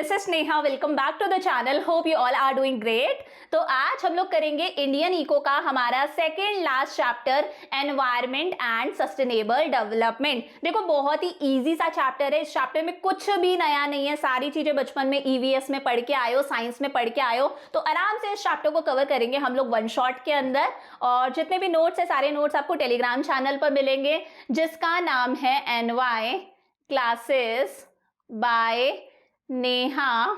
This is Neha, welcome back to the channel. Hope you all are doing great. तो आज हम लोग करेंगे इंडियन इको का हमारा second last chapter, environment and sustainable development. देखो बहुत ही इजी सा चैप्टर है। इस चैप्टर में कुछ भी नया नहीं है, सारी चीजें बचपन में ईवीएस में पढ़ के आए हो, साइंस में पढ़ के आए हो, तो आराम से इस चैप्टर को कवर करेंगे हम लोग वन शॉट के अंदर। और जितने भी नोट्स है सारे नोट्स आपको टेलीग्राम चैनल पर मिलेंगे, जिसका नाम है NY classes bye Neha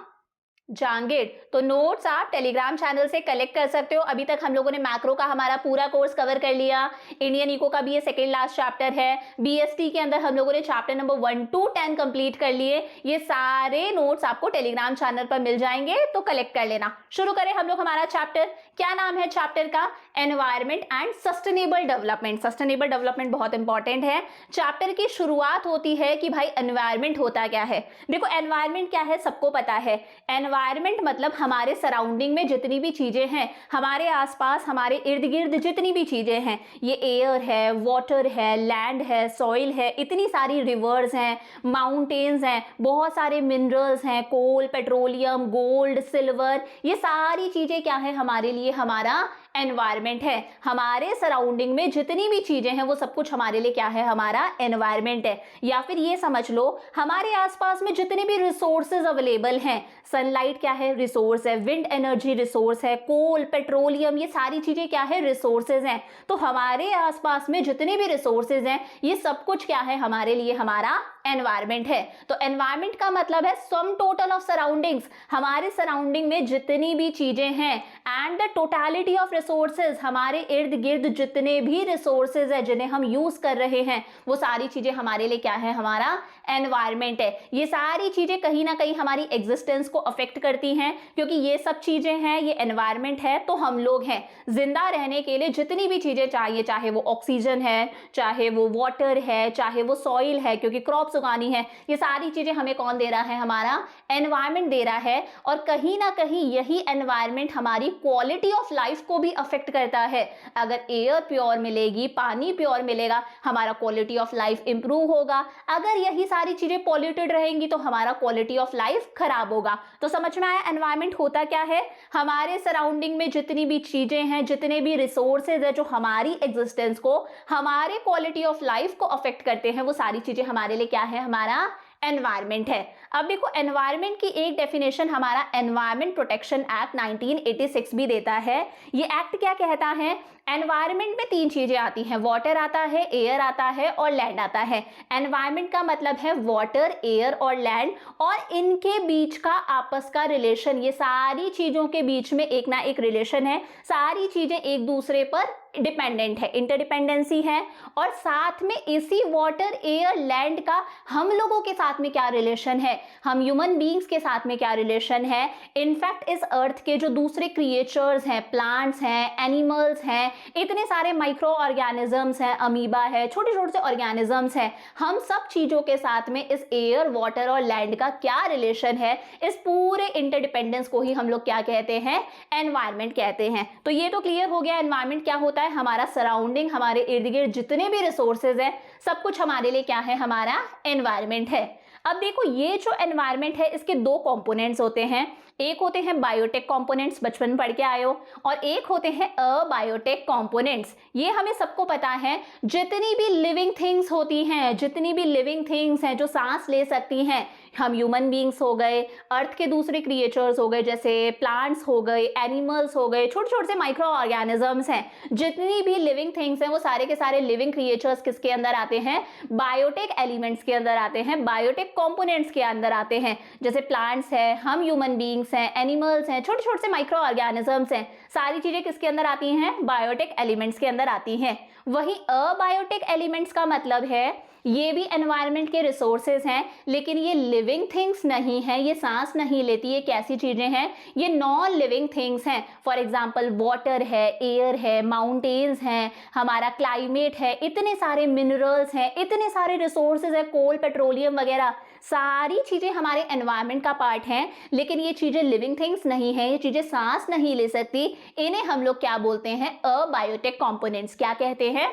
Jangid. तो नोट्स आप टेलीग्राम चैनल से कलेक्ट कर सकते हो। अभी तक हम लोगों ने मैक्रो का हमारा पूरा कोर्स कवर कर लिया, इंडियन इको का भी ये सेकेंड लास्ट चैप्टर है, बीएसटी के अंदर हम लोगों ने चैप्टर नंबर 1 to 10 कंप्लीट कर लिए। ये सारे नोट्स आपको टेलीग्राम चैनल पर मिल जाएंगे, तो कलेक्ट कर लेना। शुरू करें हम लोग हमारा चैप्टर। क्या नाम है चैप्टर का? Environment and sustainable development. Sustainable development बहुत इंपॉर्टेंट है। चैप्टर की शुरुआत होती है कि भाई एनवायरमेंट होता क्या है। देखो एनवायरमेंट क्या है सबको पता है। एनवायरमेंट मतलब हमारे सराउंडिंग में जितनी भी चीजें हैं, हमारे आसपास हमारे इर्द गिर्द जितनी भी चीजें हैं, ये एयर है, वाटर है, लैंड है, सॉइल है, इतनी सारी रिवर्स हैं, माउंटेन्स हैं, बहुत सारे मिनरल्स हैं, कोल, पेट्रोलियम, गोल्ड, सिल्वर, ये सारी चीजें क्या है हमारे लिए हमारा एनवायरमेंट है। हमारे सराउंडिंग में जितनी भी चीजें हैं वो सब कुछ हमारे लिए क्या है हमारा एनवायरमेंट है। या फिर ये समझ लो हमारे आसपास में जितने भी रिसोर्सेज अवेलेबल हैं, सनलाइट क्या है रिसोर्स है, विंड एनर्जी रिसोर्स है, कोल, पेट्रोलियम, ये सारी चीजें क्या है रिसोर्सेज हैं। तो हमारे आसपास में जितने भी रिसोर्सेज हैं ये सब कुछ क्या है हमारे लिए हमारा एनवायरमेंट है। तो एनवायरमेंट का मतलब है सम टोटल ऑफ सराउंडिंग्स, हमारे सराउंडिंग में जितनी भी चीजें हैं, and the totality of resources, हमारे इर्द गिर्द जितने भी रिसोर्सेज है जिन्हें हम यूज कर रहे हैं, वो सारी चीजें हमारे लिए क्या है हमारा एनवायरमेंट है। ये सारी चीजें कहीं ना कहीं हमारी एग्जिस्टेंस को अफेक्ट करती हैं, क्योंकि ये सब चीजें हैं, ये एनवायरमेंट है, तो हम लोग हैं। जिंदा रहने के लिए जितनी भी चीजें चाहिए, चाहे वो ऑक्सीजन है, चाहे वो वाटर है, चाहे वो सॉइल है, क्योंकि क्रॉप्स उगानी है, ये सारी चीजें हमें कौन दे रहा है हमारा एनवायरमेंट दे रहा है। और कहीं ना कहीं यही एनवायरमेंट हमारी क्वालिटी ऑफ लाइफ को भी अफेक्ट करता है। अगर एयर प्योर मिलेगी, पानी प्योर मिलेगा, हमारा क्वालिटी ऑफ लाइफ इंप्रूव होगा। अगर यही सारी चीजें पॉल्यूटेड रहेंगी तो हमारा क्वालिटी ऑफ लाइफ खराब होगा। तो समझ में आया एनवायरमेंट होता क्या है। हमारे सराउंडिंग में जितनी भी चीजें हैं, जितने भी रिसोर्सेज है जो हमारी एग्जिस्टेंस को, हमारे क्वालिटी ऑफ लाइफ को अफेक्ट करते हैं, वो सारी चीजें हमारे लिए क्या है हमारा एनवायरमेंट है। अब देखो एनवायरमेंट की एक डेफिनेशन हमारा एनवायरमेंट प्रोटेक्शन एक्ट 1986 भी देता है। ये एक्ट क्या कहता है? एनवायरमेंट में 3 चीजें आती हैं, वाटर आता है, एयर आता है और लैंड आता है। एनवायरमेंट का मतलब है वाटर, एयर और लैंड, और इनके बीच का आपस का रिलेशन। ये सारी चीजों के बीच में एक ना एक रिलेशन है, सारी चीजें एक दूसरे पर डिपेंडेंट है, इंटरडिपेंडेंसी है। और साथ में इसी वाटर, एयर, लैंड का हम लोगों के साथ में क्या रिलेशन है, हम ह्यूमन बीइंग्स के साथ में क्या रिलेशन है। इनफैक्ट इस अर्थ के जो दूसरे क्रिएचर्स हैं, प्लांट्स हैं, एनिमल्स हैं, इतने सारे माइक्रो ऑर्गेनिजम्स हैं, अमीबा है, छोटे छोटे से ऑर्गेनिजम्स हैं, हम सब चीजों के साथ में इस एयर, वाटर और लैंड का क्या रिलेशन है, इस पूरे इंटरडिपेंडेंस को ही हम लोग क्या कहते हैं एनवायरमेंट कहते हैं। तो ये तो क्लियर हो गया एनवायरमेंट क्या होता है। हमारा सराउंडिंग, हमारे इर्द गिर्द जितने भी रिसोर्सेज हैं, सब कुछ हमारे लिए क्या है हमारा एनवायरमेंट है। अब देखो ये जो एनवायरमेंट है इसके 2 कंपोनेंट्स होते हैं। एक होते हैं बायोटेक कंपोनेंट्स, बचपन में पढ़ के आए हो, और एक होते हैं अबायोटेक कंपोनेंट्स। ये हमें सबको पता है। जितनी भी लिविंग थिंग्स होती हैं, जितनी भी लिविंग थिंग्स हैं जो सांस ले सकती हैं, हम ह्यूमन बीइंग्स हो गए, अर्थ के दूसरे क्रिएचर्स हो गए, जैसे प्लांट्स हो गए, एनिमल्स हो गए, छोटे छोटे से माइक्रो ऑर्गेनिजम्स हैं, जितनी भी लिविंग थिंग्स हैं वो सारे के सारे लिविंग क्रिएचर्स किसके अंदर आते हैं? बायोटेक एलिमेंट्स के अंदर आते हैं, बायोटेक कंपोनेंट्स के अंदर आते हैं। जैसे प्लांट्स है, हम ह्यूमन बीइंग्स हैं, एनिमल्स हैं, छोटे छोटे से माइक्रो ऑर्गेनिजम्स हैं, सारी चीजें किसके अंदर आती हैं? बायोटेक एलिमेंट्स के अंदर आती हैं। वहीं अबायोटिक एलिमेंट्स का मतलब है ये भी एनवायरनमेंट के रिसोर्सेज हैं, लेकिन ये लिविंग थिंग्स नहीं है, ये सांस नहीं लेती। ये कैसी चीजें हैं? ये नॉन लिविंग थिंग्स हैं। फॉर एग्जांपल वाटर है, एयर है, माउंटेन्स हैं, हमारा क्लाइमेट है, इतने सारे मिनरल्स हैं, इतने सारे रिसोर्सेज है, कोल, पेट्रोलियम वगैरह, सारी चीजें हमारे एनवायरनमेंट का पार्ट हैं। लेकिन ये चीजें लिविंग थिंग्स नहीं है, ये चीजें सांस नहीं ले सकती। इन्हें हम लोग क्या बोलते हैं? Abiotic components. क्या कहते हैं?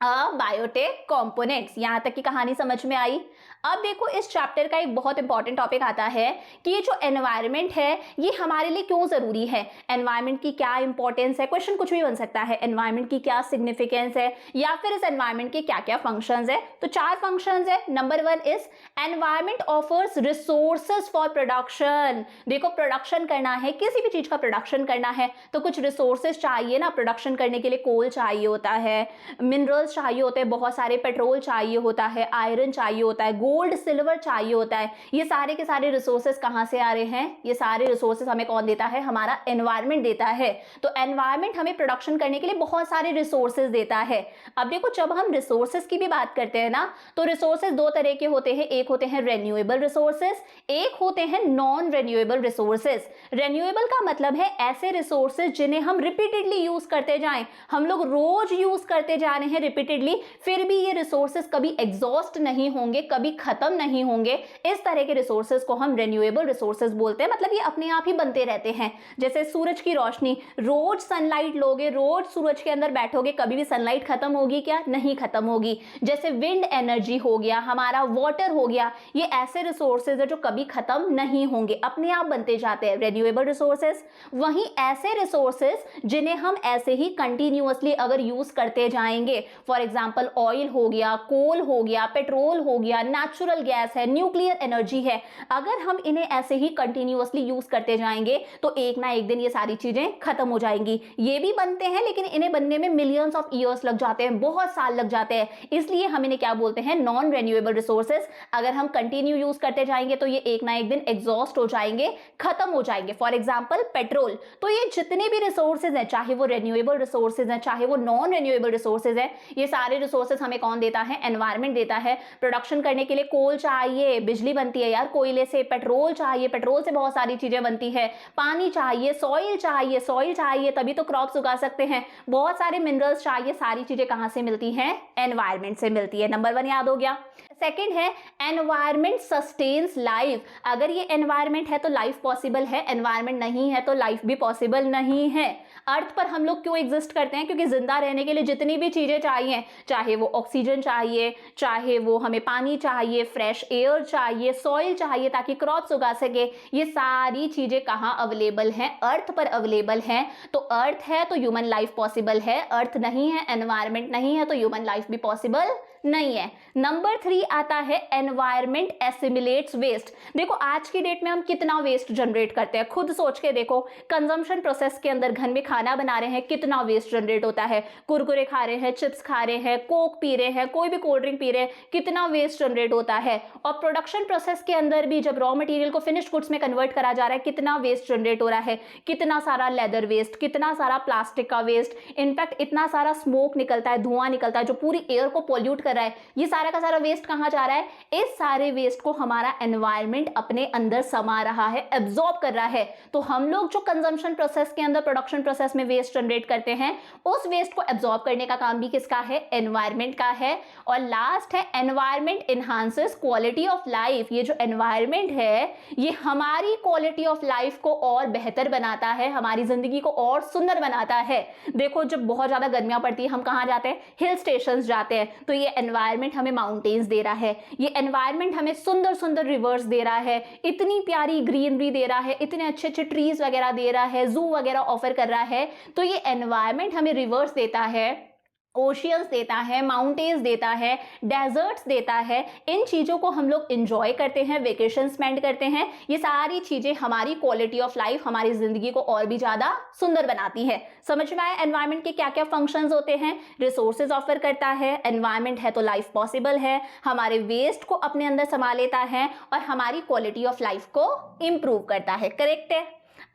Biotech components. यहाँ तक की कहानी समझ में आई। अब देखो इस चैप्टर का एक बहुत इंपॉर्टेंट टॉपिक आता है कि ये जो एनवायरनमेंट है ये हमारे लिए क्यों जरूरी है, एनवायरनमेंट की क्या इंपॉर्टेंस है। क्वेश्चन कुछ भी बन सकता है, एनवायरनमेंट की क्या सिग्निफिकेंस है या फिर इस एनवायरनमेंट के क्या क्या फंक्शंस है। तो 4 फंक्शंस है। Number 1 is environment offers resources for production. देखो प्रोडक्शन करना है, किसी भी चीज का प्रोडक्शन करना है तो कुछ रिसोर्सेज चाहिए ना। प्रोडक्शन करने के लिए कोल चाहिए होता है, मिनरल्स चाहिए होते हैं, बहुत सारे पेट्रोल चाहिए होता है, आयरन चाहिए होता है, गोल्ड सिल्वर चाहिए होता है। ये सारे के सारे रिसोर्सेज कहां से आ रहे हैं? ये सारे रिसोर्सेज हमें कौन देता है? हमारा एनवायरनमेंट देता है। तो एनवायरनमेंट हमें प्रोडक्शन करने के लिए बहुत सारे रिसोर्सेज देता है। अब देखो जब हम रिसोर्सेज की भी बात करते हैं ना तो रिसोर्सेज दो तरह के होते हैं, एक होते हैं रेन्यूएबल रिसोर्सेज, एक होते हैं नॉन रेन्यूएबल रिसोर्सेज। रेन्यूएबल का मतलब है ऐसे रिसोर्सेज जिन्हें हम रिपीटेडली यूज करते जाएं, हम लोग रोज यूज करते जा रहे हैं रिपीटेडली, फिर भी ये रिसोर्सेज कभी एग्जॉस्ट नहीं होंगे, कभी खत्म नहीं होंगे। इस तरह के रिसोर्सेज को हम रेन्यूएबल रिसोर्सेज बोलते हैं। मतलब ये अपने आप ही बनते रहते हैं। जैसे सूरज की रोशनी, रोज सनलाइट लोगे, रोज सूरज के अंदर बैठोगे, कभी भी सनलाइट खत्म होगी क्या? नहीं खत्म होगी। जैसे विंड एनर्जी हो गया, हमारा वाटर हो गया, ये ऐसे रिसोर्सेज है जो कभी खत्म नहीं होंगे, अपने आप बनते जाते हैं, रेन्यूएबल रिसोर्सेज। वहीं ऐसे रिसोर्सेज जिन्हें हम ऐसे ही कंटिन्यूअसली अगर यूज करते जाएंगे, फॉर एग्जांपल ऑयल हो गया, कोल हो गया, पेट्रोल हो गया, नेचुरल गैस है, न्यूक्लियर एनर्जी है, अगर हम इन्हें ऐसे ही कंटिन्यूअसली यूज करते जाएंगे तो एक ना एक दिन ये सारी चीजें खत्म हो जाएंगी। ये भी बनते हैं लेकिन इन्हें बनने में मिलियंस ऑफ ईयर्स लग जाते हैं, बहुत साल लग जाते हैं, इसलिए हम इन्हें क्या बोलते हैं? Non renewable resources. अगर हम कंटिन्यू यूज करते जाएंगे तो ये एक ना एक दिन एग्जॉस्ट हो जाएंगे, खत्म हो जाएंगे। For example petrol. तो ये जितने भी रिसोर्सेज हैं, चाहे वो रेन्यूएबल रिसोर्सेज हैं चाहे वो नॉन रेन्यूएबल रिसोर्सेज है, ये सारे रिसोर्सेज हमें कौन देता है? एनवायरनमेंट देता है। प्रोडक्शन करने के लिए कोल चाहिए, बिजली बनती है यार कोयले से, पेट्रोल चाहिए, पेट्रोल से बहुत सारी चीजें बनती है, पानी चाहिए, सॉइल चाहिए, सॉइल चाहिए तभी तो क्रॉप्स उगा सकते हैं, बहुत सारे मिनरल्स चाहिए, सारी चीजें कहां से मिलती हैं? एनवायरनमेंट से मिलती है। नंबर 1 याद हो गया। सेकेंड है एनवायरनमेंट सस्टेन्स लाइफ। अगर ये एनवायरनमेंट है तो लाइफ पॉसिबल है, एनवायरनमेंट नहीं है तो लाइफ भी पॉसिबल नहीं है। अर्थ पर हम लोग क्यों एग्जिस्ट करते हैं? क्योंकि जिंदा रहने के लिए जितनी भी चीजें चाहिए, चाहे वो ऑक्सीजन चाहिए, चाहे वो हमें पानी चाहिए, फ्रेश एयर चाहिए, सॉइल चाहिए ताकि क्रॉप्स उगा सके, ये सारी चीजें कहाँ अवेलेबल हैं? अर्थ पर अवेलेबल हैं। तो अर्थ है तो ह्यूमन लाइफ पॉसिबल है, अर्थ नहीं है, एनवायरनमेंट नहीं है तो ह्यूमन लाइफ भी पॉसिबल नहीं है। नंबर 3 आता है एनवायरनमेंट एसिमिलेट्स वेस्ट। देखो आज की डेट में हम कितना वेस्ट जनरेट करते हैं, खुद सोच के देखो। कंजम्पशन प्रोसेस के अंदर घर में खाना बना रहे हैं, कितना वेस्ट जनरेट होता है। कुरकुरे खा रहे हैं, चिप्स खा रहे हैं, कोक पी रहे हैं, कोई भी कोल्ड ड्रिंक पी रहे हैं, कितना वेस्ट जनरेट होता है। और प्रोडक्शन प्रोसेस के अंदर भी जब रॉ मटेरियल को फिनिश्ड गुड्स में कन्वर्ट करा जा रहा है, कितना वेस्ट जनरेट हो रहा है। कितना सारा लेदर वेस्ट, कितना सारा प्लास्टिक का वेस्ट, इनफैक्ट इतना सारा स्मोक निकलता है, धुआं निकलता है जो पूरी एयर को पॉल्यूट कर रहा है। ये सारा का सारा वेस्ट कहां जा रहा है? इस सारे वेस्ट को हमारा एनवायरनमेंट अपने अंदर समा रहा है, एब्जॉर्ब कर रहा है। तो हम लोग जो कंजम्पशन प्रोसेस के अंदर, प्रोडक्शन प्रोसेस में वेस्ट जनरेट करते हैं, उस वेस्ट को एब्जॉर्ब करने का काम भी किसका है? एनवायरनमेंट का है। और लास्ट है environment enhances quality of life. ये जो एनवायरनमेंट है ये हमारी क्वालिटी ऑफ लाइफ को और बेहतर बनाता है, हमारी जिंदगी को और सुंदर बनाता है। देखो जब बहुत ज्यादा गर्मियां पड़ती है हम कहां जाते हैं? हिल स्टेशन जाते हैं। तो ये एनवायरनमेंट हमें माउंटेन्स दे रहा है, ये एनवायरनमेंट हमें सुंदर सुंदर रिवर्स दे रहा है, इतनी प्यारी ग्रीनरी दे रहा है, इतने अच्छे अच्छे ट्रीज वगैरह दे रहा है, जू वगैरह ऑफर कर रहा है। तो ये एनवायरनमेंट हमें रिवर्स देता है, ओशियंस देता है, माउंटेन्स देता है, डेजर्ट्स देता है। इन चीज़ों को हम लोग इंजॉय करते हैं, वेकेशन स्पेंड करते हैं। ये सारी चीज़ें हमारी क्वालिटी ऑफ लाइफ, हमारी जिंदगी को और भी ज़्यादा सुंदर बनाती है। समझ में आया एनवायरनमेंट के क्या क्या फंक्शंस होते हैं? रिसोर्सेज ऑफर करता है, एनवायरनमेंट है तो लाइफ पॉसिबल है, हमारे वेस्ट को अपने अंदर समा लेता है और हमारी क्वालिटी ऑफ लाइफ को इंप्रूव करता है। करेक्ट है।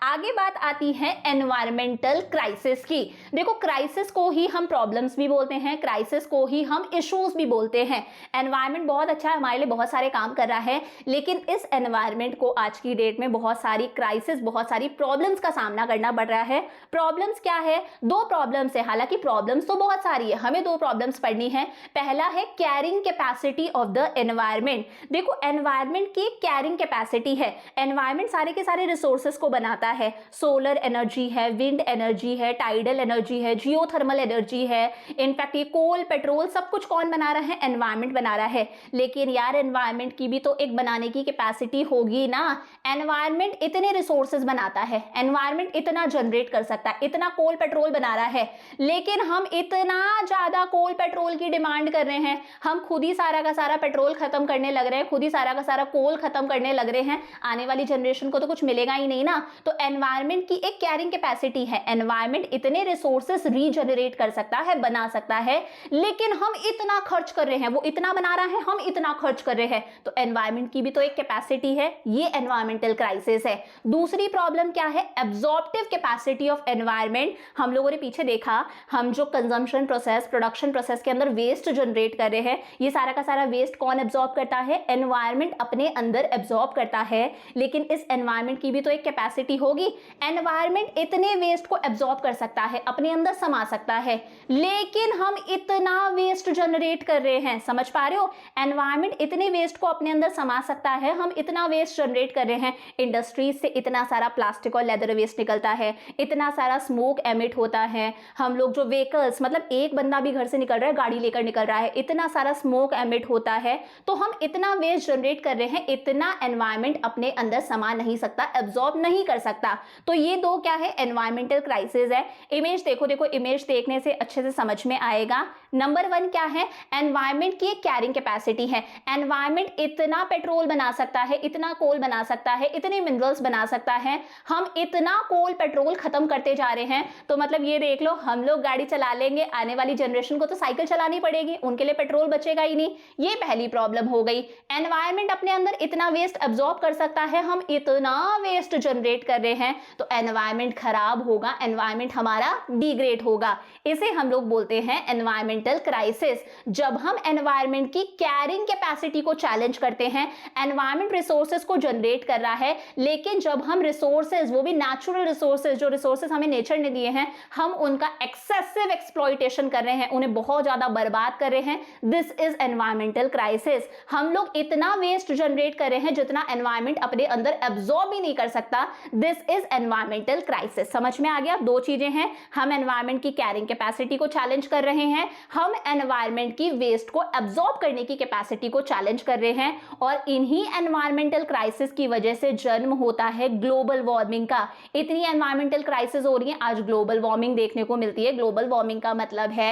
आगे बात आती है एनवायरमेंटल क्राइसिस की। देखो क्राइसिस को ही हम प्रॉब्लम्स भी बोलते हैं, क्राइसिस को ही हम इश्यूज भी बोलते हैं। एनवायरनमेंट बहुत अच्छा है, हमारे लिए बहुत सारे काम कर रहा है, लेकिन इस एनवायरनमेंट को आज की डेट में बहुत सारी क्राइसिस, बहुत सारी प्रॉब्लम्स का सामना करना पड़ रहा है। प्रॉब्लम्स क्या है? 2 प्रॉब्लम्स है, हालांकि प्रॉब्लम्स तो बहुत सारी है, हमें 2 प्रॉब्लम्स पढ़नी है। पहला है carrying capacity of the environment. देखो एनवायरनमेंट की कैरिंग कैपेसिटी है, एनवायरनमेंट सारे के सारे रिसोर्सेस को बनाता है, सोलर एनर्जी है, विंड एनर्जी है, टाइडल एनर्जी है, जियोथर्मल एनर्जी है। इनफैक्ट ये कोल, पेट्रोल सब कुछ कौन बना रहा है? एनवायरमेंट बना रहा है। लेकिन यार एनवायरमेंट की भी तो एक बनाने की कैपेसिटी होगी ना। एनवायरमेंट इतने रिसोर्सेज बनाता है, एनवायरमेंट इतना जनरेट कर सकता है, इतना कोल पेट्रोल बना रहा है, लेकिन हम इतना ज्यादा कोल पेट्रोल की डिमांड कर रहे हैं, हम खुद ही सारा का सारा पेट्रोल खत्म करने लग रहे हैं, खुद ही सारा का सारा कोल खत्म करने लग रहे हैं। आने वाली जनरेशन को तो कुछ मिलेगा ही नहीं ना। तो एनवायरमेंट की एक कैरिंग कैपेसिटी है, एनवायरमेंट इतने रिसोर्सेस रीजनरेट कर सकता है, बना सकता है, लेकिन हम इतना खर्च कर रहे हैं, वो इतना बना रहा है, हम इतना खर्च कर रहे हैं। तो एनवायरमेंट की भी तो एक कैपेसिटी है, ये एनवायरमेंटल क्राइसिस है। दूसरी प्रॉब्लम क्या है? Absorptive capacity of environment. हम लोगों ने पीछे देखा, हम जो कंजम्पशन प्रोसेस, प्रोडक्शन प्रोसेस के अंदर वेस्ट जनरेट कर रहे हैं, ये सारा का सारा वेस्ट कौन एब्जॉर्ब करता है? एनवायरमेंट अपने अंदर एब्जॉर्ब करता है। लेकिन इस एनवायरमेंट की भी तो एक कैपेसिटी होगी। एनवायरमेंट इतने वेस्ट को एब्जॉर्ब कर सकता है, अपने अंदर समा सकता है, लेकिन हम इतना वेस्ट जनरेट कर रहे हैं। समझ पा रहे हो? एनवायरमेंट इतने वेस्ट को अपने अंदर समा सकता है, हम इतना वेस्ट जनरेट कर रहे हैं। इंडस्ट्रीज से इतना सारा प्लास्टिक और लेदर वेस्ट निकलता है, इतना सारा स्मोक एमिट होता है। हम लोग जो व्हीकल्स, मतलब एक बंदा भी घर से निकल रहा है, गाड़ी लेकर निकल रहा है, इतना सारा स्मोक एमिट होता है। तो हम इतना वेस्ट जनरेट कर रहे हैं, इतना एनवायरमेंट अपने अंदर समा नहीं सकता, एब्जॉर्ब नहीं कर सकता। तो ये दो क्या है? एनवायरमेंटल क्राइसिस है। इमेज देखो, इमेज देखने से अच्छे से समझ में आएगा। नंबर 1 क्या है? एनवायरमेंट की एक कैरिंग कैपेसिटी है। एनवायरमेंट इतना पेट्रोल बना सकता है, इतना कोल बना सकता है, इतने मिनरल्स बना सकता है। हम इतना कोल पेट्रोल खत्म करते जा रहे हैं। तो मतलब ये देख लो, हम लोग गाड़ी चला लेंगे, आने वाली जनरेशन को तो साइकिल चलानी पड़ेगी, उनके लिए पेट्रोल बचेगा ही नहीं। ये पहली प्रॉब्लम हो गई। एनवायरमेंट अपने अंदर इतना वेस्ट एब्जॉर्ब कर सकता है, हम इतना वेस्ट जनरेट कर रहे हैं, तो एनवायरमेंट खराब होगा, एनवायरमेंट हमारा डिग्रेड होगा। इसे हम लोग बोलते हैं एनवायरमेंटल क्राइसिस। जब हम एनवायरमेंट की कैरिंग कैपेसिटी को चैलेंज करते हैं, एनवायरमेंट रिसोर्सेज को जनरेट कर रहा है, लेकिन जब हम रिसोर्सेज, वो भी नेचुरल रिसोर्सेज, जो रिसोर्सेज हमें नेचर ने दिए हैं, हम उनका एक्सेसिव एक्सप्लॉइटेशन कर रहे हैं, उन्हें बहुत ज्यादा बर्बाद कर रहे हैं, दिस इज एनवायरमेंटल क्राइसिस। हम लोग इतना वेस्ट जनरेट कर रहे हैं जितना एनवायरमेंट अपने अंदर एब्जॉर्ब ही नहीं कर सकता, दिस इज एनवायरमेंटल क्राइसिस। समझ में आ गया? दो चीजें हैं, हम एनवायरमेंट की कैरिंग कैपेसिटी को चैलेंज कर रहे हैं, हम एनवायरमेंट की वेस्ट को एब्जॉर्ब करने की कैपेसिटी को चैलेंज कर रहे हैं, और इन्हीं एनवायरमेंटल क्राइसिस की वजह से जन्म होता है ग्लोबल वार्मिंग का। इतनी एनवायरमेंटल क्राइसिस हो रही है, आज ग्लोबल वार्मिंग देखने को मिलती है। ग्लोबल वार्मिंग का मतलब है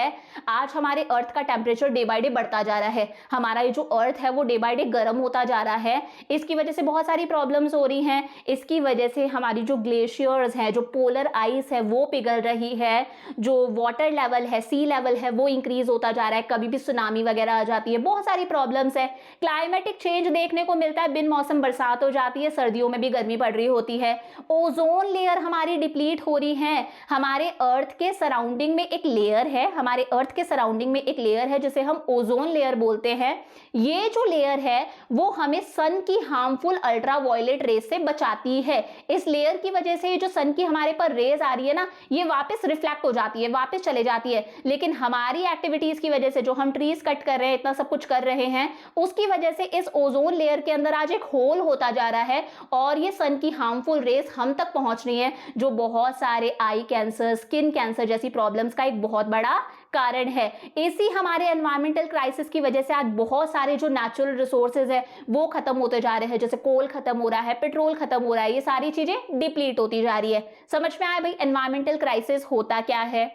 आज हमारे अर्थ का टेम्परेचर डे बाय डे बढ़ता जा रहा है, हमारा ये जो अर्थ है वो डे बाय डे गर्म होता जा रहा है। इसकी वजह से बहुत सारी प्रॉब्लम्स हो रही हैं। इसकी वजह से हमारी जो ग्लेशियर्स हैं, जो पोलर आइस है वो पिघल रही है, जो वाटर लेवल है, सी लेवल है, वो इंक्रीज होता जा रहा है, कभी भी सुनामी वगैरह आ जाती है, बहुत सारी प्रॉब्लम्स है। क्लाइमेटिक चेंज देखने को मिलता है, बिन मौसम बरसात हो जाती है, सर्दियों में भी गर्मी पड़ रही होती है। ओजोन लेयर हमारी डिप्लीट हो रही है। हमारे अर्थ के सराउंडिंग में एक लेयर है, हमारे अर्थ के सराउंडिंग में एक लेयर है जिसे हम ओजोन लेयर बोलते हैं। ये जो लेयर है वो हमें सन की हार्मफुल अल्ट्रा वायलेट रेज से बचाती है। इस लेयर की वजह से जो सन की हमारे पर रेज आ रही है ना, ये वापस रिफ्लेक्ट हो जाती है, वापस चले जाती है। लेकिन हमारी एक्टिविटीज की वजह से, जो हम ट्रीज कट कर रहे हैं, इतना सब कुछ कर रहे हैं, उसकी वजह से इस ओजोन लेयर के अंदर आज एक होल होता जा रहा है, और ये सन की हार्मफुल रेज हम तक पहुंच रही है, जो बहुत सारे आई कैंसर, स्किन कैंसर जैसी प्रॉब्लम्स का एक बहुत बड़ा कारण है। इसी हमारे एनवायरमेंटल क्राइसिस की वजह से आज बहुत सारे जो नेचुरल रिसोर्सेज है वो खत्म होते जा रहे हैं, जैसे कोल खत्म हो रहा है, पेट्रोल खत्म हो रहा है, ये सारी चीजें डिप्लीट होती जा रही है। समझ में आया भाई एनवायरमेंटल क्राइसिस होता क्या है?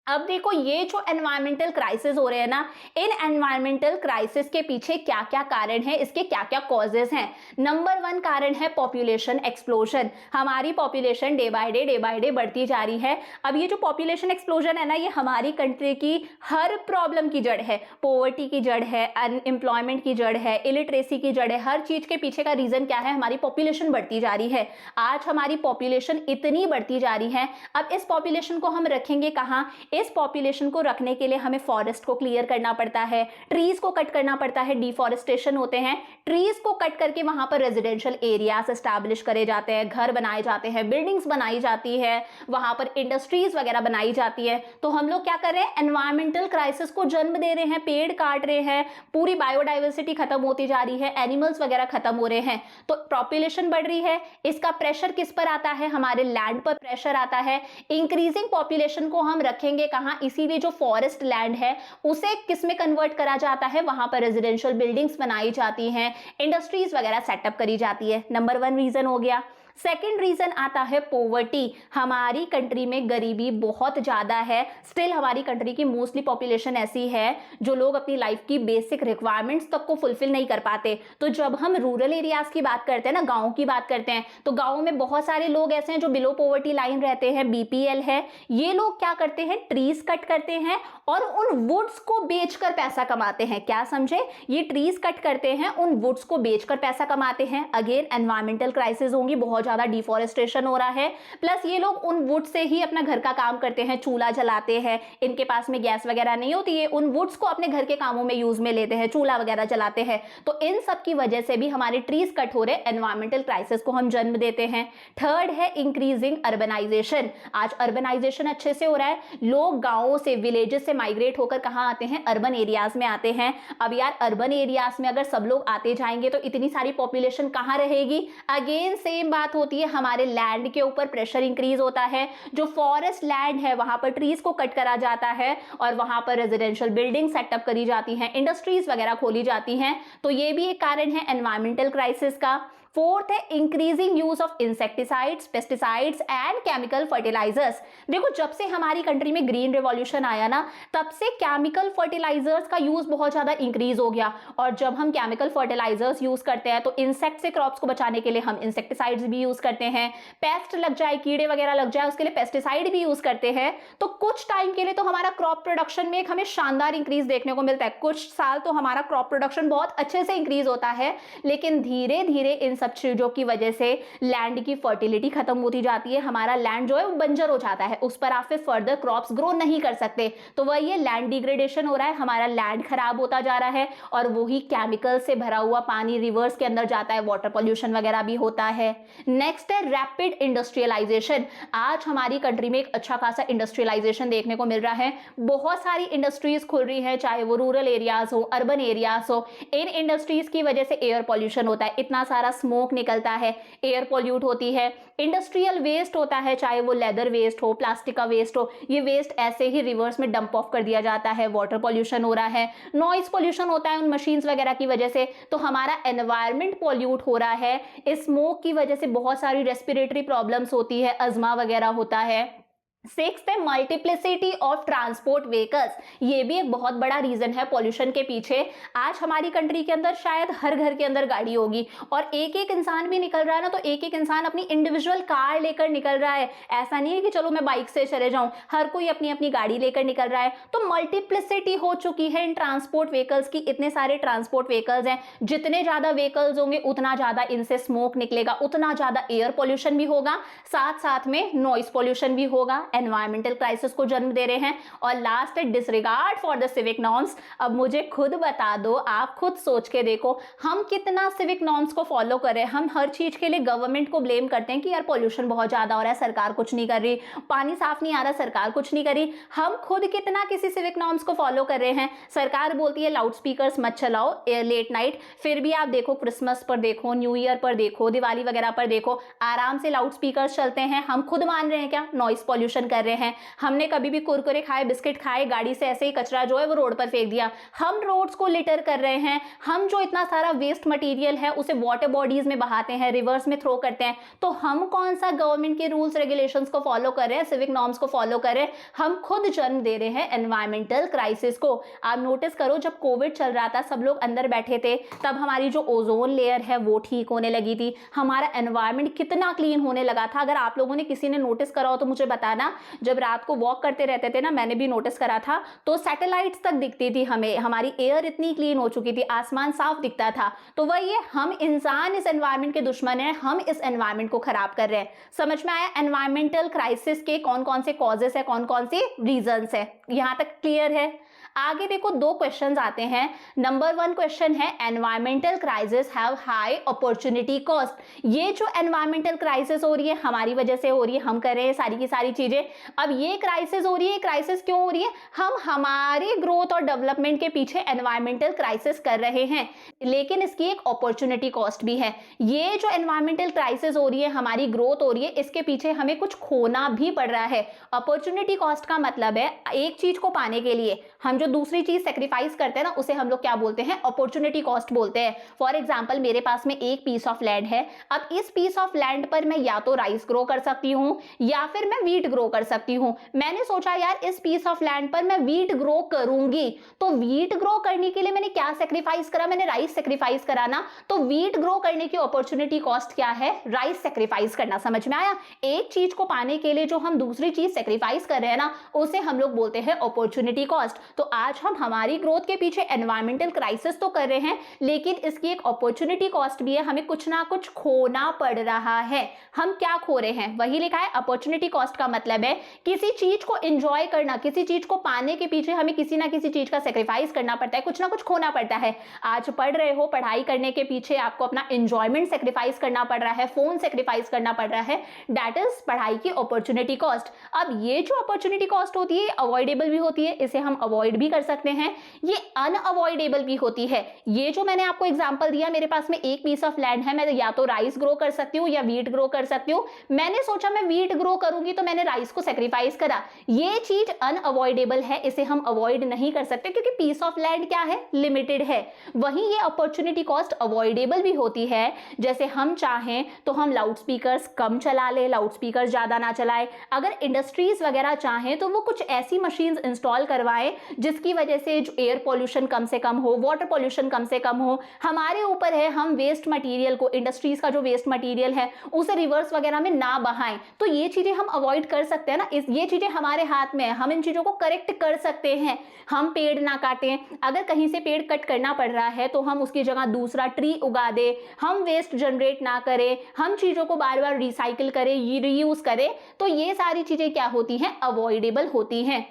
अब देखो, ये जो एनवायरमेंटल क्राइसिस हो रहे हैं ना, इन एनवायरमेंटल क्राइसिस के पीछे क्या क्या कारण है, इसके क्या क्या कॉजेस हैं। नंबर 1 कारण है पॉपुलेशन एक्सप्लोजन। हमारी पॉपुलेशन डे बाय डे बढ़ती जा रही है। अब ये जो पॉपुलेशन एक्सप्लोजन है ना, ये हमारी कंट्री की हर प्रॉब्लम की जड़ है। पॉवर्टी की जड़ है, अनएम्प्लॉयमेंट की जड़ है, इलिटरेसी की जड़ है। हर चीज के पीछे का रीजन क्या है? हमारी पॉपुलेशन बढ़ती जा रही है। आज हमारी पॉपुलेशन इतनी बढ़ती जा रही है, अब इस पॉपुलेशन को हम रखेंगे कहाँ? इस पॉपुलेशन को रखने के लिए हमें फॉरेस्ट को क्लियर करना पड़ता है, ट्रीज को कट करना पड़ता है, डिफॉरेस्टेशन होते हैं, ट्रीज को कट करके वहां पर रेजिडेंशियल एरियाज एस्टैब्लिश करे जाते हैं, घर बनाए जाते हैं, बिल्डिंग्स बनाई जाती है, वहां पर इंडस्ट्रीज वगैरह बनाई जाती है। तो हम लोग क्या कर रहे हैं, एनवायरमेंटल क्राइसिस को जन्म दे रहे हैं, पेड़ काट रहे हैं, पूरी बायोडाइवर्सिटी खत्म होती जा रही है, एनिमल्स वगैरह खत्म हो रहे हैं। तो पॉपुलेशन बढ़ रही है, इसका प्रेशर किस पर आता है, हमारे लैंड पर प्रेशर आता है। इंक्रीजिंग पॉपुलेशन को हम रखेंगे कहां, इसीलिए जो फॉरेस्ट लैंड है उसे किस में कन्वर्ट करा जाता है, वहां पर रेजिडेंशियल बिल्डिंग्स बनाई जाती हैं, इंडस्ट्रीज वगैरह सेटअप करी जाती है। नंबर 1 रीजन हो गया। सेकेंड रीजन आता है पोवर्टी। हमारी कंट्री में गरीबी बहुत ज्यादा है। स्टिल हमारी कंट्री की मोस्टली पॉपुलेशन ऐसी है जो लोग अपनी लाइफ की बेसिक रिक्वायरमेंट्स तक को फुलफिल नहीं कर पाते। तो जब हम रूरल एरियाज की बात करते हैं ना, गाँव की बात करते हैं, तो गाँव में बहुत सारे लोग ऐसे हैं जो बिलो पोवर्टी लाइन रहते हैं, बीपीएल है। ये लोग क्या करते हैं, ट्रीज कट करते हैं और उन वुड्स को बेचकर पैसा कमाते हैं। क्या समझे, ये ट्रीज कट करते हैं, उन वुड्स को बेचकर पैसा कमाते हैं। अगेन एनवायरमेंटल क्राइसिस होंगी, बहुत ज्यादा डिफॉरेस्टेशन हो रहा है, प्लस ये लोग उन वुड से ही अपना घर का काम करते हैं, चूल्हा जलाते हैं, इनके पास में गैस वगैरह नहीं होती है, उन वुड्स को अपने घर के कामों में यूज में लेते हैं, चूल्हा वगैरह जलाते हैं। तो इन सब की वजह से भी हमारे ट्रीज कट हो रहे, एनवायरमेंटल क्राइसिस को हम जन्म देते हैं। थर्ड है इंक्रीजिंग अर्बनाइजेशन। आज अर्बनाइजेशन अच्छे से हो रहा है, लोग गांवों से, विलेजेस से माइग्रेट होकर कहां आते हैं, अर्बन एरियाज में आते हैं। अब यार अर्बन एरियाज में अगर सब लोग आते जाएंगे तो इतनी सारी पॉपुलेशन कहां रहेगी। अगेन सेम बात होती है, हमारे लैंड के ऊपर प्रेशर इंक्रीज होता है। जो फॉरेस्ट लैंड है वहां पर ट्रीज को कट करा जाता है और वहां पर रेजिडेंशियल बिल्डिंग सेटअप करी जाती हैं, इंडस्ट्रीज वगैरह खोली जाती हैं। तो ये भी एक कारण है एनवायरमेंटल क्राइसिस का। फोर्थ है increasing use of insecticides, pesticides and chemical fertilisers. देखो जब से हमारी कंट्री में ग्रीन रिवॉल्यूशन आया ना, तब से केमिकल फर्टिलाइजर्स का यूज बहुत ज्यादा इंक्रीज हो गया। और जब हम केमिकल फर्टिलाइजर्स यूज करते हैं तो इंसेक्ट से क्रॉप्स को बचाने के लिए हम इंसेक्टिसाइड्स भी यूज करते हैं। पेस्ट लग जाए, कीड़े वगैरह लग जाए, उसके लिए पेस्टिसाइड भी यूज करते हैं। तो कुछ टाइम के लिए तो हमारा क्रॉप प्रोडक्शन में एक हमें शानदार इंक्रीज देखने को मिलता है। कुछ साल तो हमारा क्रॉप प्रोडक्शन बहुत अच्छे से इंक्रीज होता है, लेकिन धीरे धीरे इन सब चीजों की वजह से लैंड की फर्टिलिटी खत्म होती जाती है। हमारा लैंड जो है वो बंजर हो जाता है, उस पर आप फिर फर्दर क्रॉप्स ग्रो नहीं कर सकते। तो वही ये लैंड डिग्रेडेशन हो रहा है, हमारा लैंड खराब होता जा रहा है और वही केमिकल से भरा हुआ पानी रिवर्स के अंदर जाता है, वाटर पॉल्यूशन वगैरह भी होता है। नेक्स्ट है रैपिड इंडस्ट्रियलाइजेशन। आज हमारी कंट्री में एक अच्छा खासा इंडस्ट्रियलाइजेशन देखने को मिल रहा है। बहुत सारी इंडस्ट्रीज खुल रही है, चाहे वो रूरल एरियाज हो, अर्बन एरियाज हो। इन इंडस्ट्रीज की वजह से एयर पॉल्यूशन होता है, इतना सारा स्मोक निकलता है, एयर पॉल्यूट होती है। इंडस्ट्रियल वेस्ट होता है, चाहे वो लेदर वेस्ट हो, प्लास्टिक का वेस्ट हो, ये वेस्ट ऐसे ही रिवर्स में डंप ऑफ कर दिया जाता है। वाटर पॉल्यूशन हो रहा है, नॉइज पॉल्यूशन होता है उन मशीन्स वगैरह की वजह से। तो हमारा एनवायरनमेंट पॉल्यूट हो रहा है। स्मोक की वजह से बहुत सारी रेस्पिरेटरी प्रॉब्लम्स होती है, अस्थमा वगैरह होता है। सिक्स्थ है मल्टीप्लिसिटी ऑफ ट्रांसपोर्ट व्हीकल्स। ये भी एक बहुत बड़ा रीजन है पॉल्यूशन के पीछे। आज हमारी कंट्री के अंदर शायद हर घर के अंदर गाड़ी होगी और एक एक इंसान भी निकल रहा है ना, तो एक एक इंसान अपनी इंडिविजुअल कार लेकर निकल रहा है। ऐसा नहीं है कि चलो मैं बाइक से चले जाऊं, हर कोई अपनी अपनी गाड़ी लेकर निकल रहा है। तो मल्टीप्लिसिटी हो चुकी है इन ट्रांसपोर्ट व्हीकल्स की। इतने सारे ट्रांसपोर्ट व्हीकल्स हैं, जितने ज्यादा व्हीकल्स होंगे उतना ज्यादा इनसे स्मोक निकलेगा, उतना ज्यादा एयर पॉल्यूशन भी होगा, साथ साथ में नॉइस पॉल्यूशन भी होगा, एनवायरमेंटल क्राइसिस को जन्म दे रहे हैं। और लास्ट है disregard for the civic norms. अब मुझे खुद बता दो, आप खुद सोच के देखो, हम कितना सिविक नॉर्म्स को फॉलो कर रहे हैं। हम हर चीज के लिए गवर्नमेंट को ब्लेम करते हैं कि यार पॉल्यूशन बहुत ज्यादा हो रहा है, सरकार कुछ नहीं कर रही, पानी साफ नहीं आ रहा, सरकार कुछ नहीं कर रही। हम खुद कितना किसी सिविक नॉर्म्स को फॉलो कर रहे हैं। सरकार बोलती है लाउड स्पीकर्स मत चलाओ लेट नाइट, फिर भी आप देखो क्रिसमस पर देखो, न्यू ईयर पर देखो, दिवाली वगैरह पर देखो, आराम से लाउड स्पीकर्स चलते हैं। हम खुद मान रहे हैं क्या नॉइस पॉल्यूशन कर रहे हैं। हमने कभी भी कुरकुरे खाए, बिस्किट खाए, गाड़ी से ऐसे ही कचरा जो है वो रोड पर फेंक दिया, हम रोड्स को लिटर कर रहे हैं। हम जो इतना सारा वेस्ट मटेरियल है उसे वाटर बॉडीज में बहाते हैं, रिवर्स में थ्रो करते हैं। तो हम कौन सा गवर्नमेंट के रूल्स रेगुलेशंस को फॉलो कर रहे हैं, सिविक नॉर्म्स को फॉलो कर रहे हैं। हम खुद जन्म दे रहे हैं एनवायरमेंटल क्राइसिस को। आप नोटिस करो, जब कोविड चल रहा था, सब लोग अंदर बैठे थे, तब हमारी जो ओजोन लेयर है वो ठीक होने लगी थी, हमारा एनवायरमेंट कितना क्लीन होने लगा था। अगर आप लोगों ने किसी ने नोटिस करा हो तो मुझे बताना, जब रात को वॉक करते रहते थे ना, मैंने भी नोटिस करा था, तो सैटेलाइट्स तक दिखती थी हमें, हमारी एयर इतनी क्लीन हो चुकी थी, आसमान साफ दिखता था। तो वही है, हम इंसान इस एनवायरनमेंट के दुश्मन हैं, हम इस एनवायरनमेंट को खराब कर रहे हैं। समझ में आया एनवायरमेंटल क्राइसिस के कौन कौन से कॉजेस है, कौन कौन से रीजंस है? यहां तक क्लियर है? आगे देखो, दो क्वेश्चंस आते हैं। नंबर 1 क्वेश्चन है, environmental crisis have high opportunity cost. ये जो एनवायरमेंटल क्राइसिस हो रही है हमारी वजह से हो रही है, हम कर रहे हैं सारी की सारी चीजें। अब ये क्राइसिस हो रही है, क्राइसिस क्यों हो रही है? हम हमारे ग्रोथ और डेवलपमेंट के पीछे एनवायरमेंटल क्राइसिस कर रहे हैं, लेकिन इसकी एक अपॉर्चुनिटी कॉस्ट भी है। ये जो एनवायरमेंटल क्राइसिस हो रही है, हमारी ग्रोथ हो रही है, इसके पीछे हमें कुछ खोना भी पड़ रहा है। अपॉर्चुनिटी कॉस्ट का मतलब है एक चीज को पाने के लिए हम जो दूसरी चीज सेक्रीफाइस करते हैं ना, उसे हम लोग क्या बोलते हैं? अपॉर्चुनिटी कॉस्ट बोलते हैं। फॉर एग्जांपल, मेरे पास में एक पीस ऑफ लैंड है। अब इस पीस ऑफ लैंड पर मैं या तो राइस ग्रो कर सकती हूँ या फिर मैं वीट ग्रो कर सकती हूँ। मैंने सोचा यार इस पीस ऑफ लैंड पर मैं वीट ग्रो करूंगी, तो वीट ग्रो करने के लिए मैंने क्या सेक्रीफाइस करा? मैंने राइस सेक्रीफाइस करा ना। तो वीट ग्रो करने की अपॉर्चुनिटी कॉस्ट क्या है? राइस सेक्रीफाइस करना। समझ में आया? एक चीज को पाने के लिए जो हम दूसरी चीज सेक्रीफाइस कर रहे हैं ना, उसे हम लोग बोलते हैं अपॉर्चुनिटी कॉस्ट। तो आज हम हमारी ग्रोथ के पीछे एनवायरमेंटल क्राइसिस तो कर रहे हैं, लेकिन इसकी एक अपॉर्चुनिटी कॉस्ट भी है, हमें कुछ ना कुछ खोना पड़ रहा है। हम क्या खो रहे हैं? वही लिखा है, अपॉर्चुनिटी कॉस्ट का मतलब है किसी चीज को एंजॉय करना, किसी चीज को पाने के पीछे हमें किसी ना किसी चीज का सेक्रीफाइस करना पड़ता है, कुछ ना कुछ खोना पड़ता है। आज पढ़ रहे हो, पढ़ाई करने के पीछे आपको अपना एंजॉयमेंट सेक्रीफाइस करना पड़ रहा है, फोन सेक्रीफाइस करना पड़ रहा है, दैट इज पढ़ाई की अपॉर्चुनिटी कॉस्ट। अब ये जो अपॉर्चुनिटी कॉस्ट होती है अवॉइडेबल भी होती है, इसे हम अवॉइड भी कर सकते हैं, ये अनअवॉइडेबल भी होती है। ये जो मैंने आपको एग्जांपल दिया, मेरे पास में एक पीस ऑफ लैंड है, मैं या तो राइस ग्रो कर सकती हूँ या वीट ग्रो कर सकती हूँ। मैंने सोचा मैं वीट ग्रो करूंगी तो मैंने राइस को सेक्रीफाइस करा। ये चीज अनअवॉइडेबल है, इसे हम अवॉइड नहीं कर सकते क्योंकि पीस ऑफ लैंड क्या है? लिमिटेड है। वहीं ये अपॉर्चुनिटी कॉस्ट अवॉइडेबल भी होती है। जैसे हम चाहें तो हम लाउड स्पीकर्स कम चला ले, लाउड स्पीकर ज्यादा ना चलाए। अगर इंडस्ट्रीज वगैरह चाहें तो वो कुछ ऐसी मशीन्स इंस्टॉल करवाएं जिसकी वजह से जो एयर पॉल्यूशन कम से कम हो, वाटर पॉल्यूशन कम से कम हो। हमारे ऊपर है, हम वेस्ट मटेरियल को, इंडस्ट्रीज का जो वेस्ट मटेरियल है उसे रिवर्स वगैरह में ना बहाएं। तो ये चीजें हम अवॉइड कर सकते हैं ना, ये चीजें हमारे हाथ में है, हम इन चीजों को करेक्ट कर सकते हैं। हम पेड़ ना काटें, अगर कहीं से पेड़ कट करना पड़ रहा है तो हम उसकी जगह दूसरा ट्री उगा दे, हम वेस्ट जनरेट ना करें, हम चीजों को बार बार रिसाइकिल करें, रीयूज करें। तो ये सारी चीजें क्या होती हैं? अवॉइडेबल होती हैं।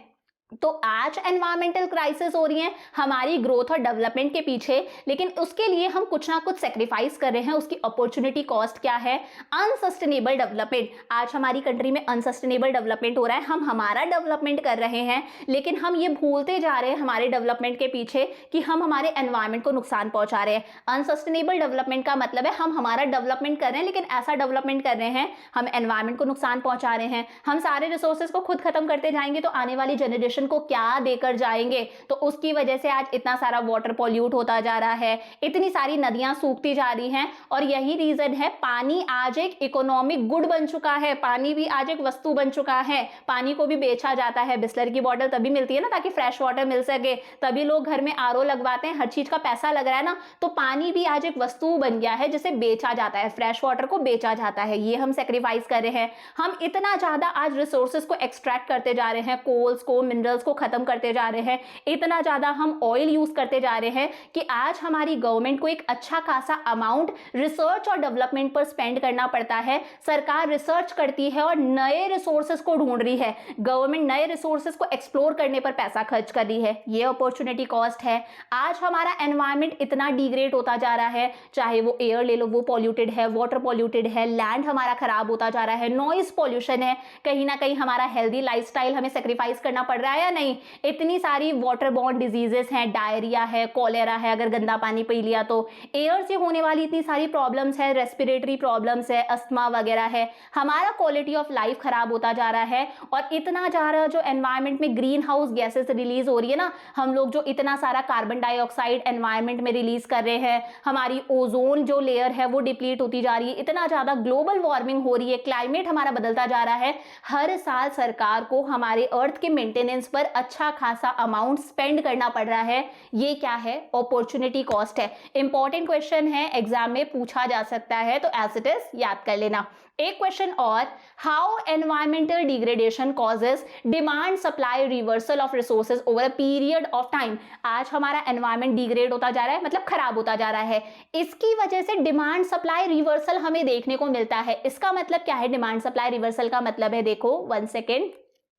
तो आज एनवायरमेंटल क्राइसिस हो रही है हमारी ग्रोथ और डेवलपमेंट के पीछे, लेकिन उसके लिए हम कुछ ना कुछ सेक्रीफाइस कर रहे हैं। उसकी अपॉर्चुनिटी कॉस्ट क्या है? Unsustainable development. आज हमारी कंट्री में अनसस्टेनेबल डेवलपमेंट हो रहा है, हम हमारा डेवलपमेंट कर रहे हैं, लेकिन हम ये भूलते जा रहे हैं हमारे डेवलपमेंट के पीछे कि हम हमारे एनवायरमेंट को नुकसान पहुंचा रहे हैं। अनसस्टेनेबल डेवलपमेंट का मतलब है हम हमारा डेवलपमेंट कर रहे हैं, लेकिन ऐसा डेवलपमेंट कर रहे हैं हम एनवायरमेंट को नुकसान पहुंचा रहे हैं। हम सारे रिसोर्सेज को खुद खत्म करते जाएंगे तो आने वाली जनरेशन को क्या देकर जाएंगे? तो उसकी वजह से आज इतना सारा वाटर पॉल्यूट होता जा रहा है, इतनी सारी नदियां सूखती जा रही हैं। और यही रीजन है, पानी आज एक इकोनॉमिक गुड बन चुका है, पानी भी आज एक वस्तु बन चुका है। पानी को भी बेचा जाता है। बिस्लर की बॉटल तभी मिलती है ना ताकि फ्रेश वाटर मिल सके, तभी लोग घर में आरओ लगवाते हैं, हर चीज का पैसा लग रहा है ना। तो पानी भी आज एक वस्तु बन गया है जिसे बेचा जाता है, फ्रेश वाटर को बेचा जाता है। ये हम सेक्रीफाइस कर रहे हैं। हम इतना ज्यादा आज रिसोर्सेज को एक्सट्रैक्ट करते जा रहे हैं, कोल्स को, मिनरल्स को खत्म करते जा रहे हैं, इतना ज्यादा हम ऑयल यूज करते जा रहे हैं कि आज हमारी गवर्नमेंट को एक अच्छा खासा अमाउंट रिसर्च और डेवलपमेंट पर स्पेंड करना पड़ता है। सरकार रिसर्च करती है और नए रिसोर्सेज को ढूंढ रही है, गवर्नमेंट नए रिसोर्सेज को एक्सप्लोर करने पर पैसा खर्च कर रही है। ये अपॉर्चुनिटी कॉस्ट है। आज हमारा एनवायरमेंट इतना डिग्रेड होता जा रहा है, चाहे वो एयर ले लो, वो पॉल्यूटेड है, वाटर पॉल्यूटेड है, लैंड हमारा खराब होता जा रहा है, नॉइज पॉल्यूशन है, कहीं ना कहीं हमारा हेल्दी लाइफस्टाइल हमें सेक्रीफाइस करना पड़ रहा है या नहीं। इतनी सारी वाटर बॉर्न डिजीजेस हैं, डायरिया है, कॉलेरा है, अगर गंदा पानी पी लिया तो, एयर से होने वाली इतनी सारी प्रॉब्लम्स है, रेस्पिरेटरी प्रॉब्लम्स है, अस्थमा वगैरह है। हमारा क्वालिटी ऑफ लाइफ खराब होता जा रहा है। और इतना जा रहा जो एनवायरमेंट में ग्रीन हाउस गैसेस रिलीज हो रही है ना, हम लोग जो इतना सारा कार्बन डाइऑक्साइड एनवायरमेंट में रिलीज कर रहे हैं, हमारी ओजोन जो लेयर है वो डिप्लीट होती जा रही है, इतना ज्यादा ग्लोबल वार्मिंग हो रही है, क्लाइमेट हमारा बदलता जा रहा है। हर साल सरकार को हमारे अर्थ के मेंटेनेंस मेंटेनेंस पर अच्छा खासा अमाउंट स्पेंड करना पड़ रहा है, ये क्या है? अपॉर्चुनिटी कॉस्ट है। इंपॉर्टेंट क्वेश्चन है, एग्जाम में पूछा जा सकता है, तो एज इट इज याद कर लेना। एक क्वेश्चन और, how environmental degradation causes demand supply reversal of resources over a period of time. आज हमारा एनवायरमेंट डिग्रेड होता जा रहा है, मतलब खराब होता जा रहा है, इसकी वजह से डिमांड सप्लाई रिवर्सल हमें देखने को मिलता है। इसका मतलब क्या है? डिमांड सप्लाई रिवर्सल का मतलब है, देखो 1 सेकेंड,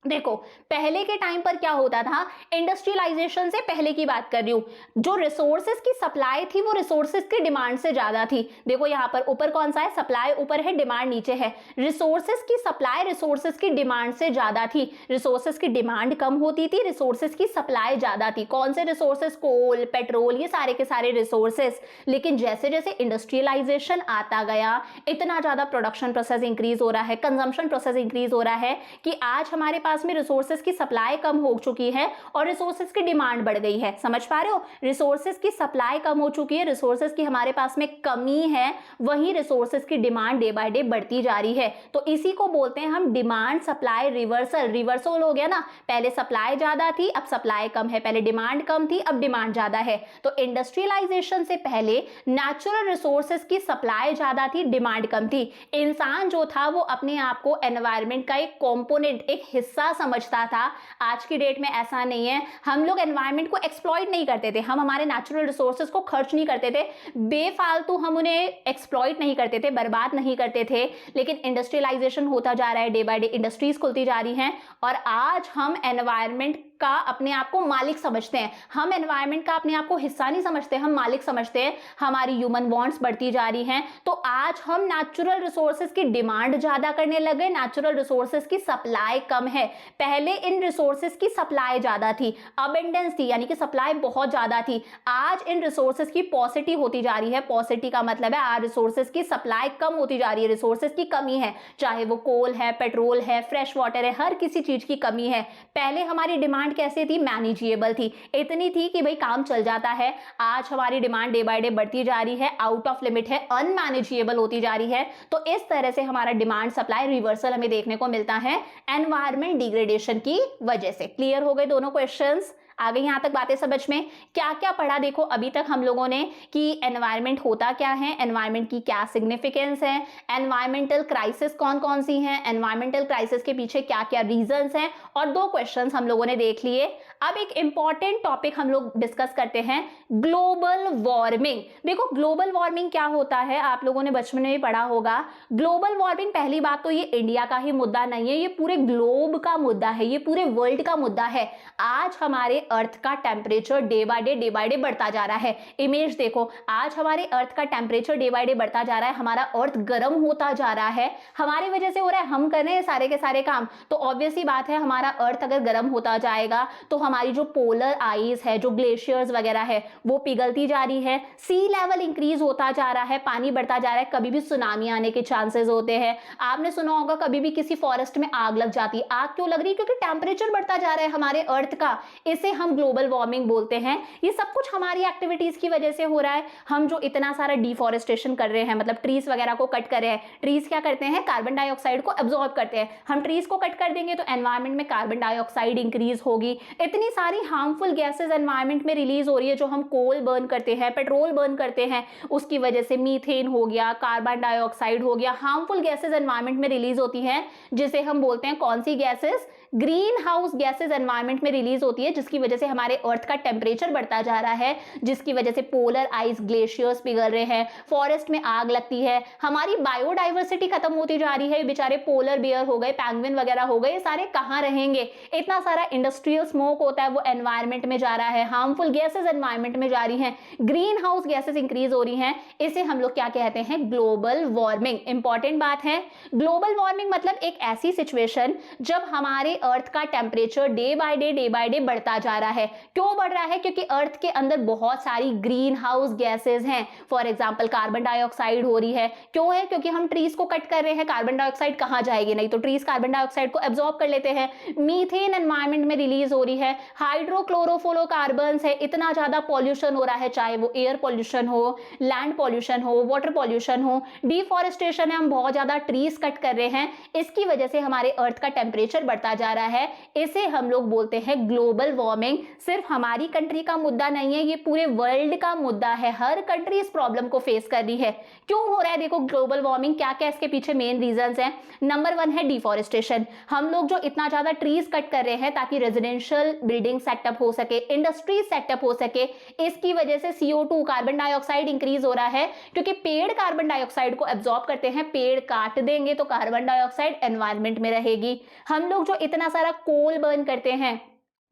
देखो पहले के टाइम पर क्या होता था, इंडस्ट्रियलाइजेशन से पहले की बात कर रही हूं, जो रिसोर्सेज की सप्लाई थी वो रिसोर्सेज की डिमांड से ज्यादा थी। देखो यहां पर ऊपर कौन सा है? सप्लाई ऊपर है, डिमांड नीचे है। रिसोर्सेज की सप्लाई रिसोर्सेज की डिमांड से ज्यादा थी, रिसोर्सेज की डिमांड कम होती थी, रिसोर्सेज की सप्लाई ज्यादा थी। कौन से रिसोर्सेज? कोल, पेट्रोल, ये सारे के सारे रिसोर्सेज। लेकिन जैसे जैसे इंडस्ट्रियलाइजेशन आता गया, इतना ज्यादा प्रोडक्शन प्रोसेस इंक्रीज हो रहा है, कंजम्पशन प्रोसेस इंक्रीज हो रहा है कि आज हमारे पास में रिसोर्सेज की सप्लाई कम हो चुकी है और रिसोर्सेज की डिमांड बढ़ गई है। समझ पा रहे हो? रिसोर्सेज की सप्लाई कम हो चुकी है, रिसोर्सेज की हमारे पास में कमी है, वहीं रिसोर्सेज की डिमांड डे बाय डे बढ़ती जा रही है। तो इसी को बोलते हैं हम डिमांड सप्लाई रिवर्सल। रिवर्सल हो गया ना, पहले सप्लाई ज्यादा थी, अब सप्लाई कम है, पहले डिमांड कम थी, अब डिमांड ज्यादा है। तो इंडस्ट्रियलाइजेशन से पहले नेचुरल रिसोर्सेज की सप्लाई ज्यादा थी, डिमांड कम थी। इंसान जो था वो अपने आप को एनवायरमेंट का एक कंपोनेंट, एक हिस्सा समझता था। आज की डेट में ऐसा नहीं है, हम लोग एनवायरनमेंट को एक्सप्लॉइट नहीं करते थे, हम हमारे नेचुरल रिसोर्सेज को खर्च नहीं करते थे, बेफालतू हम उन्हें एक्सप्लॉइट नहीं करते थे, बर्बाद नहीं करते थे। लेकिन इंडस्ट्रियलाइजेशन होता जा रहा है, डे बाय डे इंडस्ट्रीज खुलती जा रही हैं और आज हम एनवायरनमेंट का अपने आप को मालिक समझते हैं। हम एनवायरनमेंट का अपने आप को हिस्सा नहीं समझते, हम मालिक समझते हैं। हमारी ह्यूमन वांट्स बढ़ती जा रही हैं, तो आज हम नेचुरल रिसोर्सेज की डिमांड ज्यादा करने लगे, नेचुरल रिसोर्सेज की सप्लाई कम है। पहले इन रिसोर्सेज की सप्लाई ज्यादा थी, अबेंडेंस थी, यानी कि सप्लाई बहुत ज्यादा थी। आज इन रिसोर्सेज की पॉसिटी होती जा रही है। पॉसिटी का मतलब है आज रिसोर्सेज की सप्लाई कम होती जा रही है, रिसोर्सेज की कमी है, चाहे वो कोल है, पेट्रोल है, फ्रेश वाटर है, हर किसी चीज की कमी है। पहले हमारी डिमांड कैसे थी? मैनेजेबल थी, इतनी थी कि भाई काम चल जाता है। आज हमारी डिमांड डे बाय डे बढ़ती जा रही है, आउट ऑफ लिमिट है, अनमैनेजेबल होती जा रही है। तो इस तरह से हमारा डिमांड सप्लाई रिवर्सल हमें देखने को मिलता है एनवायरमेंट डिग्रेडेशन की वजह से। क्लियर हो गए दोनों क्वेश्चंस? आगे यहां तक बातें समझ में? क्या क्या पढ़ा देखो अभी तक हम लोगों ने कि एनवायरनमेंट होता क्या है, एनवायरनमेंट की क्या सिग्निफिकेंस है, एनवायरमेंटल क्राइसिस कौन कौन सी हैं, एनवायरमेंटल क्राइसिस के पीछे क्या क्या रीजंस हैं, और 2 क्वेश्चंस हम लोगों ने देख लिए। अब एक इंपॉर्टेंट टॉपिक हम लोग डिस्कस करते हैं, ग्लोबल वार्मिंग। देखो ग्लोबल वार्मिंग क्या होता है, आप लोगों ने बचपन में भी पढ़ा होगा। ग्लोबल वार्मिंग, पहली बात तो ये इंडिया का ही मुद्दा नहीं है, ये पूरे ग्लोब का मुद्दा है, ये पूरे वर्ल्ड का मुद्दा है। आज हमारे अर्थ का टेम्परेचर डे बाय डे बढ़ता जा रहा है। इमेज देखो, आज हमारे अर्थ का टेम्परेचर डे बाय डे बढ़ता जा रहा है, हमारा अर्थ गर्म होता जा रहा है, हमारी वजह से हो रहा है, हम कर रहे हैं सारे के सारे काम। तो ऑब्वियस ही बात है, हमारा अर्थ अगर गर्म होता जाएगा तो हमारी जो पोलर आइस है, जो ग्लेशियर्स वगैरह है, वो पिघलती जा रही है, सी लेवल इंक्रीज होता जा रहा है, पानी बढ़ता जा रहा है, कभी भी सुनामी आने के चांसेस होते हैं। आपने सुना होगा कभी भी किसी फॉरेस्ट में आग लग जाती है, आग क्यों लग रही है? क्योंकि टेम्परेचर बढ़ता जा रहा है हमारे अर्थ का, इसे हम ग्लोबल वार्मिंग बोलते हैं। ये सब कुछ हमारी एक्टिविटीज की वजह से हो रहा है। हम जो इतना सारा डिफॉरेस्टेशन कर रहे हैं, मतलब ट्रीज वगैरह को कट कर रहे हैं, ट्रीज क्या करते हैं? कार्बन डाइऑक्साइड को एब्जॉर्ब करते हैं। हम ट्रीज को कट कर देंगे तो एनवायरनमेंट में कार्बन डाइऑक्साइड इंक्रीज होगी, इतनी सारी हार्मफुल गैसेज एनवायरनमेंट में रिलीज हो रही है। जो हम कोल बर्न करते हैं, पेट्रोल बर्न करते हैं, उसकी वजह से मीथेन हो गया, कार्बन डाइऑक्साइड हो गया, हार्मफुल गैसेज एनवायरनमेंट में रिलीज होती हैं, जिसे हम बोलते हैं कौन सी gases? Green house gases environment में रिलीज होती है, जिसकी वजह से हमारे अर्थ का टेम्परेचर बढ़ता जा रहा है, जिसकी वजह से पोलर आइस ग्लेशियर्स पिघल रहे हैं, फॉरेस्ट में आग लगती है, हमारी बायोडाइवर्सिटी खत्म होती जा रही है। बेचारे पोलर बियर हो गए, पेंगुइन वगैरह हो गए, ये सारे कहाँ रहेंगे? इतना सारा इंडस्ट्रियल स्मोक होता है, वो एनवायरनमेंट में जा रहा है, हार्मफुल गैसेज एनवायरनमेंट में जा रही हैं, ग्रीन हाउस गैसेज इंक्रीज हो रही हैं। इसे हम लोग क्या कहते हैं? Global warming. इंपॉर्टेंट बात है, ग्लोबल वार्मिंग मतलब एक ऐसी सिचुएशन जब हमारे अर्थ का टेम्परेचर डे बाय डे बढ़ता जा जा रहा है। क्यों बढ़ रहा है? क्योंकि अर्थ के अंदर बहुत सारी ग्रीन हाउस गैसेज हैं। फॉर एग्जाम्पल कार्बन डाइऑक्साइड हो रही है। क्यों है? क्योंकि हम ट्रीज को कट कर रहे हैं। कार्बन डाइऑक्साइड कहाँ जाएगी? नहीं तो ट्रीज कार्बन डाइऑक्साइड को एब्जॉर्ब कर लेते हैं। मीथेन एनवायरमेंट में रिलीज हो रही है। हाइड्रोक्लोरोफ्लोरोकार्बन है। इतना ज्यादा पॉल्यूशन हो रहा है, चाहे वो एयर पॉल्यूशन हो, लैंड पॉल्यूशन हो, वाटर पॉल्यूशन हो, डिफॉरेस्टेशन है, हम बहुत ज्यादा ट्रीज कट कर रहे हैं। इसकी वजह से हमारे अर्थ का टेम्परेचर बढ़ता जा रहा है। इसे हम लोग बोलते हैं ग्लोबल वार्मिंग। सिर्फ हमारी कंट्री का मुद्दा नहीं है, ये पूरे वर्ल्ड का मुद्दा है। हर कंट्री इस प्रॉब्लम को फेस कर रही है। क्यों हो रहा है? देखो ग्लोबल वार्मिंग क्या क्या इसके पीछे मेन रीजंस हैं। नंबर 1 है डिफॉरेस्टेशन। हम लोग जो इतना ज्यादा ट्रीज कट कर रहे हैं ताकि रेजिडेंशियल बिल्डिंग सेटअप हो सके, इंडस्ट्री सेटअप हो सके, इसकी वजह से CO2 कार्बन डाइऑक्साइड इंक्रीज हो रहा है। क्योंकि पेड़ कार्बन डाइऑक्साइड को एब्जॉर्ब करते हैं। पेड़ काट देंगे तो कार्बन डाइऑक्साइड एनवायरनमेंट में रहेगी। हम लोग जो इतना सारा कोल बर्न करते हैं,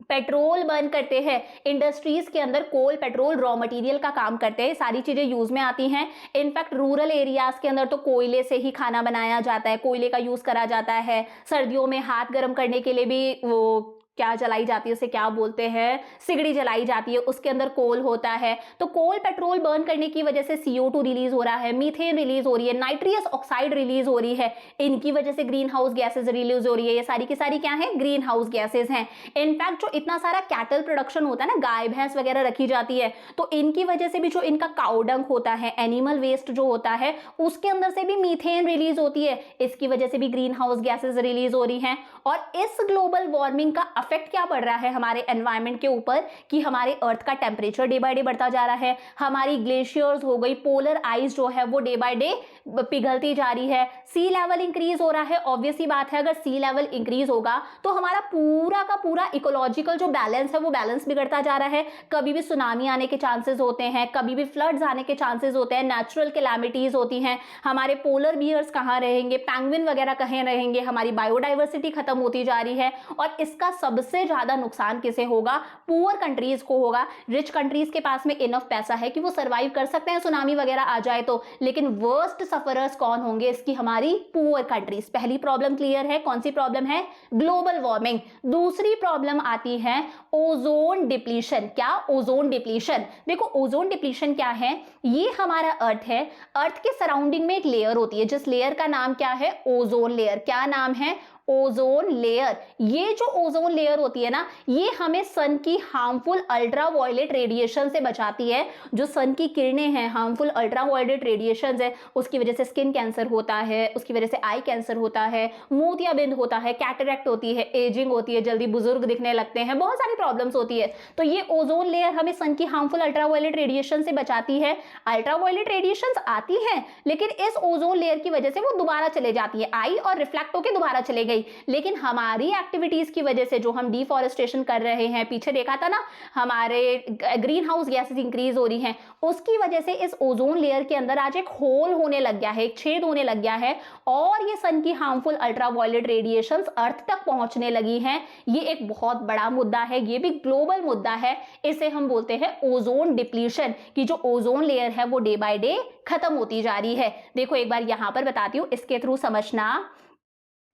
पेट्रोल बर्न करते हैं, इंडस्ट्रीज के अंदर कोल पेट्रोल रॉ मटेरियल का काम करते हैं, सारी चीजें यूज में आती हैं। इनफैक्ट रूरल एरियाज के अंदर तो कोयले से ही खाना बनाया जाता है, कोयले का यूज करा जाता है। सर्दियों में हाथ गर्म करने के लिए भी वो क्या जलाई जाती है, उसे क्या बोलते हैं, सिगड़ी जलाई जाती है, उसके अंदर कोल होता है। तो कोल पेट्रोल बर्न करने की वजह से CO2 रिलीज हो रहा है, मीथेन रिलीज हो रही है, नाइट्रियस ऑक्साइड रिलीज हो रही है। इनकी वजह से ग्रीन हाउस गैसेज रिलीज हो रही है। ये सारी की सारी क्या है? ग्रीन हाउस गैसेज हैं। इनफैक्ट जो इतना सारा कैटल प्रोडक्शन होता है ना, गाय भैंस वगैरह रखी जाती है, तो इनकी वजह से भी जो इनका काउडंग होता है, एनिमल वेस्ट जो होता है, उसके अंदर से भी मीथेन रिलीज होती है। इसकी वजह से भी ग्रीन हाउस गैसेज रिलीज हो रही हैं। और इस ग्लोबल वार्मिंग का इफेक्ट क्या पड़ रहा है हमारे एनवायरनमेंट के ऊपर कि हमारे अर्थ का टेम्परेचर डे बाय डे बढ़ता जा रहा है। हमारी ग्लेशियर्स हो गई, पोलर आइस जो है वो डे बाय डे पिघलती जा रही है। सी लेवल इंक्रीज हो रहा है। ऑब्वियस सी बात है, अगर सी लेवल इंक्रीज होगा तो हमारा पूरा का पूरा इकोलॉजिकल जो बैलेंस है वो बैलेंस बिगड़ता जा रहा है। कभी भी सुनामी आने के चांसेस होते हैं, कभी भी फ्लड्स आने के चांसेस होते हैं, नेचुरल कैलामिटीज होती हैं। हमारे पोलर बियर्स कहाँ रहेंगे, पेंगुइन वगैरह कहाँ रहेंगे, हमारी बायोडाइवर्सिटी खत्म होती जा रही है। और इसका सबसे ज्यादा नुकसान किसे होगा? पुअर कंट्रीज को होगा। रिच कंट्रीज के पास में इनफ पैसा है कि वो सर्वाइव कर सकते हैं सुनामी वगैरह आ जाए तो, लेकिन वर्स्ट सफरर्स कौन होंगे इसकी? हमारी पुअर कंट्रीज। पहली प्रॉब्लम क्लियर है, कौन सी प्रॉब्लम है? Global warming. दूसरी प्रॉब्लम आती है ओजोन डिप्लीशन। क्या? Ozone depletion. देखो ओजोन डिप्लीशन क्या है? ये हमारा अर्थ है। अर्थ के सराउंडिंग में एक लेयर होती है, जिस लेयर का नाम क्या है? Ozone layer. क्या नाम है? Ozone layer. ये जो ओजोन लेयर होती है ना, ये हमें सन की हार्मफुल अल्ट्रावायलेट रेडिएशन से बचाती है। जो सन की किरणें हैं, हार्मफुल अल्ट्रावायलेट रेडिएशन है, उसकी वजह से स्किन कैंसर होता है, उसकी वजह से आई कैंसर होता है, मोतियाबिंद होता है, कैटरेक्ट होती है, एजिंग होती है, जल्दी बुजुर्ग दिखने लगते हैं, बहुत सारी प्रॉब्लम्स होती है। तो ये ओजोन लेयर हमें सन की हार्मफुल अल्ट्रावायलेट रेडिएशन से बचाती है। अल्ट्रावायलेट रेडिएशन आती है, लेकिन इस ओजोन लेयर की वजह से वो दोबारा चले जाती है, आई और रिफ्लेक्ट होकर दोबारा चले गई। लेकिन हमारी एक्टिविटीज की वजह से जो हम डिफॉरेस्टेशन कर रहे हैं, पीछे देखा था ना, हमारे ग्रीन हाउस गैसेस इंक्रीज हो रही हैं, उसकी वजह से इस ओजोन लेयर के अंदर आज एक होल होने लग गया है, एक छेद होने लग गया है, और ये सन की हार्मफुल अल्ट्रावायलेट रेडिएशंस अर्थ तक पहुंचने लगी हैं। ये एक बहुत बड़ा मुद्दा है, ये भी ग्लोबल मुद्दा है। इसे हम बोलते हैं ओजोन डिप्लीशन, कि जो ओजोन लेयर है वो डे बाय डे खत्म होती जा रही है। देखो एक बार यहां पर बताती हूं, इसके थ्रू समझना।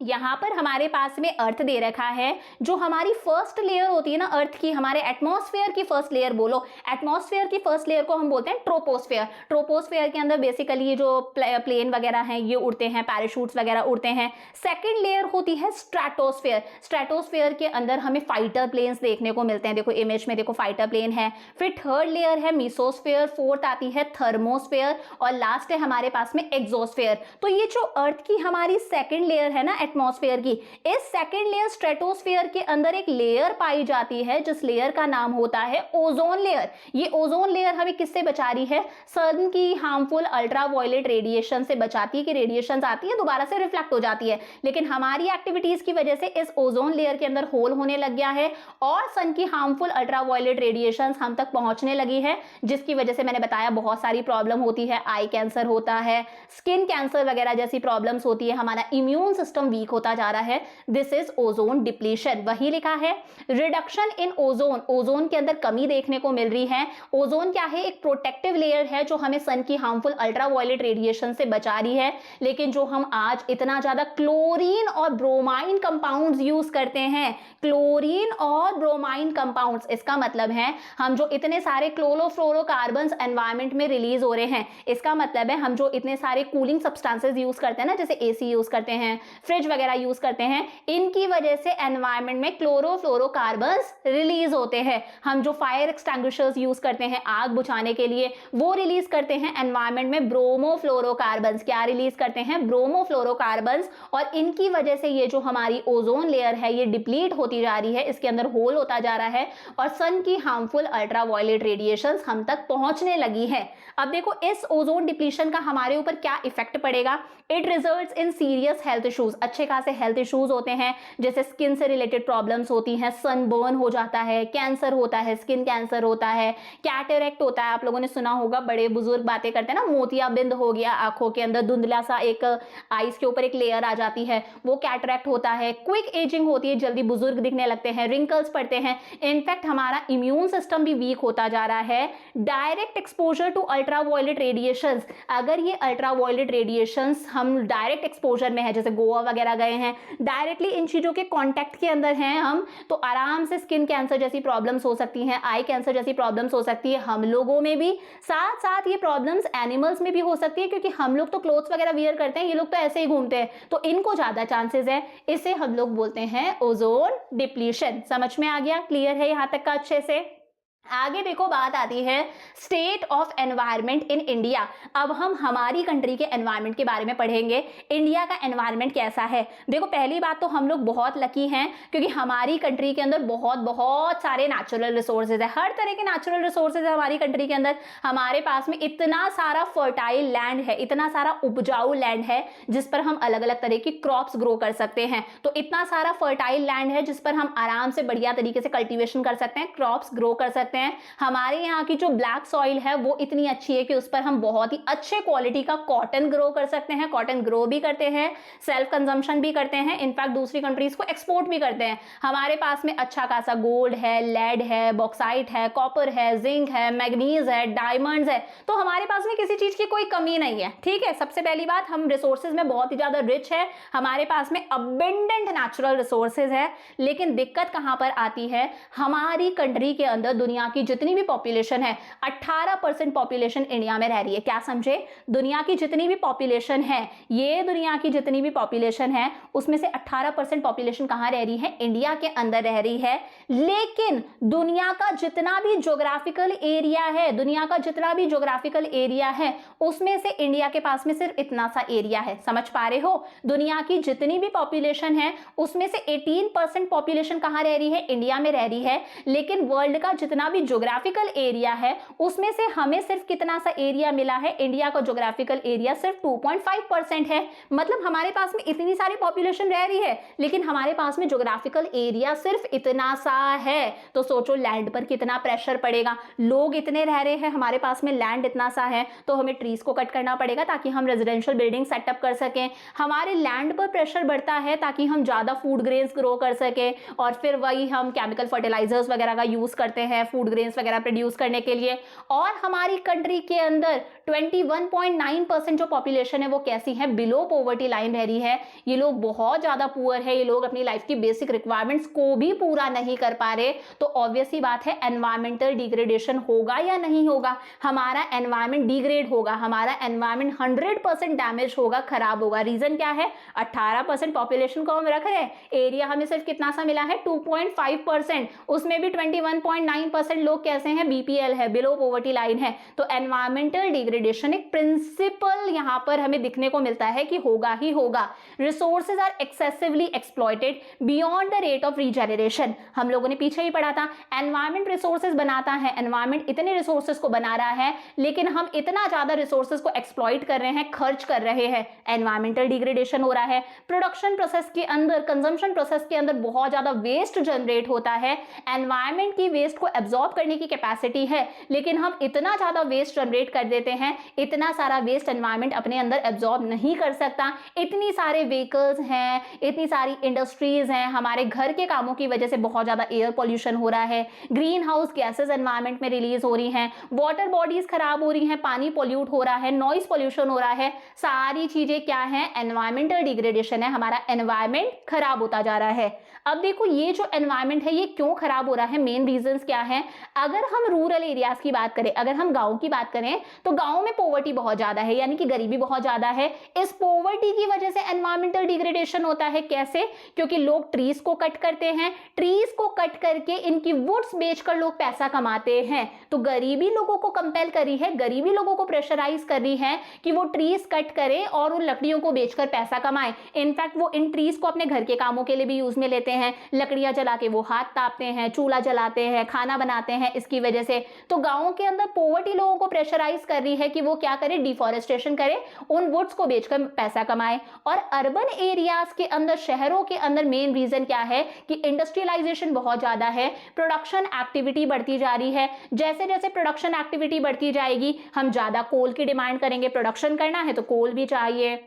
यहां पर हमारे पास में अर्थ दे रखा है। जो हमारी फर्स्ट लेयर होती है ना अर्थ की, हमारे एटमॉस्फेयर की फर्स्ट लेयर बोलो, एटमॉस्फेयर की फर्स्ट लेयर को हम बोलते हैं ट्रोपोस्फेयर। ट्रोपोस्फेयर के अंदर बेसिकली ये जो प्लेन वगैरह हैं ये उड़ते हैं, पैराशूट्स वगैरह उड़ते हैं। सेकेंड लेयर होती है स्ट्रेटोस्फेयर। स्ट्रेटोस्फेयर के अंदर हमें फाइटर प्लेन्स देखने को मिलते हैं, देखो इमेज में देखो फाइटर प्लेन है। फिर थर्ड लेयर है मीसोस्फेयर, फोर्थ आती है थर्मोस्फेयर, और लास्ट है हमारे पास में एक्सोस्फेयर। तो ये जो अर्थ की हमारी सेकेंड लेयर है ना एटमॉस्फेयर की, इस सेकेंड लेयर स्ट्रेटोस्फेयर के अंदर एक लेयर पाई जाती है जिस लेयर का नाम होता है ओजोन लेयर। ये ओजोन लेयर हमें किससे बचा रही है? सन की हार्मफुल अल्ट्रावायलेट रेडिएशन से बचाती है, कि रेडिएशन आती है दोबारा से रिफ्लेक्ट हो जाती है। लेकिन हमारी एक्टिविटीज की वजह से इस ओजोन लेयर के अंदर होल होने लग गया है और सन की हार्मफुल अल्ट्रावायलेट रेडिएशन हम तक पहुंचने लगी है, जिसकी वजह से मैंने बताया बहुत सारी प्रॉब्लम होती है। आई कैंसर होता है, स्किन कैंसर वगैरह जैसी प्रॉब्लम्स होती है, हमारा इम्यून सिस्टम वीक होता जा रहा है, दिस इज ओजोन डिप्लीशन। वही लिखा है रिडक्शन इन ओजोन, ओजोन के अंदर कमी देखने को मिल रही है। ओजोन क्या है, एक प्रोटेक्टिव लेयर है जो हमें सन की हार्मफुल अल्ट्रावायलेट रेडिएशन से बचा रही है। लेकिन जो हम आज इतना ज्यादा क्लोरीन और ब्रोमाइन कंपाउंड्स यूज करते हैं, क्लोरीन और ब्रोमाइन कंपाउंड्स, इसका मतलब है हम जो इतने सारे क्लोरोफ्लोरोकार्बन्स एनवायरनमेंट में रिलीज हो रहे हैं, इसका मतलब है हम जो इतने सारे कूलिंग सब्सटेंसेस यूज करते हैं ना, जैसे एसी यूज करते हैं, फ्रिज वगैरह यूज करते हैं, इनकी वजह से एनवायरनमेंट में क्लोरोफ्लोरोकार्बन्स रिलीज होते हैं। हम जो फायर एक्सटिंग्विशर्स यूज करते हैं आग बुझाने के लिए, वो रिलीज करते हैं एनवायरनमेंट में ब्रोमोफ्लोरोकार्बन्स। क्या रिलीज करते हैं? ब्रोमोफ्लोरोकार्बन्स। और इनकी वजह से ये जो हमारी ओजोन लेयर है ये डिप्लीट होती जा रही है, इसके अंदर होल होता जा रहा है और सन की हार्मफुल अल्ट्रावायलेट रेडिएशंस हम तक पहुंचने लगी है। अब देखो इस ओजोन डिप्लीशन का हमारे ऊपर क्या इफेक्ट पड़ेगा। It results in serious health issues, अच्छे खासे हेल्थ इश्यूज होते हैं, जैसे स्किन से रिलेटेड प्रॉब्लम्स होती हैं, सनबर्न हो जाता है, कैंसर होता है, स्किन कैंसर होता है, कैटरेक्ट होता है। आप लोगों ने सुना होगा, बड़े बुजुर्ग बातें करते हैं ना, मोतियाबिंद हो गया, आंखों के अंदर धुंधला सा एक आईज के ऊपर एक लेयर आ जाती है, वो कैटरेक्ट होता है। क्विक एजिंग होती है, जल्दी बुजुर्ग दिखने लगते हैं, रिंकल्स पड़ते हैं। इनफैक्ट हमारा इम्यून सिस्टम भी वीक होता जा रहा है। Direct exposure to ultraviolet radiations, अगर ये अल्ट्रावायलेट रेडिएशंस हम डायरेक्ट एक्सपोजर में है, जैसे गोवा वगैरह गए हैं, डायरेक्टली इन चीजों के कांटेक्ट के अंदर हैं हम, तो आराम से स्किन कैंसर जैसी प्रॉब्लम्स हो सकती हैं, आई कैंसर जैसी प्रॉब्लम्स हो सकती है हम लोगों में भी। साथ साथ ये प्रॉब्लम्स एनिमल्स में भी हो सकती है, क्योंकि हम लोग तो क्लोथ्स वगैरह वियर करते हैं, ये लोग तो ऐसे ही घूमते हैं, तो इनको ज्यादा चांसेस है। इसे हम लोग बोलते हैं ओजोन डिप्लीशन। समझ में आ गया? क्लियर है यहां तक का अच्छे से? आगे देखो बात आती है state of environment in India. अब हम हमारी कंट्री के एनवायरनमेंट के बारे में पढ़ेंगे, इंडिया का एनवायरनमेंट कैसा है। देखो पहली बात तो हम लोग बहुत लकी हैं, क्योंकि हमारी कंट्री के अंदर बहुत बहुत सारे नेचुरल रिसोर्सेज है, हर तरह के नेचुरल रिसोर्सेज है हमारी कंट्री के अंदर। हमारे पास में इतना सारा फर्टाइल लैंड है, इतना सारा उपजाऊ लैंड है जिस पर हम अलग अलग तरह की क्रॉप्स ग्रो कर सकते हैं। तो इतना सारा फर्टाइल लैंड है जिस पर हम आराम से बढ़िया तरीके से कल्टीवेशन कर सकते हैं, क्रॉप्स ग्रो कर सकते हैं। हमारे यहाँ की जो ब्लैक सॉइल है वो इतनी अच्छी है कि उस पर हम बहुत ही अच्छे क्वालिटी का कॉटन ग्रो कर सकते हैं, कॉटन ग्रो भी करते हैं, सेल्फ कंजम्पशन भी करते हैं, इनफैक्ट दूसरी कंट्रीज को एक्सपोर्ट भी करते हैं। हमारे पास में अच्छा खासा गोल्ड है, लेड है, बॉक्साइट है, कॉपर है, जिंक है, मैग्नीज है, डायमंड्स है, तो हमारे पास में किसी चीज की कोई कमी नहीं है। ठीक है, सबसे पहली बात, हम रिसोर्सेज में बहुत ही ज्यादा रिच है, हमारे पास में अबेंडेंट नेचुरल रिसोर्सेज है। लेकिन दिक्कत कहां पर आती है, हमारी कंट्री के अंदर दुनिया की जितनी भी पॉपुलेशन है, 18% पॉपुलेशन इंडिया में रह रही है। क्या समझे? दुनिया की जितनी भी पॉपुलेशन है, ये दुनिया की जितनी भी पॉपुलेशन है उसमें से 18% पॉपुलेशन कहां रह रही है? इंडिया के अंदर रह रही है। लेकिन दुनिया का जितना भी ज्योग्राफिकल एरिया है, दुनिया का जितना भी ज्योग्राफिकल एरिया है उसमें से इंडिया के पास में सिर्फ इतना सा एरिया है। समझ पा रहे हो? दुनिया की जितनी भी पॉपुलेशन है उसमें से 18% पॉपुलेशन कहां रह रही है? इंडिया में रह रही है। लेकिन वर्ल्ड का जितना भी ज्योग्राफिकल एरिया है उसमें से हमें सिर्फ कितना सा एरिया मिला है? इंडिया का ज्योग्राफिकल एरिया सिर्फ 2.5% है। मतलब हमारे पास में इतनी सारी पॉपुलेशन रह रही है लेकिन हमारे पास में ज्योग्राफिकल एरिया सिर्फ इतना सा है। तो सोचो लैंड पर कितना प्रेशर पड़ेगा। लोग इतने रह रहे हैं, हमारे पास में लैंड इतना सा है, तो हमें ट्रीज को कट करना पड़ेगा ताकि हम रेजिडेंशियल बिल्डिंग सेटअप कर सकें। हमारे लैंड पर प्रेशर बढ़ता है ताकि हम ज्यादा फूड ग्रेन्स ग्रो कर सके, और फिर वही हम केमिकल फर्टिलाइजर्स वगैरह का यूज करते हैं फूड ग्रेन्स वगैरह प्रोड्यूस करने के लिए। और हमारी कंट्री के अंदर 21.9% जो पॉपुलेशन है वो कैसी है? बिलो पॉवर्टी लाइन रह रही है। ये लोग बहुत ज्यादा पुअर है, ये लोग अपनी लाइफ की बेसिक रिक्वायरमेंट्स को भी पूरा नहीं कर पा रहे। तो ऑब्वियस ही बात है, एनवायरमेंटल डिग्रेडेशन होगा या नहीं होगा? हमारा एनवायरमेंट डिग्रेड होगा, हमारा एनवायरमेंट 100% डैमेज होगा, खराब होगा। रीजन क्या है? 18% पॉपुलेशन को हम रख रहे हैं, एरिया हमें सिर्फ कितना सा मिला है? 2.5%, उसमें भी 21.9% लोग कैसे हैं? बीपीएल है, बिलो पॉवर्टी लाइन है। तो एनवायरमेंटल डिग्रेडेशन एक प्रिंसिपल यहां पर हमें दिखने को मिलता है कि होगा ही होगा। Resources are excessively exploited beyond the rate of regeneration. हम लोगों ने पीछे ही पढ़ा था, एनवायरमेंट रिसोर्सेज बनाता है, एनवायरमेंट इतने रिसोर्सेज को बना रहा है लेकिन हम इतना ज्यादा रिसोर्सेज को एक्सप्लॉइट कर रहे हैं, खर्च कर रहे हैं, एनवायरमेंटल डिग्रेडेशन हो रहा है। प्रोडक्शन प्रोसेस के अंदर, कंजम्पशन प्रोसेस के अंदर बहुत ज्यादा वेस्ट जनरेट होता है। एनवायरमेंट की वेस्ट को एब्जॉर्ब करने की कैपेसिटी है लेकिन लेकिन हम इतना ज्यादा वेस्ट जनरेट कर देते हैं, इतना सारा वेस्ट एनवायरमेंट अपने अंदर एब्जॉर्ब नहीं कर सकता। इतनी सारे व्हीकल्स हैं, इतनी सारी इंडस्ट्रीज हैं, हमारे घर के कामों की वजह से बहुत ज्यादा एयर पॉल्यूशन हो रहा है, ग्रीन हाउस गैसेज एनवायरमेंट में रिलीज हो रही हैं, वाटर बॉडीज खराब हो रही हैं, पानी पोल्यूट हो रहा है, नॉइज पोल्यूशन हो रहा है। सारी चीजें क्या है, एनवायरमेंटल डिग्रेडेशन है, हमारा एनवायरमेंट खराब होता जा रहा है। अब देखो ये जो एनवायरमेंट है ये क्यों खराब हो रहा है, मेन रीजंस क्या है। अगर हम रूरल एरियाज की बात करें, अगर हम गांव की बात करें, तो गांव में पॉवर्टी बहुत ज्यादा है, यानी कि गरीबी बहुत ज्यादा है। इस पॉवर्टी की वजह से एनवायरमेंटल डिग्रेडेशन होता है। कैसे? क्योंकि लोग ट्रीज को कट करते हैं, ट्रीज को कट करके इनकी वुड्स बेचकर लोग पैसा कमाते हैं। तो गरीबी लोगों को कंपेल कर रही है, गरीबी लोगों को प्रेशराइज कर रही है कि वो ट्रीज कट करें और उन लकड़ियों को बेचकर पैसा कमाएं। इनफैक्ट वो इन ट्रीज को अपने घर के कामों के लिए भी यूज में लेते हैं, लकड़ियां जला के वो हाथ तापते हैं, चूल्हा जलाते हैं, खाना बनाते हैं इसकी वजह से। तो गांवों के अंदर पॉवर्टी लोगों को प्रेशराइज कर रही है कि वो क्या करे, डिफॉरेस्टेशन करे, उन वुड्स को बेचकर पैसा कमाए। और अर्बन एरियाज के अंदर, शहरों के अंदर मेन रीजन क्या है कि इंडस्ट्रियलाइजेशन बहुत ज्यादा है, प्रोडक्शन एक्टिविटी बढ़ती जा रही है। जैसे जैसे प्रोडक्शन एक्टिविटी बढ़ती जाएगी, हम ज्यादा कोल की डिमांड करेंगे, प्रोडक्शन करना है तो कोल भी चाहिए,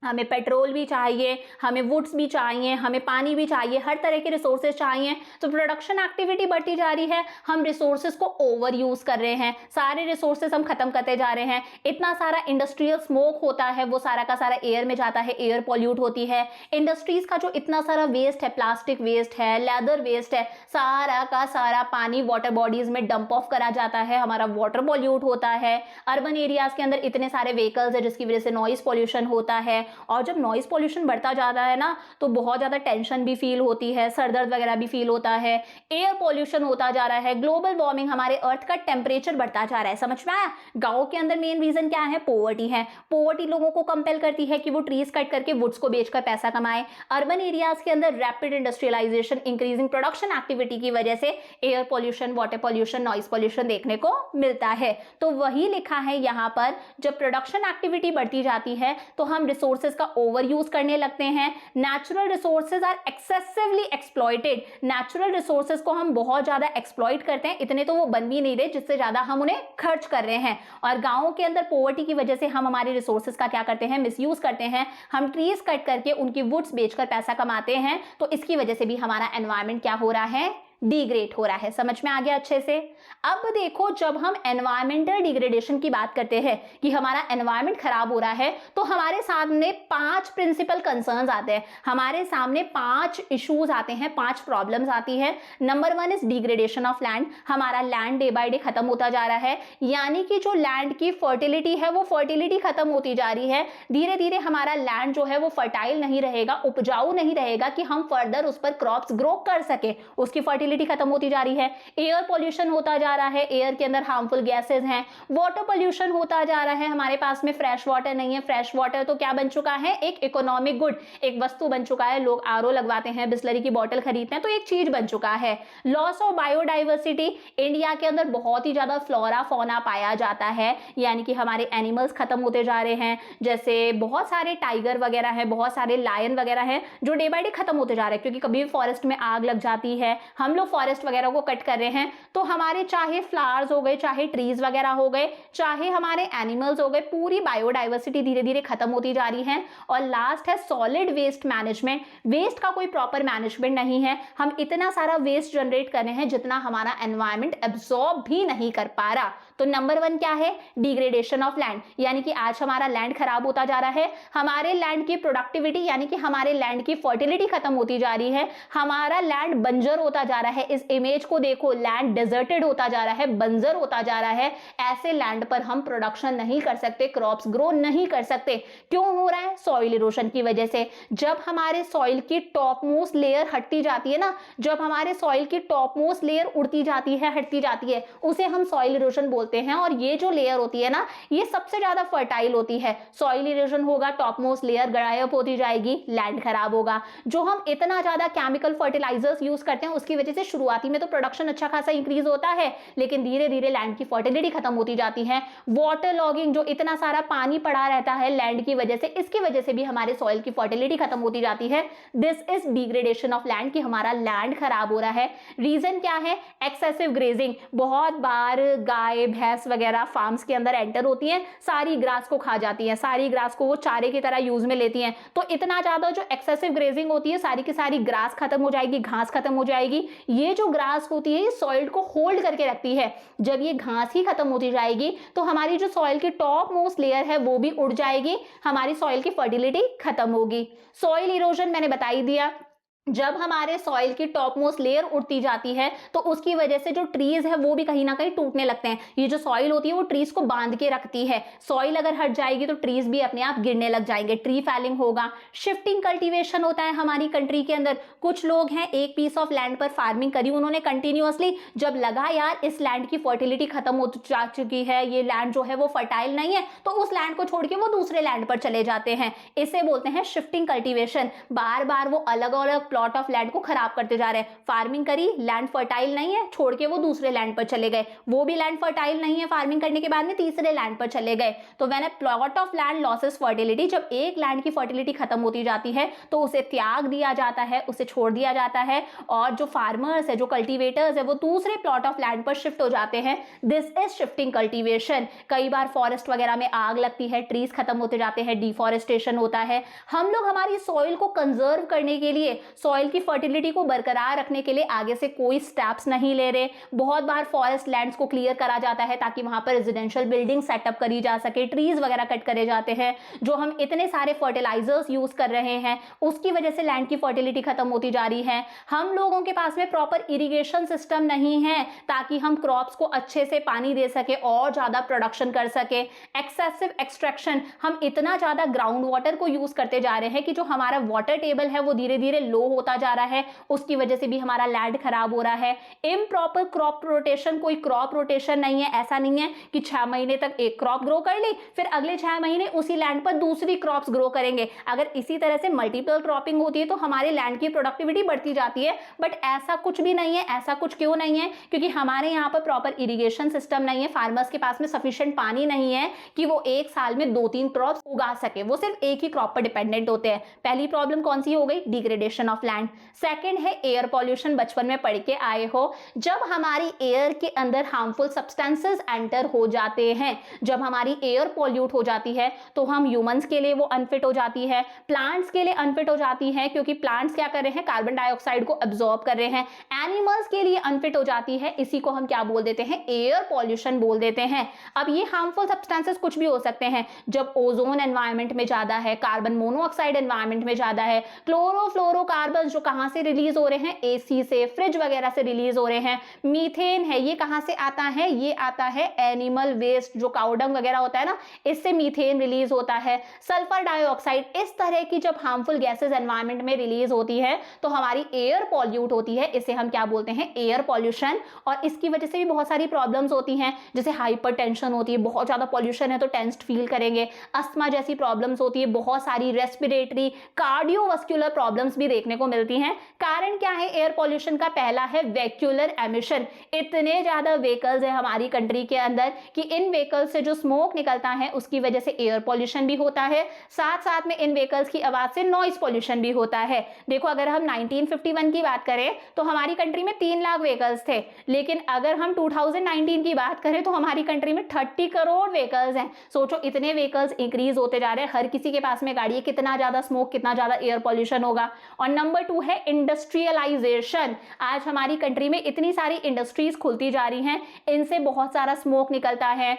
हमें पेट्रोल भी चाहिए, हमें वुड्स भी चाहिए, हमें पानी भी चाहिए, हर तरह के रिसोर्सेज चाहिए। तो प्रोडक्शन एक्टिविटी बढ़ती जा रही है, हम रिसोर्सेज को ओवर यूज कर रहे हैं, सारे रिसोर्सेज हम खत्म करते जा रहे हैं। इतना सारा इंडस्ट्रियल स्मोक होता है, वो सारा का सारा एयर में जाता है, एयर पॉल्यूट होती है। इंडस्ट्रीज का जो इतना सारा वेस्ट है, प्लास्टिक वेस्ट है, लेदर वेस्ट है, सारा का सारा पानी वाटर बॉडीज में डंप ऑफ करा जाता है, हमारा वाटर पॉल्यूट होता है। अर्बन एरियाज के अंदर इतने सारे व्हीकल्स है जिसकी वजह से नॉइज पॉल्यूशन होता है, और जब नॉइज पॉल्यूशन बढ़ता जाता है ना, तो बहुत ज्यादा टेंशन भी फील होती है, सर दर्द वगैरह भी फील होता है, एयर पॉल्यूशन होता जा रहा है, ग्लोबल वार्मिंग, हमारे अर्थ का टेम्परेचर बढ़ता जा रहा है। समझ में आया? गांव के अंदर मेन रीजन क्या है, पॉवर्टी है। पॉवर्टी लोगों को कंपेल करती है कि वो ट्रीज कट करके वुड्स को बेचकर पैसा कमाए। अर्बन एरियाज के अंदर rapid industrialisation, increasing production activity की वजह से air pollution, water pollution, noise pollution देखने को मिलता है। तो वही लिखा है यहाँ पर, जब प्रोडक्शन एक्टिविटी बढ़ती जाती है तो हम रिसोर्सेज का ओवर यूज करने लगते हैं। Natural resources are excessively exploited, natural resources को हम बहुत ज्यादा एक्सप्लॉइट करते हैं, इतने तो वो बन भी नहीं रहे जिससे ज्यादा हम उन्हें खर्च कर रहे हैं। और गांवों के अंदर पॉवर्टी की वजह से हम हमारे रिसोर्सेज का क्या करते हैं, मिसयूज करते हैं, हम ट्रीज कट करके उनकी वुड्स बेचकर पैसा कमाते हैं। तो इसकी वजह से भी हमारा एनवायरमेंट क्या हो रहा है, डिग्रेड हो रहा है। समझ में आ गया अच्छे से? अब देखो, जब हम एनवायरमेंटल डिग्रेडेशन की बात करते हैं कि हमारा एनवायरमेंट खराब हो रहा है, तो हमारे सामने 5 प्रिंसिपल कंसर्न्स आते हैं, हमारे सामने 5 इश्यूज आते हैं, 5 प्रॉब्लम्स आती है। Number 1 is degradation of land. हमारा लैंड डे बाय डे खत्म होता जा रहा है, यानी कि जो लैंड की फर्टिलिटी है वो फर्टिलिटी खत्म होती जा रही है। धीरे धीरे हमारा लैंड जो है वो फर्टाइल नहीं रहेगा, उपजाऊ नहीं रहेगा कि हम फर्दर उस पर क्रॉप्स ग्रो कर सके, उसकी फर्टिलिटी खत्म होती जा रही है। एयर पॉल्यूशन होता जा रहा है, एयर के अंदर हार्मफुल गैसेस हैं। वाटर पॉल्यूशन होता जा रहा है, हमारे पास में फ्रेश वाटर नहीं है। फ्रेश वाटर तो क्या बन चुका है, एक इकोनॉमिक गुड, एक वस्तु बन चुका है। लोग आरओ लगवाते हैं, बिस्लरी की बोतल खरीदते हैं, तो एक चीज बन चुका है। लॉस ऑफ बायोडाइवर्सिटी, इंडिया के अंदर बहुत ही ज्यादा फ्लोरा फौना पाया जाता है, यानी कि हमारे एनिमल्स खत्म होते जा रहे हैं। जैसे बहुत सारे टाइगर वगैरह है, बहुत सारे लायन वगैरह है जो डे बाय डे खत्म होते जा रहे हैं, क्योंकि कभी भी फॉरेस्ट में आग लग जाती है, हम लोग फॉरेस्ट वगैरह को कट कर रहे हैं, तो हमारे चाहे फ्लावर्स हो गए, चाहे ट्रीज वगैरह हो गए, चाहे हमारे एनिमल्स हो गए, पूरी बायोडाइवर्सिटी धीरे धीरे खत्म होती जा रही है। और लास्ट है सॉलिड वेस्ट मैनेजमेंट। वेस्ट का कोई प्रॉपर मैनेजमेंट नहीं है, हम इतना सारा वेस्ट जनरेट कर रहे हैं जितना हमारा एनवायरमेंट एब्सॉर्ब भी नहीं कर पा रहा। तो नंबर 1 क्या है, डिग्रेडेशन ऑफ लैंड, यानी कि आज हमारा लैंड खराब होता जा रहा है, हमारे लैंड की प्रोडक्टिविटी यानी कि हमारे लैंड की फर्टिलिटी खत्म होती जा रही है, हमारा लैंड बंजर होता जा रहा है। इस इमेज को देखो, लैंड डेजर्टेड होता जा रहा है, बंजर होता जा रहा है। ऐसे लैंड पर हम प्रोडक्शन नहीं कर सकते, क्रॉप्स ग्रो नहीं कर सकते। क्यों हो रहा है, सॉइल इरोशन की वजह से। जब हमारे सॉइल की टॉप मोस्ट लेयर हटती जाती है ना, जब हमारे सॉइल की टॉप मोस्ट लेयर उड़ती जाती है, हटती जाती है, उसे हम सॉइल इरोशन बोलते हैं। और ये जो लेयर होती है ना, ये सबसे ज्यादा फर्टाइल होती है। सॉइल इरोशन होगा, टॉप मोस्ट लेयर गायब होती जाएगी, लैंड खराब होगा। जो हम इतना ज्यादा केमिकल फर्टिलाइजर्स यूज करते हैं उसकी वजह से से शुरुआती में तो प्रोडक्शन अच्छा खासा इंक्रीज होता है, लेकिन धीरे धीरे लैंड की फर्टिलिटी खत्म होती जाती है। वाटर लॉगिंग, जो इतना सारा पानी पड़ा रहता है लैंड की वजह से, इसकी वजह से भी हमारे सॉइल की फर्टिलिटी खत्म होती जाती है। This is degradation of land, कि हमारा लैंड खराब हो रहा है। रीजन क्या है? Excessive grazing. बहुत बार गाय भैंस वगैरह फार्म्स के अंदर एंटर होती हैं, सारी ग्रास को खा जाती हैं, सारी ग्रास को वो चारे की तरह यूज में लेती हैं। तो इतना ज्यादा जो एक्सेसिव ग्रेजिंग होती है, सारी की सारी ग्रास खत्म हो जाएगी, घास खत्म हो जाएगी। ये जो ग्रास होती है ये सॉइल को होल्ड करके रखती है। जब ये घास ही खत्म होती जाएगी तो हमारी जो सॉइल की टॉप मोस्ट लेयर है वो भी उड़ जाएगी, हमारी सॉइल की फर्टिलिटी खत्म होगी। सॉइल इरोजन मैंने बता ही दिया। जब हमारे सॉइल की टॉप मोस्ट लेयर उड़ती जाती है तो उसकी वजह से जो ट्रीज है वो भी कहीं ना कहीं टूटने लगते हैं। ये जो सॉइल होती है वो ट्रीज को बांध के रखती है। सॉइल अगर हट जाएगी तो ट्रीज भी अपने आप गिरने लग जाएंगे, ट्री फैलिंग होगा। शिफ्टिंग कल्टीवेशन होता है हमारी कंट्री के अंदर। कुछ लोग हैं, एक पीस ऑफ लैंड पर फार्मिंग करी उन्होंने कंटिन्यूअसली, जब लगा यार इस लैंड की फर्टिलिटी खत्म हो जा चुकी है, ये लैंड जो है वो फर्टाइल नहीं है, तो उस लैंड को छोड़ के वो दूसरे लैंड पर चले जाते हैं। इसे बोलते हैं शिफ्टिंग कल्टीवेशन। बार बार वो अलग अलग प्लॉट ऑफ लैंड को खराब करते जा रहे हैं। फार्मिंग करी, लैंड फर्टाइल नहीं है, छोड़ के वो दूसरे लैंड पर चले गए। वो भी लैंड फर्टाइल नहीं है, फार्मिंग करने के बाद में तीसरे लैंड पर चले गए। तो when a plot of land losses fertility, जब एक लैंड की फर्टिलिटी खत्म होती जाती है तो उसे त्याग दिया जाता है, उसे छोड़ दिया जाता है, और जो फार्मर्स है, जो कल्टीवेटर्स है, वो दूसरे प्लॉट ऑफ लैंड पर शिफ्ट हो जाते हैं। This is shifting cultivation. कई बार फॉरेस्ट वगैरह में आग लगती है, ट्रीज खत्म होते जाते हैं, डिफॉरेस्टेशन होता है। हम लोग हमारी सॉइल को कंजर्व करने के लिए, सॉइल की फर्टिलिटी को बरकरार रखने के लिए आगे से कोई स्टेप्स नहीं ले रहे। बहुत बार फॉरेस्ट लैंड्स को क्लियर करा जाता है ताकि वहां पर रेजिडेंशियल बिल्डिंग सेटअप करी जा सके, ट्रीज वगैरह कट करे जाते हैं। जो हम इतने सारे फर्टिलाइजर्स यूज कर रहे हैं उसकी वजह से लैंड की फर्टिलिटी खत्म होती जा रही है। हम लोगों के पास में प्रॉपर इरिगेशन सिस्टम नहीं है ताकि हम क्रॉप्स को अच्छे से पानी दे सके और ज्यादा प्रोडक्शन कर सके। एक्सेसिव एक्सट्रैक्शन, हम इतना ज्यादा ग्राउंड वाटर को यूज करते जा रहे हैं कि जो हमारा वाटर टेबल है वो धीरे धीरे लो होता जा रहा है, उसकी वजह से भी हमारा लैंड खराब हो रहा है। इम्प्रॉपर क्रॉप रोटेशन, कोई क्रॉप रोटेशन नहीं है। ऐसा नहीं है कि 6 महीने तक एक क्रॉप ग्रो कर ली, फिर अगले 6 महीने उसी लैंड पर दूसरी क्रॉप्स ग्रो करेंगे। अगर इसी तरह से मल्टीपल क्रॉपिंग होती है तो हमारे लैंड की प्रोडक्टिविटी बढ़ती जाती है, बट ऐसा कुछ भी नहीं है। ऐसा कुछ क्यों नहीं है? क्योंकि हमारे यहाँ पर प्रॉपर इरिगेशन सिस्टम नहीं है। फार्मर्स के पास में सफिशिएंट पानी नहीं है कि वो एक साल में 2-3 क्रॉप्स उगा सके, वो सिर्फ एक ही क्रॉप पर डिपेंडेंट होते हैं। पहली प्रॉब्लम कौन सी हो गई? Degradation of land. सेकंड है एयर पॉल्यूशन। बचपन में पढ़ के आए हो, जब हमारी एयर के अंदर हार्मफुल सब्सटेंसेस एंटर हो जाते हैं, जब हमारी एयर पॉल्यूट हो जाती है तो हम ह्यूमंस के लिए वो अनफिट हो जाती है, प्लांट्स के लिए अनफिट हो जाती है, क्योंकि प्लांट्स क्या कर रहे हैं? कार्बन डाइऑक्साइड को एब्जॉर्ब कर रहे हैं। एनिमल्स के लिए अनफिट हो जाती है। इसी को हम क्या बोल देते हैं? एयर पॉल्यूशन बोल देते हैं। अब ये हार्मफुल सब्सटेंसेस कुछ भी हो सकते हैं। जब ओजोन एनवायरनमेंट में ज्यादा है, कार्बन मोनोऑक्साइड एनवायरनमेंट में ज्यादा है, क्लोरोफ्लोरोकार्बन जो कहां से रिलीज हो रहे हैं? एसी से, फ्रिज वगैरह से रिलीज हो रहे हैं। मीथेन है, ये कहां से आता है? ये आता है एनिमल वेस्ट, जो काउडंग वगैरह होता है ना, इससे मीथेन रिलीज होता है। सल्फर डाइऑक्साइड, इस तरह की जब हार्मफुल गैसेस एनवायरनमेंट में रिलीज होती है तो हमारी एयर पॉल्यूट होती है। इसे हम क्या बोलते हैं? Air pollution. और इसकी वजह से भी बहुत सारी प्रॉब्लम्स होती हैं, जैसे हाइपरटेंशन होती है, बहुत ज्यादा पॉल्यूशन है तो टेंस्ड फील करेंगे। अस्थमा जैसी प्रॉब्लम्स होती है, बहुत सारी रेस्पिरेटरी, कार्डियोवास्कुलर प्रॉब्लम्स भी देखने को मिलती हैं। कारण क्या है एयर पॉल्यूशन का? पहला है वेहिकुलर एमिशन। इतने ज्यादा व्हीकल्स है हमारी कंट्री के अंदर कि इन व्हीकल्स से जो स्मोक निकलता है उसकी वजह से एयर पॉल्यूशन भी होता है। साथ साथ में इन व्हीकल्स की आवाज से नॉइस पॉल्यूशन भी होता है। देखो, अगर हम 1951 की बात करें तो हमारी कंट्री में 3 लाख व्हीकल्स थे, लेकिन अगर हम 2019 की बात करें तो हमारी कंट्री में 30 करोड़ व्हीकल्स हैं। सोचो, इतने व्हीकल्स इंक्रीज होते जा रहे हैं, हर किसी के पास में गाड़ी है, कितना ज्यादा स्मोक, कितना ज्यादा एयर पॉल्यूशन होगा। और नंबर 2 है इंडस्ट्रियलाइजेशन। आज हमारी कंट्री में इतनी सारी इंडस्ट्रीज खुलती जा रही हैं, इनसे बहुत सारा स्मोक निकलता है।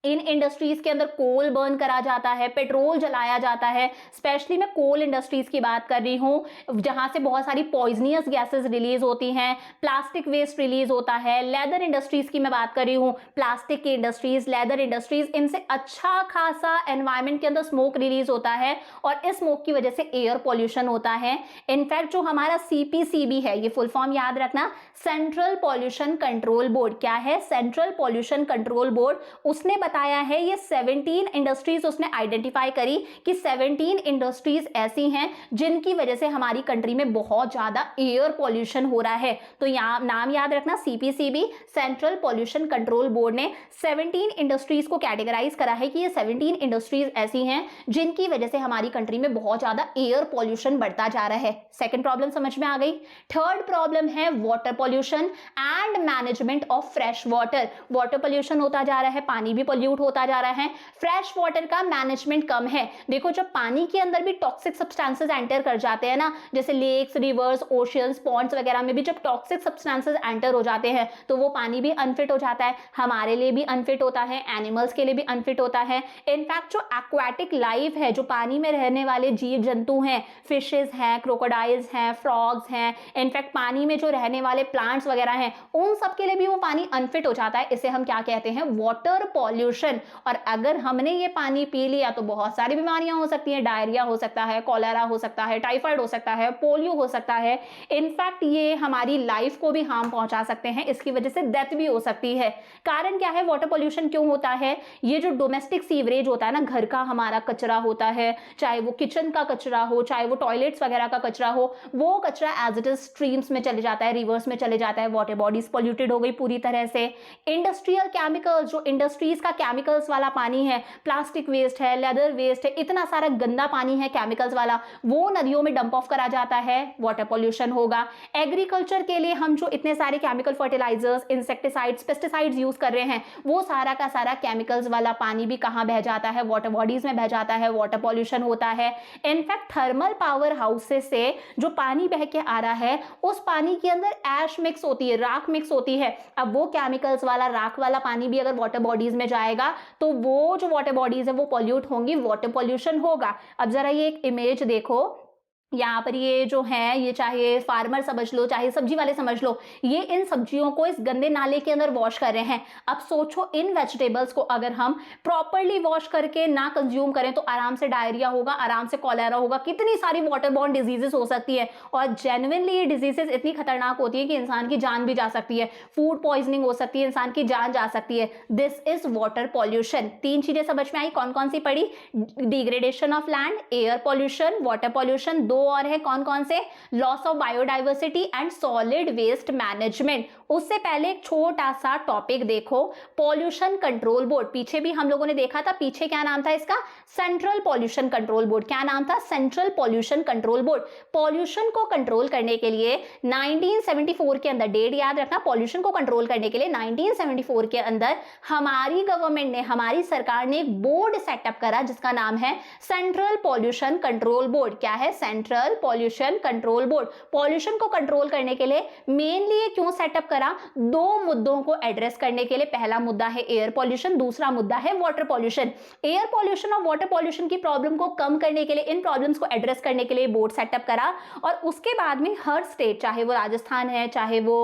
इन इंडस्ट्रीज के अंदर कोल बर्न करा जाता है, पेट्रोल जलाया जाता है। स्पेशली मैं कोल इंडस्ट्रीज की बात कर रही हूँ, जहां से बहुत सारी पॉइजनियस गैसेस रिलीज होती हैं। प्लास्टिक वेस्ट रिलीज होता है। लेदर इंडस्ट्रीज की मैं बात कर रही हूँ, प्लास्टिक की इंडस्ट्रीज, लेदर इंडस्ट्रीज, इनसे अच्छा खासा एनवायरमेंट के अंदर स्मोक रिलीज होता है और इस स्मोक की वजह से एयर पॉल्यूशन होता है। इनफैक्ट जो हमारा CPCB है, ये फुल फॉर्म याद रखना, सेंट्रल पॉल्यूशन कंट्रोल बोर्ड। क्या है? Central pollution control board. उसने बताया है, ये 17 इंडस्ट्रीज उसने आइडेंटिफाई करी कि 17 इंडस्ट्रीज ऐसी हैं जिनकी वजह से हमारी कंट्री में बहुत ज्यादा एयर पॉल्यूशन हो रहा है। तो यहाँ नाम याद रखना, CPCB central pollution control board ने 17 इंडस्ट्रीज को कैटेगराइज करा है कि ये 17 इंडस्ट्रीज ऐसी हैं जिनकी वजह से हमारी कंट्री में बहुत ज्यादा एयर पॉल्यूशन बढ़ता जा रहा है। सेकंड प्रॉब्लम समझ में आ गई। थर्ड प्रॉब्लम है water pollution and management of fresh water. Water pollution होता जा रहा है, पानी भी पॉल्यूट होता जा रहा है, फ्रेश वाटर का मैनेजमेंट कम है। देखो जब पानी के अंदर भी टॉक्सिक सब्सटेंसेस एंटर कर जाते हैं ना, जैसे लेक्स, रिवर्स, ओशियंस, पॉन्ड्स वगैरह में भी जब टॉक्सिक सब्सटेंसेस एंटर हो जाते हैं तो वो पानी भी अनफिट हो जाता है, हमारे लिए भी अनफिट होता है, एनिमल्स के लिए भी अनफिट होता है। इनफैक्ट जो एक्वाटिक लाइफ है, जो पानी में रहने वाले जीव जंतु हैं, फिशेस हैं, क्रोकोडाइल्स हैं, फ्रॉग्स हैं, इनफैक्ट पानी में जो रहने वाले प्लांट्स वगैरह हैं, उन सब के लिए भी वो पानी अनफिट हो जाता है। इसे हम क्या कहते हैं? Water pollution. और अगर हमने ये पानी पी लिया तो बहुत सारी बीमारियां हो सकती हैं, डायरिया हो सकता है, कॉलेरा हो सकता है, टाइफाइड हो सकता है, पोलियो हो सकता है। इनफैक्ट ये हमारी लाइफ को भी हार्म पहुंचा सकते हैं, इसकी वजह से डेथ भी हो सकती है। कारण क्या है? वाटर पॉल्यूशन क्यों होता है? ये जो डोमेस्टिक सीवरेज होता है ना, घर का हमारा कचरा होता है, चाहे वो किचन का कचरा हो, चाहे वो टॉयलेट्स वगैरह का कचरा हो, वो कचरा एज इट इज स्ट्रीम्स में चले जाता है, रिवर्स में चले जाता है, वाटर बॉडीज पॉल्यूटेड हो गई पूरी तरह से। इंडस्ट्रियल केमिकल्स, जो इंडस्ट्रीज का केमिकल्स वाला पानी है, प्लास्टिक वेस्ट है, लेदर वेस्ट है, इतना सारा गंदा पानी है केमिकल्स वाला, वो नदियों में डंप ऑफ करा जाता है, वाटर पॉल्यूशन होगा। एग्रीकल्चर के लिए हम जो इतने सारे chemical fertilisers, insecticides, pesticides use कर रहे हैं, वो सारा का सारा केमिकल्स वाला पानी भी कहां बह जाता है? वाटर बॉडीज में बह जाता है, वाटर पॉल्यूशन होता है। इनफैक्ट थर्मल पावर हाउसेस से जो पानी बह के आ रहा है, उस पानी के अंदर ऐश मिक्स होती है, राख मिक्स होती है। अब वो केमिकल्स वाला राख वाला पानी भी अगर वाटर बॉडीज में जाएगा तो वो जो वाटर बॉडीज है वो पॉल्यूट होंगी, वाटर पॉल्यूशन होगा। अब जरा ये एक इमेज देखो, यहाँ पर ये जो है, ये चाहे फार्मर समझ लो, चाहे सब्जी वाले समझ लो, ये इन सब्जियों को इस गंदे नाले के अंदर वॉश कर रहे हैं। अब सोचो इन वेजिटेबल्स को अगर हम प्रॉपरली वॉश करके ना कंज्यूम करें तो आराम से डायरिया होगा, आराम से कॉलेरा होगा, कितनी सारी वाटर बॉर्न डिजीजेस हो सकती है। और जेन्युइनली ये डिजीजेस इतनी खतरनाक होती है कि इंसान की जान भी जा सकती है, फूड पॉइजनिंग हो सकती है, इंसान की जान जा सकती है। This is water pollution. 3 चीजें समझ में आई, कौन कौन सी पढ़ी? Degradation of land, air pollution, water pollution. 2 और है, कौन कौन से? Loss of biodiversity and solid waste management. उससे पहले एक छोटा सा टॉपिक देखो, पॉल्यूशन कंट्रोल बोर्ड। पीछे भी हम लोगों ने देखा था, पीछे क्या नाम था इसका? Central pollution control board. क्या नाम था? Central pollution control board. Pollution को कंट्रोल करने के लिए 1974 के अंदर, डेट याद रखना, पॉल्यूशन को कंट्रोल करने के लिए 1974 के अंदर हमारी गवर्नमेंट ने, हमारी सरकार ने एक बोर्ड सेटअप करा जिसका नाम है सेंट्रल पॉल्यूशन कंट्रोल बोर्ड। क्या है? Central pollution control board. Pollution को कंट्रोल करने के लिए मेनली ये क्यों सेटअप करा? 2 मुद्दों को एड्रेस करने के लिए। पहला मुद्दा है एयर पॉल्यूशन, दूसरा मुद्दा है वाटर पॉल्यूशन। एयर पॉल्यूशन और वाटर पॉल्यूशन की प्रॉब्लम को कम करने के लिए, इन प्रॉब्लम्स को एड्रेस करने के लिए बोर्ड सेटअप करा। और उसके बाद में हर स्टेट, चाहे वो राजस्थान है, चाहे वो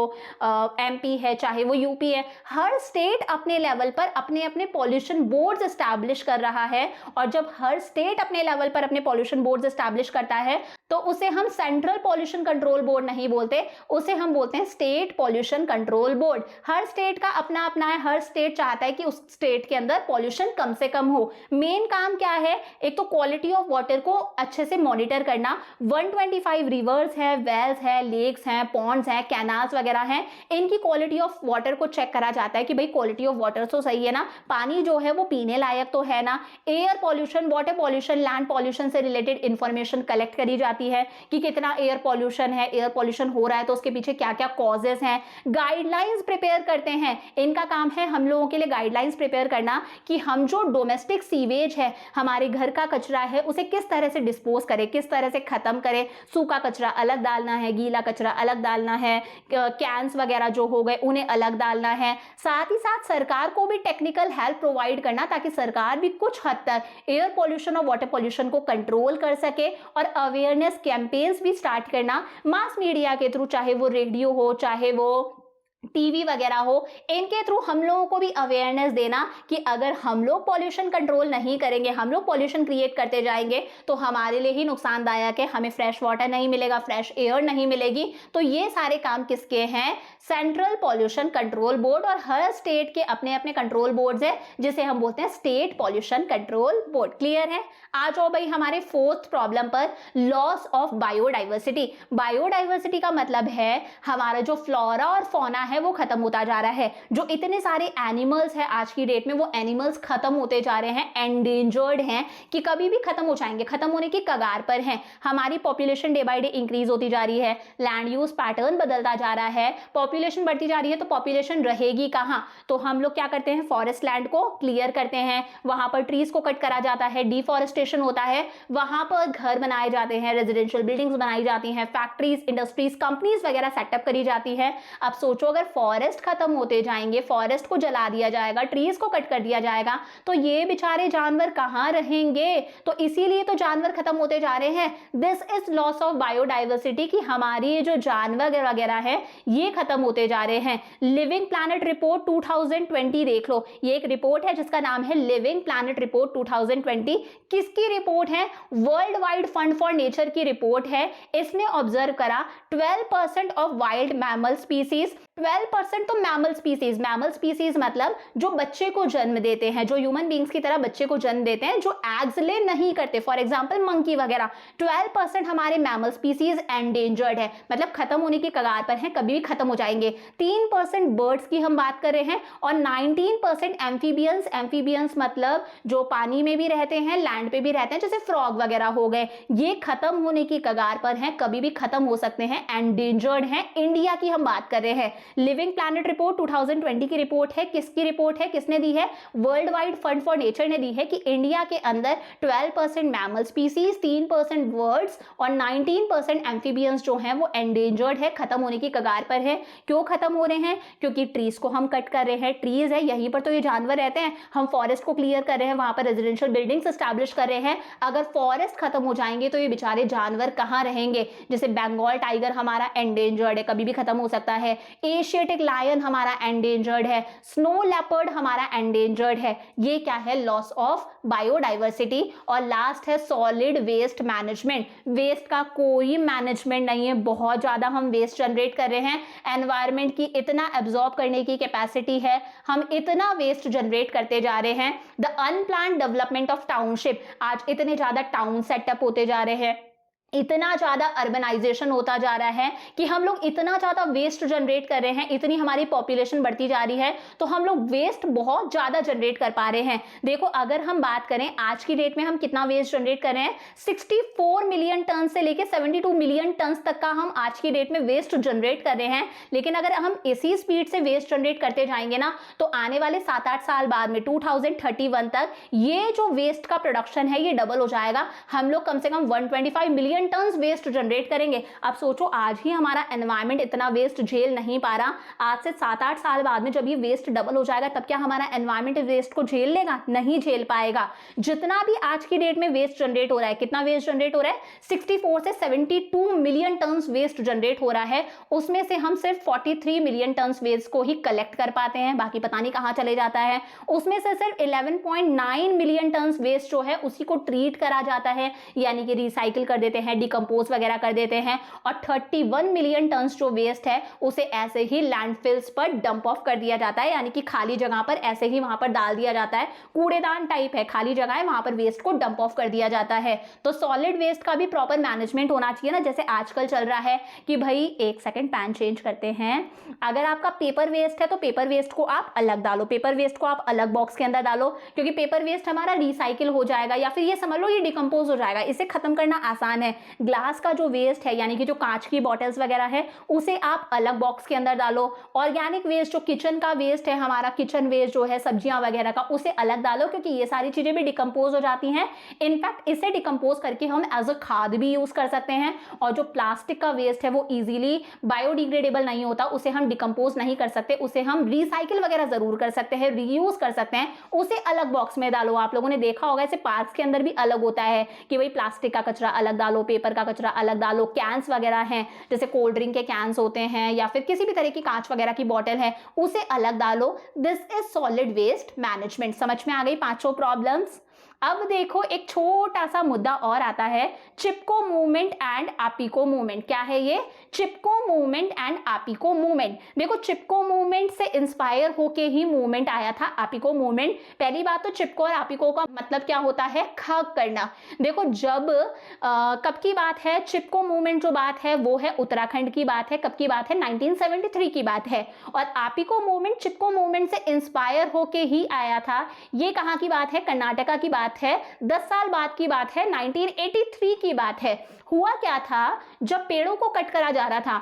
एमपी है, चाहे वो यूपी है, हर स्टेट अपने लेवल पर अपने अपने पॉल्यूशन बोर्ड्स एस्टैब्लिश कर रहा है। और जब हर स्टेट अपने लेवल पर अपने पॉल्यूशन बोर्ड्स एस्टैब्लिश करता है तो उसे हम सेंट्रल पॉल्यूशन कंट्रोल बोर्ड नहीं बोलते, उसे हम बोलते हैं स्टेट पॉल्यूशन कंट्रोल बोर्ड। हर स्टेट का अपना अपना है, हर स्टेट चाहता है कि उस स्टेट के अंदर पॉल्यूशन कम से कम हो। मेन काम क्या है? एक तो क्वालिटी ऑफ वाटर को अच्छे से मॉनिटर करना। 125 रिवर्स है, वेल्स है, लेक्स हैं, पॉन्ड्स हैं, कैनाल्स वगैरह हैं, इनकी क्वालिटी ऑफ वाटर को चेक करा जाता है कि भाई क्वालिटी ऑफ वाटर तो सही है ना, पानी जो है वो पीने लायक तो है ना। Air pollution, water pollution, land pollution से रिलेटेड इंफॉर्मेशन कलेक्ट करी जाती है कि कितना एयर पॉल्यूशन है, एयर पॉल्यूशन हो रहा है तो उसके पीछे क्या क्या कॉजेस हैं। गाइडलाइंस प्रिपेयर करते हैं, इनका काम है हम लोगों के लिए गाइडलाइंस प्रिपेयर करना कि हम जो डोमेस्टिक सीवेज है, हमारे घर का कचरा है, उसे किस तरह से डिस्पोज करें, किस तरह से खत्म करें। सूखा कचरा अलग डालना है, गीला कचरा अलग डालना है, कैंस वगैरह जो हो गए उन्हें अलग डालना है। साथ ही साथ सरकार को भी टेक्निकल हेल्प प्रोवाइड करना ताकि सरकार भी कुछ हद तक एयर पॉल्यूशन और वाटर पॉल्यूशन को कंट्रोल कर सके। और अवेयरनेस कैंपेन्स भी स्टार्ट करना मास मीडिया के थ्रू, चाहे वो रेडियो हो, चाहे वो टीवी वगैरह हो, इनके थ्रू हम लोगों को भी अवेयरनेस देना कि अगर हम लोग पॉल्यूशन कंट्रोल नहीं करेंगे, हम लोग पॉल्यूशन क्रिएट करते जाएंगे तो हमारे लिए ही नुकसानदायक है, हमें फ्रेश वाटर नहीं मिलेगा, फ्रेश एयर नहीं मिलेगी। तो ये सारे काम किसके हैं? सेंट्रल पॉल्यूशन कंट्रोल बोर्ड, और हर स्टेट के अपने अपने कंट्रोल बोर्ड्स है जिसे हम बोलते हैं state pollution control board. Clear है? आ जाओ भाई हमारे फोर्थ प्रॉब्लम पर, लॉस ऑफ बायोडाइवर्सिटी। बायोडाइवर्सिटी का मतलब है हमारा जो फ्लोरा और फौना है वो खत्म होता जा रहा है। जो इतने सारे एनिमल्स हैं आज की डेट में, वो एनिमल्स खत्म होते जा रहे हैं, एंडेंजर्ड हैं, कि कभी भी खत्म हो जाएंगे, खत्म होने की कगार पर हैं। हमारी population day by day increase होती जा रही है, लैंड यूज पैटर्न बदलता जा रहा है, पॉपुलेशन बढ़ती जा रही है, तो पॉपुलेशन रहेगी कहाँ? तो हम लोग क्या करते हैं? फॉरेस्ट लैंड को क्लियर करते हैं, वहां पर ट्रीज को कट करा जाता है, डिफॉरेस्टेशन होता है, वहां पर घर बनाए जाते हैं, रेजिडेंशियल बिल्डिंग्स बनाई जाती हैं, फैक्ट्रीज, इंडस्ट्रीज, कंपनीज वगैरह सेटअप करी जाती है। अब सोचो अगर फॉरेस्ट खत्म होते जाएंगे, फॉरेस्ट को जला दिया जाएगा, ट्रीज को कट कर दिया जाएगा, तो ये बेचारे जानवर कहाँ रहेंगे? तो इसीलिए तो जानवर खत्म होते जा रहे हैं। This is loss of biodiversity, कि हमारी ये जो जानवर वगैरह है ये खत्म होते जा रहे हैं। लिविंग प्लैनेट रिपोर्ट 2020 देख लो, ये एक रिपोर्ट है जिसका नाम है लिविंग प्लैनेट रिपोर्ट 2020। किसकी रिपोर्ट है? World wide fund for nature की रिपोर्ट है। इसने ऑब्जर्व करा 12% ऑफ वाइल्ड मैमल स्पीसीज। 12% तो मैमल स्पीसीज, मैमल स्पीसीज मतलब जो बच्चे को जन्म देते हैं, जो ह्यूमन बींग्स की तरह बच्चे को जन्म देते हैं, जो एग्स ले नहीं करते, फॉर एग्जांपल मंकी वगैरह। 12% हमारे मैमल स्पीसीज एंडेंजर्ड है, मतलब खत्म होने की कगार पर है, कभी भी खत्म हो जाएंगे। 3% बर्ड्स की हम बात कर रहे हैं, और 19% एम्फीबियंस। एम्फीबियंस मतलब जो पानी में भी रहते हैं, लैंड पे भी रहते हैं, जैसे फ्रॉग वगैरह हो गए, ये खत्म होने की कगार पर हैं, कभी भी खत्म हो सकते हैं, एंडेंजर्ड हैं। इंडिया की हम बात कर रहे हैं। लिविंग प्लैनेट रिपोर्ट 2020 की रिपोर्ट है। किसकी रिपोर्ट है? किसने दी है? World wide fund for nature ने दी है, कि इंडिया के अंदर 12% मैमल स्पीसीज, 3% बर्ड्स और 19% एम्फीबियंस जो हैं वो एंडेंजर्ड है, खत्म होने की कगार पर है। क्यों खत्म हो रहे हैं? क्योंकि ट्रीज को हम कट कर रहे हैं, ट्रीज है यहीं पर तो ये जानवर रहते हैं, हम फॉरेस्ट को क्लियर कर रहे हैं, वहां पर रेजिडेंशियल बिल्डिंग्स एस्टैब्लिश कर रहे हैं। अगर फॉरेस्ट खत्म हो जाएंगे तो ये बेचारे जानवर कहाँ रहेंगे? जैसे बंगाल टाइगर हमारा एंडेंजर्ड है, कभी भी खत्म हो सकता है। एशियाटिक लायन हमारा एंडेंजर्ड है, स्नो लेपर्ड हमारा एंडेंजर्ड है। ये क्या है? Loss of biodiversity. और लास्ट है सॉलिड वेस्ट मैनेजमेंट। वेस्ट का कोई मैनेजमेंट नहीं है, बहुत ज्यादा हम वेस्ट जनरेट कर रहे हैं। एनवायरमेंट की इतना एब्जॉर्ब करने की कैपेसिटी है, हम इतना वेस्ट जनरेट करते जा रहे हैं। The unplanned development of township, आज इतने ज्यादा टाउन सेटअप होते जा रहे हैं, इतना ज्यादा अर्बनाइजेशन होता जा रहा है कि हम लोग इतना ज्यादा वेस्ट जनरेट कर रहे हैं, इतनी हमारी पॉपुलेशन बढ़ती जा रही है, तो हम लोग वेस्ट बहुत ज्यादा जनरेट कर पा रहे हैं। देखो अगर हम बात करें आज की डेट में हम कितना वेस्ट जनरेट कर रहे हैं, 64 मिलियन टन से लेके 72 मिलियन टन तक का हम आज की डेट में वेस्ट जनरेट कर रहे हैं। लेकिन अगर हम इसी स्पीड से वेस्ट जनरेट करते जाएंगे ना, तो आने वाले 7-8 साल बाद में 2031 तक ये जो वेस्ट का प्रोडक्शन है ये डबल हो जाएगा। हम लोग कम से कम 125 मिलियन टन्स वेस्ट जनरेट करेंगे। अब सोचो आज ही हमारा एनवायरनमेंट इतना वेस्ट झेल नहीं पा रहा, आज से 7-8 साल बाद में जब ये वेस्ट डबल हो जाएगा तब क्या हमारा एनवायरनमेंट वेस्ट को झेल लेगा? नहीं झेल पाएगा। जितना भी आज की डेट में वेस्ट जनरेट हो रहा है, कितना वेस्ट जनरेट हो रहा है? 64 से 72 मिलियन टन्स वेस्ट जनरेट हो रहा है। उसमें से हम सिर्फ 43 मिलियन टन्स वेस्ट को ही कलेक्ट कर पाते हैं, बाकी पता नहीं कहां चले जाता है। उसमें से सिर्फ 11.9 मिलियन टन्स वेस्ट जो है उसी को ट्रीट करा जाता है, यानी कि रिसाइकिल कर देते हैं, डिकम्पोज वगैरह कर देते हैं। और 31 मिलियन टन्स जो वेस्ट है उसे ऐसे ही लैंडफिल्स पर डंप ऑफ कर दिया जाता है, यानी कि खाली जगह पर ऐसे ही वहां पर डाल दिया जाता है। कूड़ेदान टाइप है, खाली जगह है, वहां पर वेस्ट को डंप ऑफ कर दिया जाता है। तो सॉलिड वेस्ट का भी प्रॉपर मैनेजमेंट होना चाहिए ना, जैसे आजकल चल रहा है कि भाई एक सेकंड पैन चेंज करते हैं। अगर आपका पेपर वेस्ट है तो पेपर वेस्ट को आप अलग डालो, पेपर वेस्ट को आप अलग बॉक्स के अंदर डालो, क्योंकि पेपर वेस्ट हमारा रिसाइकिल हो जाएगा, या फिर ये समझ लो ये डिकम्पोज हो जाएगा, इसे खत्म करना आसान है। ग्लास का जो वेस्ट है, यानी कि जो कांच की बॉटल्स वगैरह है, उसे आप अलग बॉक्स के अंदर डालो। ऑर्गेनिक वेस्ट जो किचन का वेस्ट है, हमारा किचन वेस्ट जो है सब्जियां वगैरह का, उसे अलग डालो, क्योंकि ये सारी चीजें भी डिकम्पोज हो जाती हैं। इनफैक्ट इसे डिकम्पोज करके हम एज अ खाद भी यूज कर सकते हैं। और जो प्लास्टिक का वेस्ट है वो इजीली बायोडिग्रेडेबल नहीं होता, उसे हम डिकम्पोज नहीं कर सकते, उसे हम रिसाइकिल वगैरह जरूर कर सकते हैं, रीयूज कर सकते हैं, उसे अलग बॉक्स में डालो। आप लोगों ने देखा होगा ऐसे पार्क्स के अंदर भी अलग होता है कि भाई प्लास्टिक का कचरा अलग डालो, पेपर का कचरा अलग डालो, कैंस वगैरह हैं जैसे कोल्ड ड्रिंक के कैंस होते हैं या फिर किसी भी तरह की कांच वगैरह की बॉटल है उसे अलग डालो। This is solid waste management. समझ में आ गई पांचों प्रॉब्लम्स। अब देखो एक छोटा सा मुद्दा और आता है, चिपको मूवमेंट एंड एपिको मूवमेंट। क्या है ये? चिपको मूवमेंट एंड एपिको मूवमेंट। देखो चिपको मूवमेंट से इंस्पायर होके ही मूवमेंट आया था एपिको मूवमेंट। पहली बात तो चिपको और एपिको का मतलब क्या होता है? खग करना। देखो जब कब की बात है? चिपको मूवमेंट जो बात है वो है उत्तराखंड की बात है। कब की बात है? 1973 की बात है। और एपिको मूवमेंट चिपको मूवमेंट से इंस्पायर होके ही आया था। ये कहाँ की बात है? कर्नाटका की बात है। 10 साल बाद की बात है, 1983 की बात है। हुआ क्या था, जब पेड़ों को कट करा जा रहा था,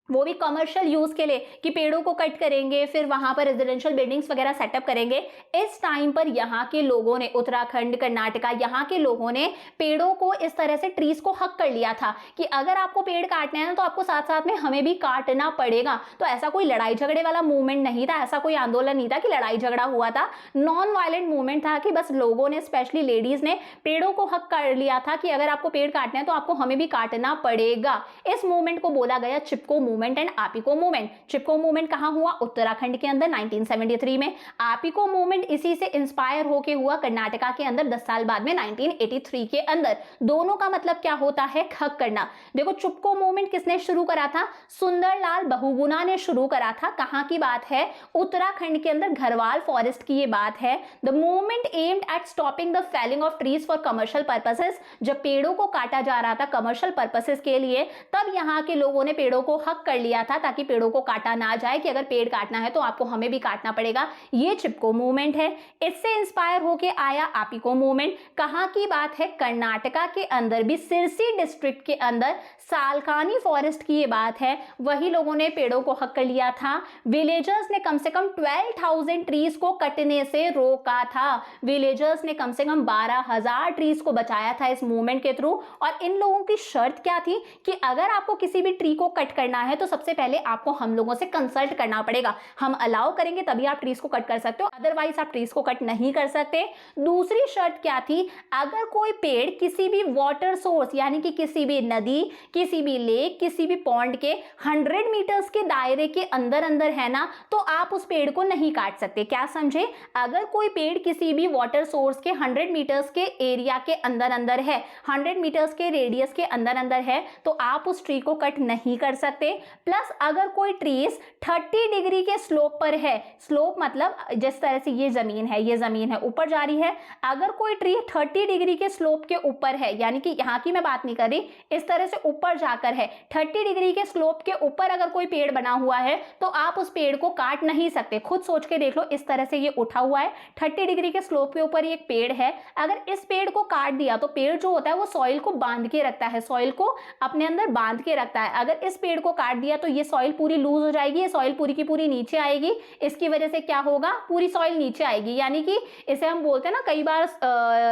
वो भी कमर्शियल यूज के लिए कि पेड़ों को कट करेंगे फिर वहां पर रेजिडेंशियल बिल्डिंग्स वगैरह सेटअप करेंगे। इस टाइम पर यहाँ के लोगों ने, उत्तराखंड कर्नाटका यहाँ के लोगों ने पेड़ों को इस तरह से ट्रीज को हक कर लिया था कि अगर आपको पेड़ काटने हैं तो आपको साथ साथ में हमें भी काटना पड़ेगा। तो ऐसा कोई लड़ाई झगड़े वाला मूवमेंट नहीं था, ऐसा कोई आंदोलन नहीं था कि लड़ाई झगड़ा हुआ था। नॉन वायलेंट मूवमेंट था कि बस लोगों ने, स्पेशली लेडीज ने पेड़ों को हक कर लिया था कि अगर आपको पेड़ काटने हैं तो आपको हमें भी काटना पड़ेगा। इस मूवमेंट को बोला गया Chipko movement and Appiko movement. Chipko movement कहां हुआ? उत्तराखंड के अंदर 1973 में। एपिको मूवमेंट इसी से इंस्पायर होके हुआ कर्नाटका के अंदर 10 साल बाद में 1983 के अंदर। दोनों का मतलब क्या होता है? खग करना। देखो चिपको मूवमेंट किसने शुरू करा था? सुंदरलाल बहुगुणा ने शुरू करा था। कहां की बात है? उत्तराखंड के अंदर घरवाल फॉरेस्ट की ये बात है। The movement aimed at stopping the felling of trees for commercial purposes. जब पेड़ों को काटा जा रहा था कमर्शियल पर्पसेस के लिए, तब यहाँ के लोगों ने पेड़ों को हक कर लिया था ताकि पेड़ों को काटा ना जाए कि अगर पेड़ काटना है तो आपको हमें भी काटना पड़ेगा। ये चिपको मूवमेंट है। इससे इंस्पायर होके आया एपिको मूवमेंट। कहां की बात है? कर्नाटका के अंदर भी सिरसी डिस्ट्रिक्ट के अंदर सालखानी फॉरेस्ट की ये बात है। वही लोगों ने पेड़ों को हक कर लिया था। विलेजर्स ने कम से कम 12,000 ट्रीज को कटने से रोका था। विलेजर्स ने कम से कम 12,000 ट्रीज को बचाया था इस मूवमेंट के थ्रू। और इन लोगों की शर्त क्या थी कि अगर आपको किसी भी ट्री को कट करना है तो सबसे पहले आपको हम लोगों से कंसल्ट करना पड़ेगा। हम अलाउ करेंगे तभी आप ट्रीज को कट कर सकते हो, अदरवाइज आप ट्रीज को कट नहीं कर सकते। दूसरी शर्त क्या थी? अगर कोई पेड़ किसी भी वाटर सोर्स यानी कि किसी भी नदी, किसी भी लेक, किसी भी पॉन्ड के 100 मीटर्स के दायरे के अंदर अंदर है ना, तो आप उस पेड़ को नहीं काट सकते। क्या समझे? अगर कोई पेड़ किसी भी वाटर सोर्स के 100 मीटर्स के एरिया के अंदर अंदर है, 100 मीटर्स के रेडियस के अंदर अंदर है, तो आप उस ट्री को कट नहीं कर सकते। प्लस अगर कोई ट्रीज 30 डिग्री के स्लोप पर है, स्लोप मतलब जिस तरह से ये जमीन है, ये जमीन है ऊपर जा रही है, अगर कोई ट्री 30 डिग्री के स्लोप के ऊपर है, यानी कि यहाँ की मैं बात नहीं कर रही, इस तरह से ऊपर जाकर है, 30 डिग्री के स्लोप के ऊपर अगर कोई पेड़ बना हुआ है तो आप उस पेड़ को काट नहीं सकते। खुद सोच के देख लो, इस तरह से ये उठा हुआ है, 30 डिग्री के स्लोप के ऊपर एक पेड़ है। अगर इस पेड़ को काट दिया तो पेड़ जो होता है वो सॉइल को बांध के रखता है, सॉइल को अपने अंदर बांध के रखता है। अगर इस पेड़ को काट दिया तो ये सॉइल पूरी लूज हो जाएगी, ये सॉइल पूरी की पूरी नीचे आएगी। इसकी वजह से क्या होगा? पूरी सॉइल नीचे आएगी, यानी कि इसे हम बोलते हैं ना, कई बार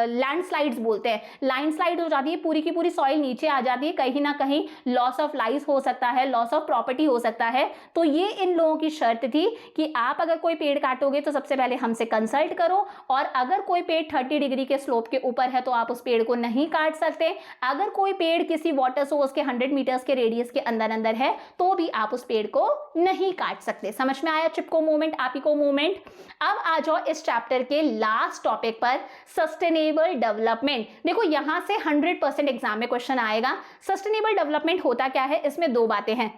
लैंडस्लाइड्स बोलते हैं, लैंडस्लाइड हो जाती है, पूरी की पूरी सॉइल नीचे आ जाती है। कहीं ना कहीं लॉस ऑफ लाइफ हो सकता है, लॉस ऑफ प्रॉपर्टी हो सकता है। तो ये इन लोगों की शर्त थी कि आप अगर कोई पेड़ काटोगे तो सबसे पहले हमसे कंसल्ट करो, और अगर कोई पेड़ 30 डिग्री के स्लोप के ऊपर है तो आप उस पेड़ को नहीं काट सकते। अगर कोई पेड़ किसी वाटर सोर्स के 100 मीटर्स के रेडियस के अंदर अंदर है तो भी आप उस पेड़ को नहीं काट सकते। समझ में आया चिपको मूवमेंट, एपिको मूवमेंट। अब आ जाओ इस चैप्टर के लास्ट टॉपिक पर, सस्टेनेबल डेवलपमेंट। देखो यहां से 100% एग्जाम में क्वेश्चन आएगा। सस्टेनेबल डेवलपमेंट होता क्या है? इसमें दो बातें हैं।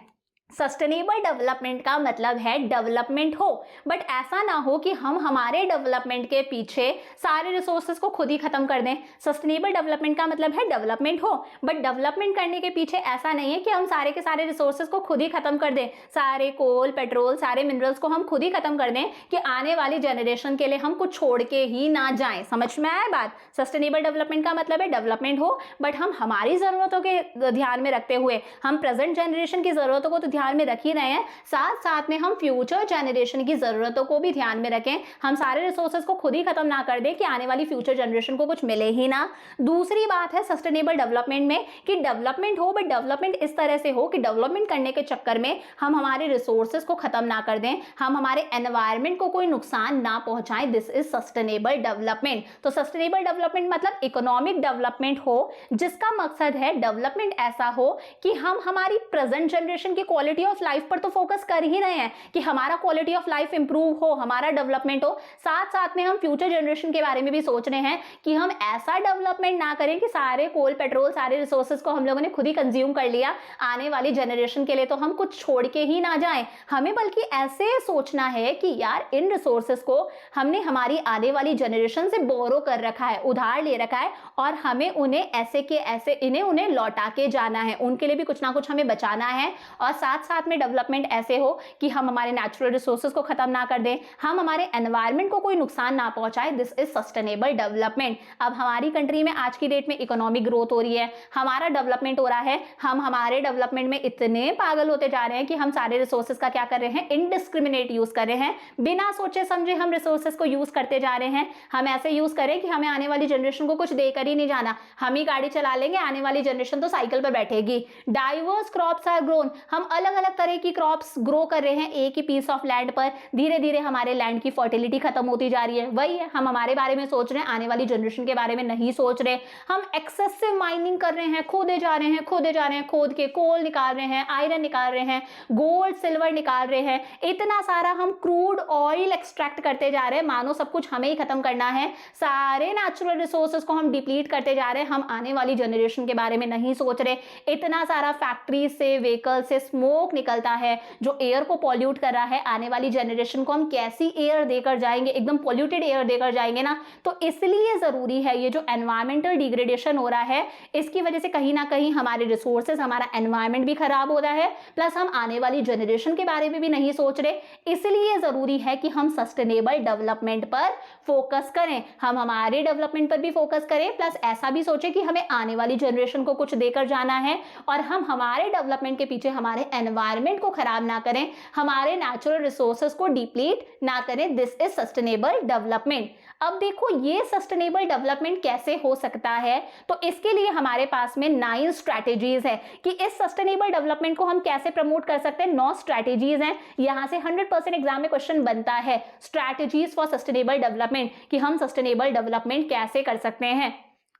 सस्टेनेबल डेवलपमेंट का मतलब है डेवलपमेंट हो, बट ऐसा ना हो कि हम हमारे डेवलपमेंट के पीछे सारे रिसोर्सेज को खुद ही खत्म कर दें। सस्टेनेबल डेवलपमेंट का मतलब है डेवलपमेंट हो, बट डेवलपमेंट करने के पीछे ऐसा नहीं है कि हम सारे के सारे रिसोर्सेज को खुद ही खत्म कर दें, सारे कोल, पेट्रोल, सारे मिनरल्स को हम खुद ही खत्म कर दें कि आने वाली जनरेशन के लिए हम कुछ छोड़ के ही ना जाएं। समझ में आया बात? सस्टेनेबल डेवलपमेंट का मतलब है डेवलपमेंट हो, बट हम हमारी जरूरतों के ध्यान में रखते हुए, हम प्रेजेंट जनरेशन की जरूरतों को तो ध्यान में रख ही रहे हैं, साथ साथ में हम फ्यूचर जनरेशन की जरूरतों को भी ध्यान में रखें। हम सारे रिसोर्सेज को खुद ही खत्म ना कर दें कि आने वाली फ्यूचर जनरेशन को कुछ मिले ही ना। दूसरी बात है सस्टेनेबल डेवलपमेंट में कि डेवलपमेंट हो, बट डेवलपमेंट इस तरह से हो कि डेवलपमेंट करने के चक्कर में हम हमारे रिसोर्सेज को खत्म ना कर दें, हम हमारे एनवायरमेंट को कोई नुकसान ना पहुंचाएं। This is sustainable development. तो सस्टेनेबल डेवलपमेंट मतलब इकोनॉमिक डेवलपमेंट हो जिसका मकसद है डेवलपमेंट ऐसा हो कि हम हमारी प्रेजेंट जनरेशन की क्वालिटी ऑफ लाइफ पर तो फोकस कर ही रहे हैं कि हमारा क्वालिटी ऑफ लाइफ इंप्रूव हो, हमारा डेवलपमेंट हो, साथ साथ में हम फ्यूचर जनरेशन के बारे में भी सोच रहे हैं कि हम ऐसा डेवलपमेंट ना करें कि सारे कोल पेट्रोल सारे रिसोर्सेज को हम लोगों ने खुद ही कंज्यूम कर लिया, आने वाली जनरेशन के लिए तो हम कुछ छोड़ के ही ना जाएं। हमें बल्कि ऐसे सोचना है कि यार इन रिसोर्सेज को हमने हमारी आने वाली जनरेशन से बोरो कर रखा है, उधार ले रखा है, और हमें उन्हें ऐसे के ऐसे उन्हें लौटा के जाना है, उनके लिए भी कुछ ना कुछ हमें बचाना है। और साथ साथ में डेवलपमेंट ऐसे हो कि हम हमारे नेचुरल रिसोर्सेज को खत्म ना कर दें, हम हमारे एनवायरमेंट को कोई नुकसान ना पहुंचाए। This is sustainable development. अब हमारी कंट्री में आज की डेट में इकोनॉमिक ग्रोथ हो रही है, हमारा डेवलपमेंट हो रहा है, हम हमारे डेवलपमेंट में इतने पागल होते जा रहे हैं कि हम सारे रिसोर्सेज का क्या कर रहे हैं, इनडिस्क्रिमिनेट यूज कर रहे हैं, बिना सोचे समझे हम रिसोर्सेज को यूज करते जा रहे हैं। हम ऐसे यूज करें कि हमें आने वाली जनरेशन को कुछ देकर ही नहीं जाना, हम ही गाड़ी चला लेंगे, आने वाली जनरेशन तो साइकिल पर बैठेगी। डाइवर्स क्रॉप्स आर ग्रोन, हम अलग अलग तरह की क्रॉप्स ग्रो कर रहे हैं एक ही पीस ऑफ लैंड पर, धीरे धीरे हमारे लैंड की फर्टिलिटी खत्म होती जा रही है। वही है, हम हमारे बारे में सोच रहे हैं, आने वाली जनरेशन के बारे में नहीं सोच रहे। हम एक्सेसिव माइनिंग कर रहे हैं, खोदे जा रहे हैं, खोद के कोल निकाल रहे हैं, आयरन निकाल रहे हैं, गोल्ड सिल्वर निकाल रहे हैं, इतना सारा हम क्रूड ऑयल एक्सट्रैक्ट करते जा रहे हैं, मानो सब कुछ हमें ही खत्म करना है। सारे नेचुरल रिसोर्सेज को हम डिप्लीट करते जा रहे हैं, हम आने वाली जनरेशन के बारे में नहीं सोच रहे। इतना सारा फैक्ट्री से, व्हीकल से स्मोक निकलता है जो एयर को पॉल्यूट कर रहा है, आने वाली जनरेशन को हम कैसी एयर देकर जाएंगे, एकदम पॉल्यूटेड एयर देकर जाएंगे ना। तो इसलिए जरूरी है ये जो एनवायरमेंटल डिग्रेडेशन हो रहा है, इसकी वजह से कहीं ना कहीं हमारे रिसोर्सेज, हमारा एनवायरमेंट भी खराब हो रहा है, प्लस हम आने वाली जनरेशन के बारे में भी नहीं सोच रहे। इसलिए जरूरी है कि हम सस्टेनेबल डेवलपमेंट पर फोकस करें, हम हमारे डेवलपमेंट पर भी फोकस करें, प्लस ऐसा भी सोचें कि हमें आने वाली जनरेशन को कुछ देकर जाना है, और हम हमारे डेवलपमेंट के पीछे हमारे एनवायरमेंट को खराब ना करें, हमारे नेचुरल रिसोर्सेज को डिप्लीट ना करें। This is sustainable development. अब देखो ये सस्टेनेबल डेवलपमेंट कैसे हो सकता है, तो इसके लिए हमारे पास में 9 स्ट्रैटेजीज है कि इस सस्टेनेबल डेवलपमेंट को हम कैसे प्रमोट कर सकते हैं। 9 स्ट्रैटेजीज हैं, यहां से 100% एग्जाम में क्वेश्चन बनता है, स्ट्रैटेजीज फॉर सस्टेनेबल डेवलपमेंट, कि हम सस्टेनेबल डेवलपमेंट कैसे कर सकते हैं।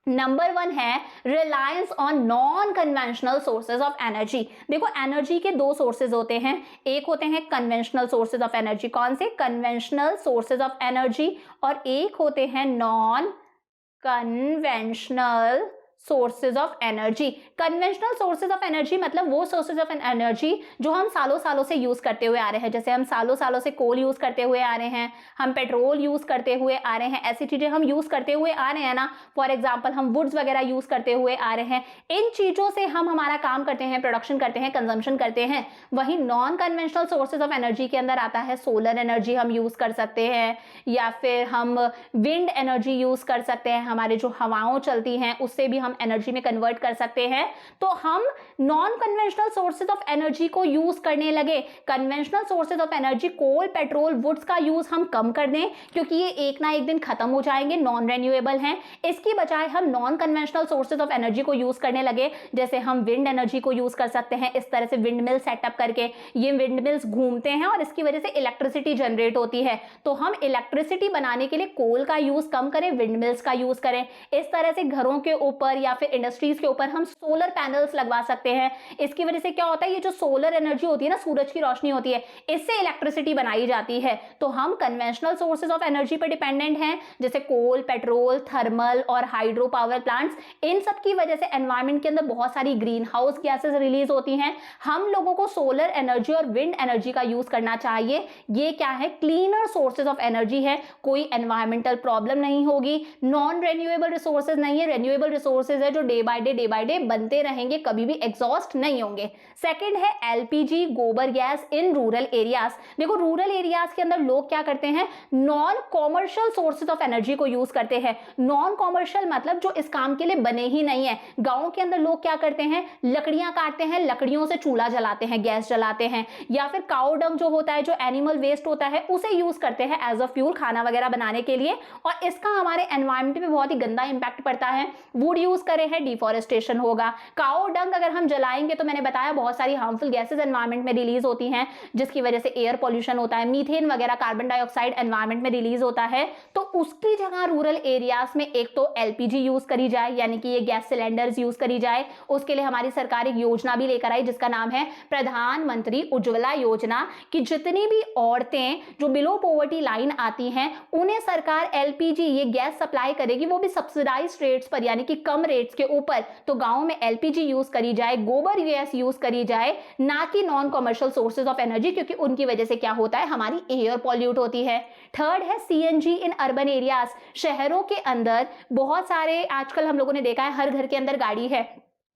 नंबर 1 है reliance on non conventional sources of energy. देखो एनर्जी के 2 सोर्सेज होते हैं, एक होते हैं कन्वेंशनल सोर्सेज ऑफ एनर्जी, कौन से, कन्वेंशनल सोर्सेज ऑफ एनर्जी, और एक होते हैं non conventional sources of energy. Conventional sources of energy मतलब वो सोर्सेज ऑफ एनर्जी जो हम सालों सालों से यूज करते हुए आ रहे हैं, जैसे हम सालों सालों से कोल यूज करते हुए आ रहे हैं, हम पेट्रोल यूज करते हुए आ रहे हैं, ऐसी चीजें हम यूज करते हुए आ रहे हैं ना। फॉर एग्जाम्पल हम वुड्स वगैरह यूज करते हुए आ रहे हैं, इन चीजों से हम हमारा काम करते हैं, प्रोडक्शन करते हैं, कंजम्पशन करते हैं। वहीं non conventional sources of energy के अंदर आता है सोलर एनर्जी हम यूज कर सकते हैं, या फिर हम विंड एनर्जी यूज कर सकते हैं, हमारे जो हवाओं चलती हैं उससे भी हम एनर्जी में कन्वर्ट कर सकते हैं। तो हम non conventional sources of energy को यूज करने लगे। Conventional sources of energy coal, petrol, woods का यूज हम कम कर दें, क्योंकि ये एक ना एक दिन खत्म हो जाएंगे, नॉन रेन्यूएबल हैं। इसकी बजाय हम non conventional sources of energy को यूज करने लगे, जैसे हम विंड एनर्जी को यूज कर सकते हैं, इस तरह से विंड मिल सेटअप करके। ये विंड मिल्स घूमते हैं और इसकी वजह से इलेक्ट्रिसिटी जनरेट होती है, तो हम इलेक्ट्रिसिटी बनाने के लिए कोल का यूज कम करें, विंड मिल्स का यूज करें। इस तरह से घरों के ऊपर या फिर इंडस्ट्रीज के ऊपर हम सोलर पैनल्स लगवा सकते हैं। इसकी वजह से क्या होता है, ये जो सोलर एनर्जी होती है ना, सूरज की रोशनी होती है, इससे इलेक्ट्रिसिटी बनाई जाती है। तो हम कन्वेंशनल सोर्सेज ऑफ एनर्जी पर डिपेंडेंट हैं, जैसे कोल, पेट्रोल, थर्मल और हाइड्रो पावर प्लांट्स। इन सब की वजह से एनवायरमेंट के अंदर बहुत सारी ग्रीन हाउस गैसेस रिलीज होती हैं। हम लोगों को सोलर एनर्जी और विंड एनर्जी का यूज करना चाहिए। ये क्या है, क्लीनर सोर्सेज ऑफ एनर्जी है, कोई एनवायरमेंटल प्रॉब्लम नहीं होगी। नॉन रेन्यूएबल रिसोर्सेज नहीं है, रेन्यूएबल रिसोर्सेज रिसोर्सेज है जो डे बाय डे बनते रहेंगे, कभी भी एग्जॉस्ट नहीं होंगे। सेकंड है एलपीजी गोबर गैस इन रूरल एरियाज। देखो रूरल एरियाज के अंदर लोग क्या करते हैं, non commercial sources of energy को यूज करते हैं। नॉन कॉमर्शियल मतलब जो इस काम के लिए बने ही नहीं है। गांव के अंदर लोग क्या करते हैं, लकड़ियां काटते हैं, लकड़ियों से चूल्हा जलाते हैं, गैस जलाते हैं, या फिर काऊ डंग जो होता है, जो एनिमल वेस्ट होता है, उसे यूज करते हैं एज अ फ्यूल खाना वगैरह बनाने के लिए, और इसका हमारे एनवायरमेंट पे बहुत ही गंदा इंपैक्ट पड़ता है। वुड यूज करे हैं, डिफॉरेस्टेशन होगा। काऊ डंग अगर हम जलाएंगे तो मैंने बताया बहुत सारी हार्मफुल गैसेज एनवायरमेंट में रिलीज होती हैं, जिसकी वजह से एयर पॉल्यूशन होता है, मीथेन वगैरह कार्बन डाइऑक्साइड एनवायरमेंट में रिलीज होता है। तो उसकी जगह रूरल एरियाज में एक तो एलपीजी यूज करी जाए, यानी कि ये गैस सिलेंडर्स यूज करी जाए। उसके लिए हमारी सरकार एक योजना भी लेकर आई जिसका नाम है प्रधानमंत्री उज्ज्वला योजना, कि जितनी भी औरतें जो बिलो पॉवर्टी लाइन आती हैं उन्हें सरकार एलपीजी ये गैस सप्लाई करेगी, वो भी सब्सिडाइज्ड रेट्स पर, यानी कि कम रेट्स के ऊपर। तो गांव में एलपीजी यूज करी जाए, गोबर गैस यूज करी जाए, ना कि non commercial sources of energy, क्योंकि उनकी वजह से क्या होता है, हमारी एयर पॉल्यूट होती है। थर्ड है सीएनजी इन अर्बन एरियाज। शहरों के अंदर बहुत सारे, आजकल हम लोगों ने देखा है हर घर के अंदर गाड़ी है,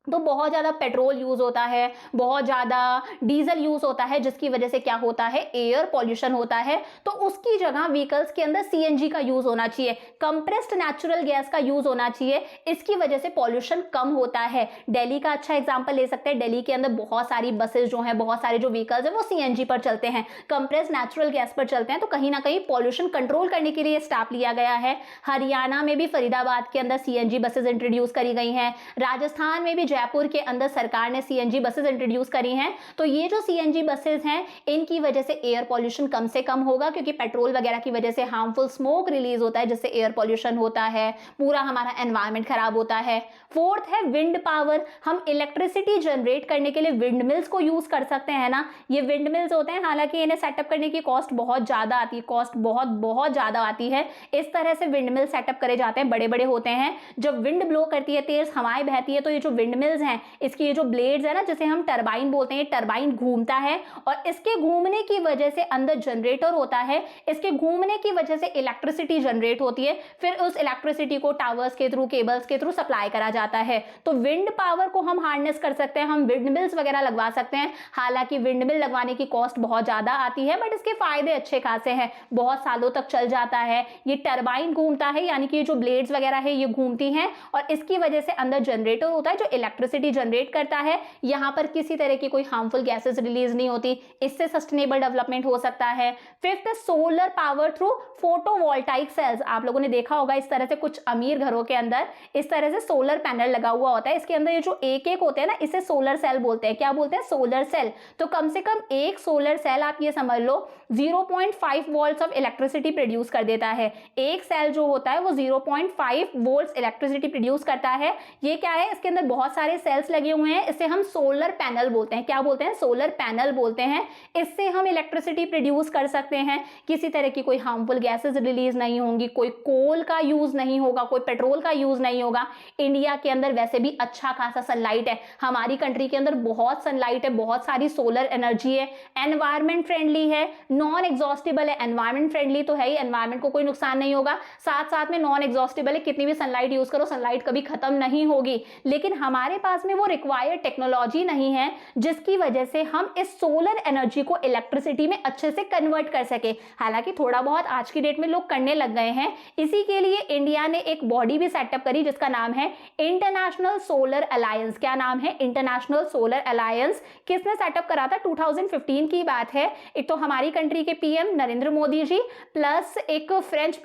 तो बहुत ज़्यादा पेट्रोल यूज़ होता है, बहुत ज़्यादा डीजल यूज़ होता है, जिसकी वजह से क्या होता है, एयर पॉल्यूशन होता है। तो उसकी जगह व्हीकल्स के अंदर सीएनजी का यूज़ होना चाहिए, कंप्रेस्ड नेचुरल गैस का यूज़ होना चाहिए। इसकी वजह से पॉल्यूशन कम होता है। दिल्ली का अच्छा एग्जाम्पल ले सकते हैं। दिल्ली के अंदर बहुत सारी बसेज जो हैं, बहुत सारे जो व्हीकल्स हैं वो सीएनजी पर चलते हैं, कंप्रेस्ड नेचुरल गैस पर चलते हैं। तो कहीं ना कहीं पॉल्यूशन कंट्रोल करने के लिए स्टेप लिया गया है। हरियाणा में भी फरीदाबाद के अंदर सीएनजी बसेज इंट्रोड्यूस करी गई हैं। राजस्थान में भी जयपुर के अंदर सरकार ने सीएनजी बसेस इंट्रोड्यूस करी हैं। तो ये जो सीएनजी बसेस हैं, इनकी वजह से एयर पॉल्यूशन कम से कम होगा, क्योंकि पेट्रोल वगैरह की वजह से हार्मफुल स्मोक रिलीज होता है, जिससे एयर पॉल्यूशन होता है, पूरा हमारा एनवायरनमेंट खराब होता है। फोर्थ है विंड पावर। हम इलेक्ट्रिसिटी जनरेट करने के लिए विंड मिल्स को यूज कर सकते हैं ना। ये विंड मिल्स होते हैं, हालांकि इन्हें सेटअप करने की कॉस्ट बहुत ज्यादा आती है, कॉस्ट बहुत ज्यादा आती है। इस तरह से विंड मिल सेटअप करे जाते हैं, बड़े बड़े होते हैं। जब विंड ब्लो करती है, तेज हवाएं बहती है, तो ये जो विंड मिल्स हैं, इसकी ये जो ब्लेड्स है ना, जिसे हम टरबाइन बोलते हैं, टरबाइन घूमता है, और इसके घूमने की वजह से अंदर जनरेटर होता है। इसके घूमने की वजह से इलेक्ट्रिसिटी जनरेट होती है, फिर उस इलेक्ट्रिसिटी को टावर्स के थ्रू, केबल्स के थ्रू सप्लाई करा जाता है। तो विंड पावर को हम हार्नेस कर सकते हैं, हम विंड मिल्स वगैरह लगवा सकते हैं। हालांकि विंड मिल लगवाने की कॉस्ट बहुत ज्यादा आती है, बट इसके फायदे अच्छे खासे हैं, बहुत सालों तक चल जाता है। ये टरबाइन घूमता है, यानी कि ये जो ब्लेड्स वगैरह है ये घूमती हैं, और इसकी वजह से अंदर जनरेटर होता है जो इलेक्ट्रिसिटी जनरेट करता है। यहां पर किसी तरह की कोई हार्मफुल गैसेस रिलीज नहीं होती, इससे सस्टेनेबल डेवलपमेंट हो सकता है। Fifth, solar power through photovoltaic cells. आप लोगों ने देखा होगा इस तरह से कुछ अमीर घरों के अंदर इस तरह से सोलर पैनल लगा हुआ होता है। इसके अंदर ये जो एक एक होते हैं ना, इसे सोलर सेल बोलते हैं। क्या बोलते हैं? Solar cell. तो कम से कम एक सोलर सेल, आप ये समझ लो, 0.5 वोल्ट्स ऑफ इलेक्ट्रिसिटी प्रोड्यूस कर देता है। एक सेल जो होता है वो 0.5 वोल्ट्स इलेक्ट्रिसिटी प्रोड्यूस करता है। ये क्या है? इसके अंदर बहुत सारे सेल्स लगे हुए हैं, इसे हम सोलर पैनल बोलते हैं। क्या बोलते हैं? सोलर पैनल बोलते हैं। इससे हम इलेक्ट्रिसिटी प्रोड्यूस कर सकते हैं। किसी तरह की कोई हार्मफुल गैसेस रिलीज नहीं होंगी, कोई कोल का यूज नहीं होगा, कोई पेट्रोल का यूज नहीं होगा। इंडिया के अंदर वैसे भी अच्छा खासा सनलाइट है, हमारी कंट्री के अंदर बहुत सनलाइट है, बहुत सारी सोलर एनर्जी है, एनवायरमेंट फ्रेंडली है, नॉन एग्जॉस्टिबल है। एनवायरमेंट फ्रेंडली तो है ही, एनवायरमेंट को कोई नुकसान नहीं होगा, साथ साथ में नॉन एग्जॉस्टिबल है। कितनी भी सनलाइट यूज करो, सनलाइट कभी खत्म नहीं होगी। लेकिन हमारे पास में वो रिक्वायर्ड टेक्नोलॉजी नहीं है जिसकी वजह से हम इस सोलर एनर्जी को इलेक्ट्रिसिटी में अच्छे से कन्वर्ट कर सके। हालांकि थोड़ा बहुत आज की डेट में लोग करने लग गए हैं। इसी के लिए इंडिया ने एक बॉडी भी सेटअप करी जिसका नाम है इंटरनेशनल सोलर अलायंस। क्या नाम है? International solar alliance. किसने सेटअप करा था? 2015 की बात है। एक तो हमारी कंट्री के पीएम नरेंद्र मोदी जी प्लस एक फ्रेंच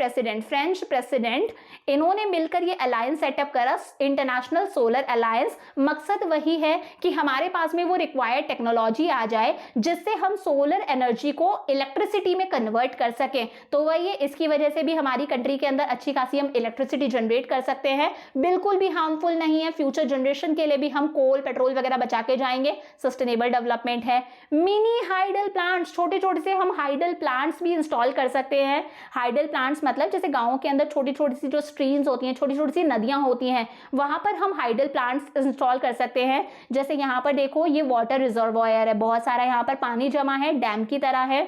प्रेसिडेंट, इन्होंने मिलकर ये अलायंस सेटअप करा, इंटरनेशनल सोलर अलायंस। मकसद वही है कि हमारे पास में वो रिक्वायर्ड टेक्नोलॉजी आ जाए जिससे हम सोलर एनर्जी को इलेक्ट्रिसिटी में कन्वर्ट कर सकें। तो वही, इसकी वजह से भी हमारी कंट्री के अंदर अच्छी खासी हम इलेक्ट्रिसिटी जनरेट कर सकते हैं, बिल्कुल भी हार्मफुल नहीं है। फ्यूचर जनरेशन के लिए भी हम कोल, पेट्रोल वगैरह बचा के जाएंगे। सस्टेनेबल डेवलपमेंट है। मिनी हाइडल प्लांट्स, छोटे छोटे से हम हाइडल प्लांट्स भी इंस्टॉल कर सकते हैं। हाइडल प्लांट्स मतलब जैसे गाँव के अंदर छोटी छोटी सी जो स्ट्रीम्स होती हैं, छोटी छोटी सी नदियां होती हैं, वहां पर हम हाइडल प्लांट्स इंस्टॉल कर सकते हैं। जैसे यहाँ पर देखो, ये वाटर रिजर्वॉयर है, बहुत सारा यहाँ पर पानी जमा है, डैम की तरह है।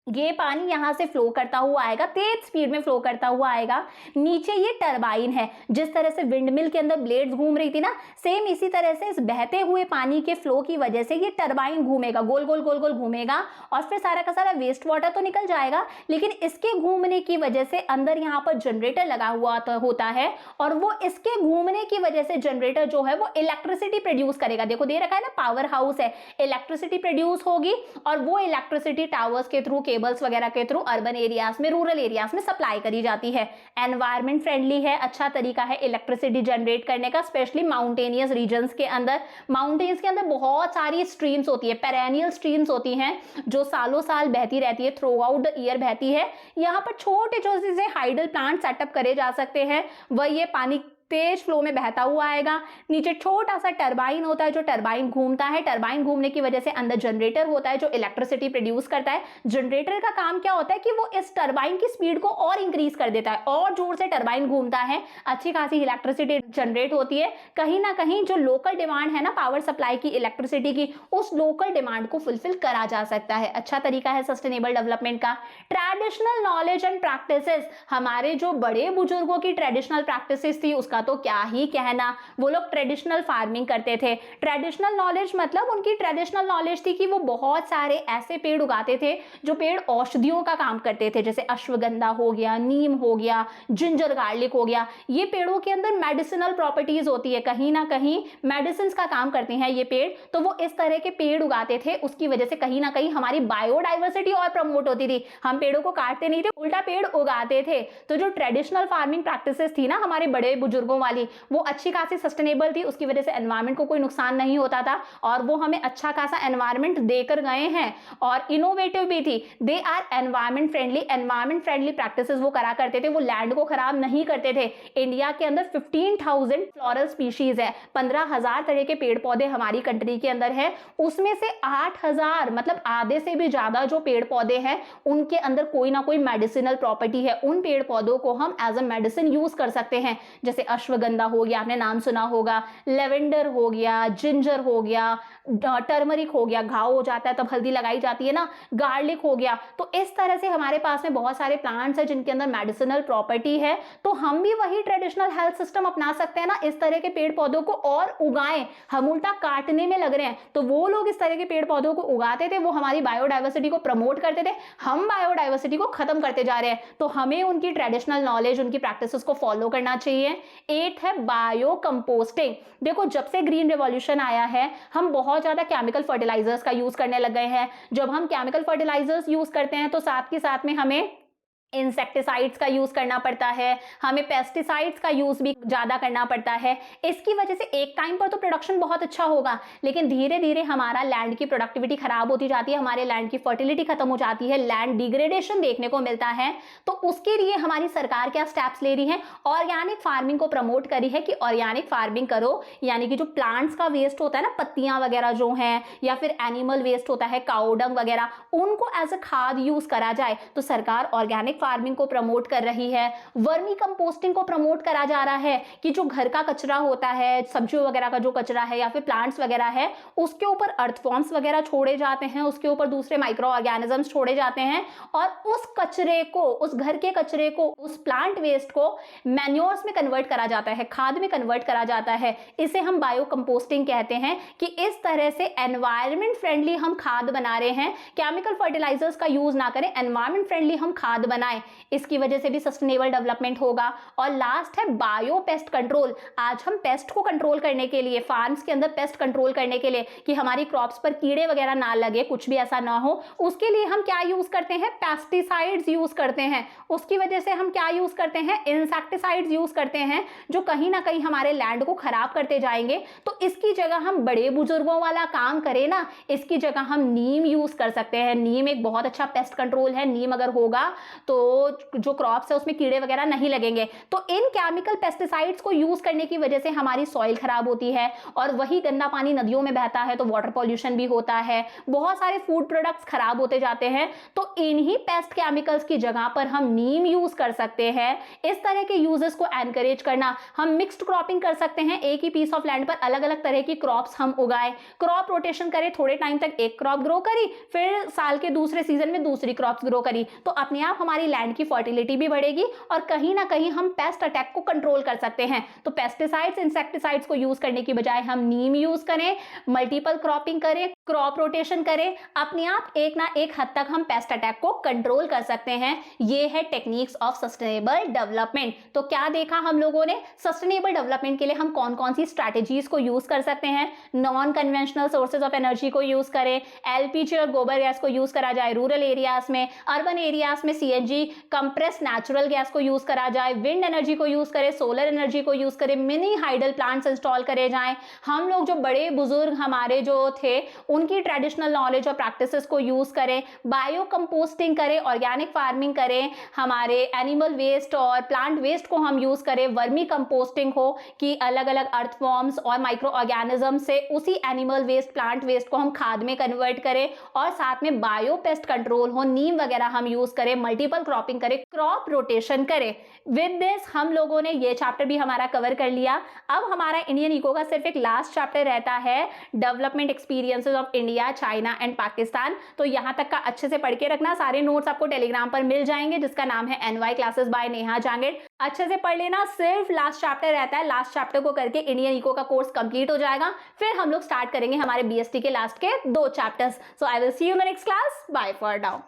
ये पानी यहाँ से फ्लो करता हुआ आएगा, तेज स्पीड में फ्लो करता हुआ आएगा। नीचे ये टरबाइन है, जिस तरह से विंड मिल के अंदर ब्लेड्स घूम रही थी ना, सेम इसी तरह से इस बहते हुए पानी के फ्लो की वजह से ये टरबाइन घूमेगा, गोल गोल गोल गोल घूमेगा और फिर सारा का सारा वेस्ट वाटर तो निकल जाएगा, लेकिन इसके घूमने की वजह से अंदर यहाँ पर जनरेटर लगा हुआ होता है और वो इसके घूमने की वजह से जनरेटर जो है वो इलेक्ट्रिसिटी प्रोड्यूस करेगा। देखो दे रखा है ना, पावर हाउस है, इलेक्ट्रिसिटी प्रोड्यूस होगी और वो इलेक्ट्रिसिटी टावर्स के थ्रू, केबल्स वगैरह के थ्रू अर्बन एरियाज में, रूरल एरियाज में सप्लाई करी जाती है। एनवायरमेंट फ्रेंडली है, अच्छा तरीका है इलेक्ट्रिसिटी जनरेट करने का, स्पेशली माउंटेनियस रीजन्स के अंदर। माउंटेन्स के अंदर बहुत सारी स्ट्रीम्स होती है, पेरेनियल स्ट्रीम्स होती हैं जो सालों साल बहती रहती है, थ्रू आउट द ईयर बहती है। यहाँ पर छोटे छोटे से हाइडल प्लांट सेटअप करे जा सकते हैं, वह ये पानी तेज फ्लो में बहता हुआ आएगा। नीचे छोटा सा टरबाइन होता है, जो टरबाइन घूमता है, टरबाइन घूमने की वजह से अंदर जनरेटर होता है जो इलेक्ट्रिसिटी प्रोड्यूस करता है। जनरेटर का काम क्या होता है कि वो इस टरबाइन की स्पीड को और इंक्रीज कर देता है, और जोर से टरबाइन घूमता है, अच्छी खासी इलेक्ट्रिसिटी जनरेट होती है। कहीं ना कहीं जो लोकल डिमांड है ना पावर सप्लाई की, इलेक्ट्रिसिटी की, उस लोकल डिमांड को फुलफिल करा जा सकता है। अच्छा तरीका है सस्टेनेबल डेवलपमेंट का। ट्रेडिशनल नॉलेज एंड प्रैक्टिसेस, हमारे जो बड़े बुजुर्गों की ट्रेडिशनल प्रैक्टिसेस थी उसका तो क्या ही कहना, वो लोग ट्रेडिशनल फार्मिंग करते थे। ट्रेडिशनल नॉलेज मतलब उनकी ट्रेडिशनल नॉलेज थी कि वो बहुत सारे ऐसे पेड़ उगाते थे जो पेड़ औषधियों का काम करते थे, जैसे अश्वगंधा हो गया, नीम हो गया, जिंजर गार्लिक हो गया। ये पेड़ों के अंदर मेडिसिनल प्रॉपर्टीज होती है, कहीं ना कहीं मेडिसिन का काम करते हैं ये पेड़, तो वो इस तरह के पेड़ उगाते थे। उसकी वजह से कहीं ना कहीं हमारी बायोडाइवर्सिटी और प्रमोट होती थी। हम पेड़ों को काटते नहीं थे, उल्टा पेड़ उगाते थे। तो जो ट्रेडिशनल फार्मिंग प्रैक्टिसेस थी ना हमारे बड़े बुजुर्गों वाली, वो अच्छी खासी सस्टेनेबल थी, उसकी वजह से एनवायरनमेंट को कोई नुकसान नहीं होता था और वो हमें अच्छा खासा एनवायरनमेंट देकर गए हैं और इनोवेटिव भी थी। They are environment friendly, environment friendly practices वो करा करते थे, वो लैंड को खराब नहीं करते थे। इंडिया के अंदर 15,000 फ्लोरल स्पीशीज है, 15,000 तरह के पेड़ पौधे हमारी कंट्री के अंदर है। उसमें से 8,000 मतलब आधे से भी ज्यादा जो पेड़ पौधे हैं उनके अंदर कोई ना कोई मेडिसिनल प्रॉपर्टी है। उन पेड़ पौधों को हम एज अ मेडिसिन यूज कर सकते हैं, जैसे अश्वगंधा हो गया, आपने नाम सुना होगा, लेवेंडर हो गया, जिंजर हो गया, टर्मरिक हो गया, घाव हो जाता है तब हल्दी लगाई जाती है ना, गार्लिक हो गया। तो इस तरह से हमारे पास में बहुत सारे प्लांट्स हैं जिनके अंदर मेडिसिनल प्रॉपर्टी है। तो हम भी वही ट्रेडिशनल हेल्थ सिस्टम अपना सकते हैं ना, इस तरह के पेड़ पौधों को और उगाएं। हम उल्टा काटने में लग रहे हैं, तो वो लोग इस तरह के पेड़ पौधों को उगाते थे, वो हमारी बायोडाइवर्सिटी को प्रमोट करते थे, हम बायोडाइवर्सिटी को खत्म करते जा रहे हैं। तो हमें उनकी ट्रेडिशनल नॉलेज, उनकी प्रैक्टिसेस को फॉलो करना चाहिए। 8 है बायो कंपोस्टिंग। देखो जब से ग्रीन रेवोल्यूशन आया है हम बहुत ज्यादा केमिकल फर्टिलाइजर्स का यूज करने लग गए हैं। जब हम केमिकल फर्टिलाइजर्स यूज करते हैं तो साथ के साथ में हमें इंसेक्टिसाइड्स का यूज करना पड़ता है, हमें पेस्टिसाइड्स का यूज भी ज्यादा करना पड़ता है। इसकी वजह से एक टाइम पर तो प्रोडक्शन बहुत अच्छा होगा, लेकिन धीरे धीरे हमारा लैंड की प्रोडक्टिविटी खराब होती जाती है, हमारे लैंड की फर्टिलिटी खत्म हो जाती है, लैंड डिग्रेडेशन देखने को मिलता है। तो उसके लिए हमारी सरकार क्या स्टेप्स ले रही है, ऑर्गेनिक फार्मिंग को प्रमोट करी है कि ऑर्गेनिक फार्मिंग करो, यानी कि जो प्लांट्स का वेस्ट होता है ना, पत्तियां वगैरह जो हैं, या फिर एनिमल वेस्ट होता है, काऊ डंग वगैरह, उनको एज अ खाद यूज करा जाए। तो सरकार ऑर्गेनिक फार्मिंग को प्रमोट कर रही है। वर्मी कंपोस्टिंग को प्रमोट करा जा रहा है कि जो घर का कचरा होता है, सब्जियों वगैरह का जो कचरा है या फिर प्लांट्स वगैरह है, उसके ऊपर अर्थवॉर्म्स वगैरह छोड़े जाते हैं, उसके ऊपर दूसरे माइक्रो ऑर्गेनिजम्स छोड़े जाते हैं और उस कचरे को, उस घर के कचरे को, उस प्लांट वेस्ट को मैन्योर्स में कन्वर्ट करा जाता है, खाद में कन्वर्ट करा जाता है। इसे हम बायो कंपोस्टिंग कहते हैं कि इस तरह से एनवायरमेंट फ्रेंडली हम खाद बना रहे हैं, केमिकल फर्टिलाइजर्स का यूज ना करें, एनवायरमेंट फ्रेंडली हम खाद बनाएं। इसकी वजह से भी सस्टेनेबल डेवलपमेंट होगा। और लास्ट है बायो पेस्ट कंट्रोल। आज हम पेस्ट को कंट्रोल करने के लिए, फार्म्स के अंदर पेस्ट कंट्रोल करने के लिए कि हमारी क्रॉप्स पर कीड़े वगैरह ना लगे, कुछ भी ऐसा ना हो, उसके लिए हम क्या यूज करते हैं, पेस्टिसाइड्स यूज करते हैं। उसकी वजह से हम क्या यूज करते हैं, इंसेक्टिसाइड्स यूज करते हैं, जो कहीं ना कहीं हमारे लैंड को खराब करते जाएंगे। तो इसकी जगह हम बड़े बुजुर्गों वाला काम करें ना, इसकी जगह हम नीम यूज कर सकते हैं। नीम एक बहुत अच्छा पेस्ट कंट्रोल है। नीम अगर होगा तो तो जो क्रॉप्स है उसमें कीड़े वगैरह नहीं लगेंगे। तो इन केमिकल पेस्टिसाइड्स को यूज करने की वजह से हमारी सॉइल खराब होती है और वही गंदा पानी नदियों में बहता है तो वाटर पॉल्यूशन भी होता है, बहुत सारे फूड प्रोडक्ट्स खराब होते जाते हैं। तो इन्हीं पेस्ट केमिकल्स की जगह पर हम नीम यूज कर सकते हैं। इस तरह के यूजेस को एनकरेज करना, हम मिक्स्ड क्रॉपिंग कर सकते हैं, एक ही पीस ऑफ लैंड पर अलग अलग तरह की क्रॉप्स हम उगाएं, क्रॉप रोटेशन करें, थोड़े टाइम तक एक क्रॉप ग्रो करी, फिर साल के दूसरे सीजन में दूसरी क्रॉप्स ग्रो करी, तो अपने आप हमारी लैंड की फर्टिलिटी भी बढ़ेगी और कहीं ना कहीं हम पेस्ट अटैक को कंट्रोल कर सकते हैं। तो पेस्टिसाइड्स, इंसेक्टिसाइड्स को यूज करने की बजाय हम नीम यूज करें, मल्टीपल क्रॉपिंग करें, क्रॉप रोटेशन करें, अपने आप एक ना एक हद तक हम पेस्ट अटैक को कंट्रोल कर सकते हैं। ये है टेक्निक्स ऑफ सस्टेनेबल डेवलपमेंट। तो क्या देखा हम लोगों ने, सस्टेनेबल डेवलपमेंट के लिए हम कौन कौन सी स्ट्रैटेजीज को यूज कर सकते हैं। Non conventional sources of energy को यूज करें, एलपीजी और गोबर गैस को यूज करा जाए रूरल एरियाज में, अर्बन एरियाज में सीएनजी कंप्रेस नेचुरल गैस को यूज करा जाए, विंड एनर्जी को यूज करें, सोलर एनर्जी को यूज करें, मिनी हाइडल प्लांट्स इंस्टॉल करे जाएं। हम लोग जो बड़े बुजुर्ग हमारे जो थे उनकी ट्रेडिशनल नॉलेज और प्रैक्टिसेस को यूज करें, बायो कंपोस्टिंग करें, ऑर्गेनिक फार्मिंग करें, हमारे एनिमल वेस्ट और प्लांट वेस्ट को हम यूज करें, वर्मी कंपोस्टिंग हो कि अलग अलग अर्थवॉर्म्स और माइक्रो ऑर्गेनिज्म से उसी एनिमल वेस्ट, प्लांट वेस्ट को हम खाद में कन्वर्ट करें, और साथ में बायो पेस्ट कंट्रोल हो, नीम वगैरह हम यूज करें, मल्टीपल क्रॉपिंग करें, क्रॉप रोटेशन करें। विद दिस हम लोगों ने ये चैप्टर भी हमारा कवर कर लिया। अब हमारा इंडियन इको का सिर्फ एक लास्ट चैप्टर रहता है, development experiences of India, China and Pakistan. तो यहां तक का अच्छे से पढ़ के रखना, सारे नोट्स आपको टेलीग्राम पर मिल जाएंगे जिसका नाम है NY classes bye Neha Jangid. अच्छे से पढ़ लेना, सिर्फ लास्ट चैप्टर रहता है, लास्ट चैप्टर को करके इंडियन इको का कोर्स कंप्लीट हो जाएगा। फिर हम लोग स्टार्ट करेंगे हमारे BST के लास्ट के 2 chapters. So I will see you in the next class, bye for now.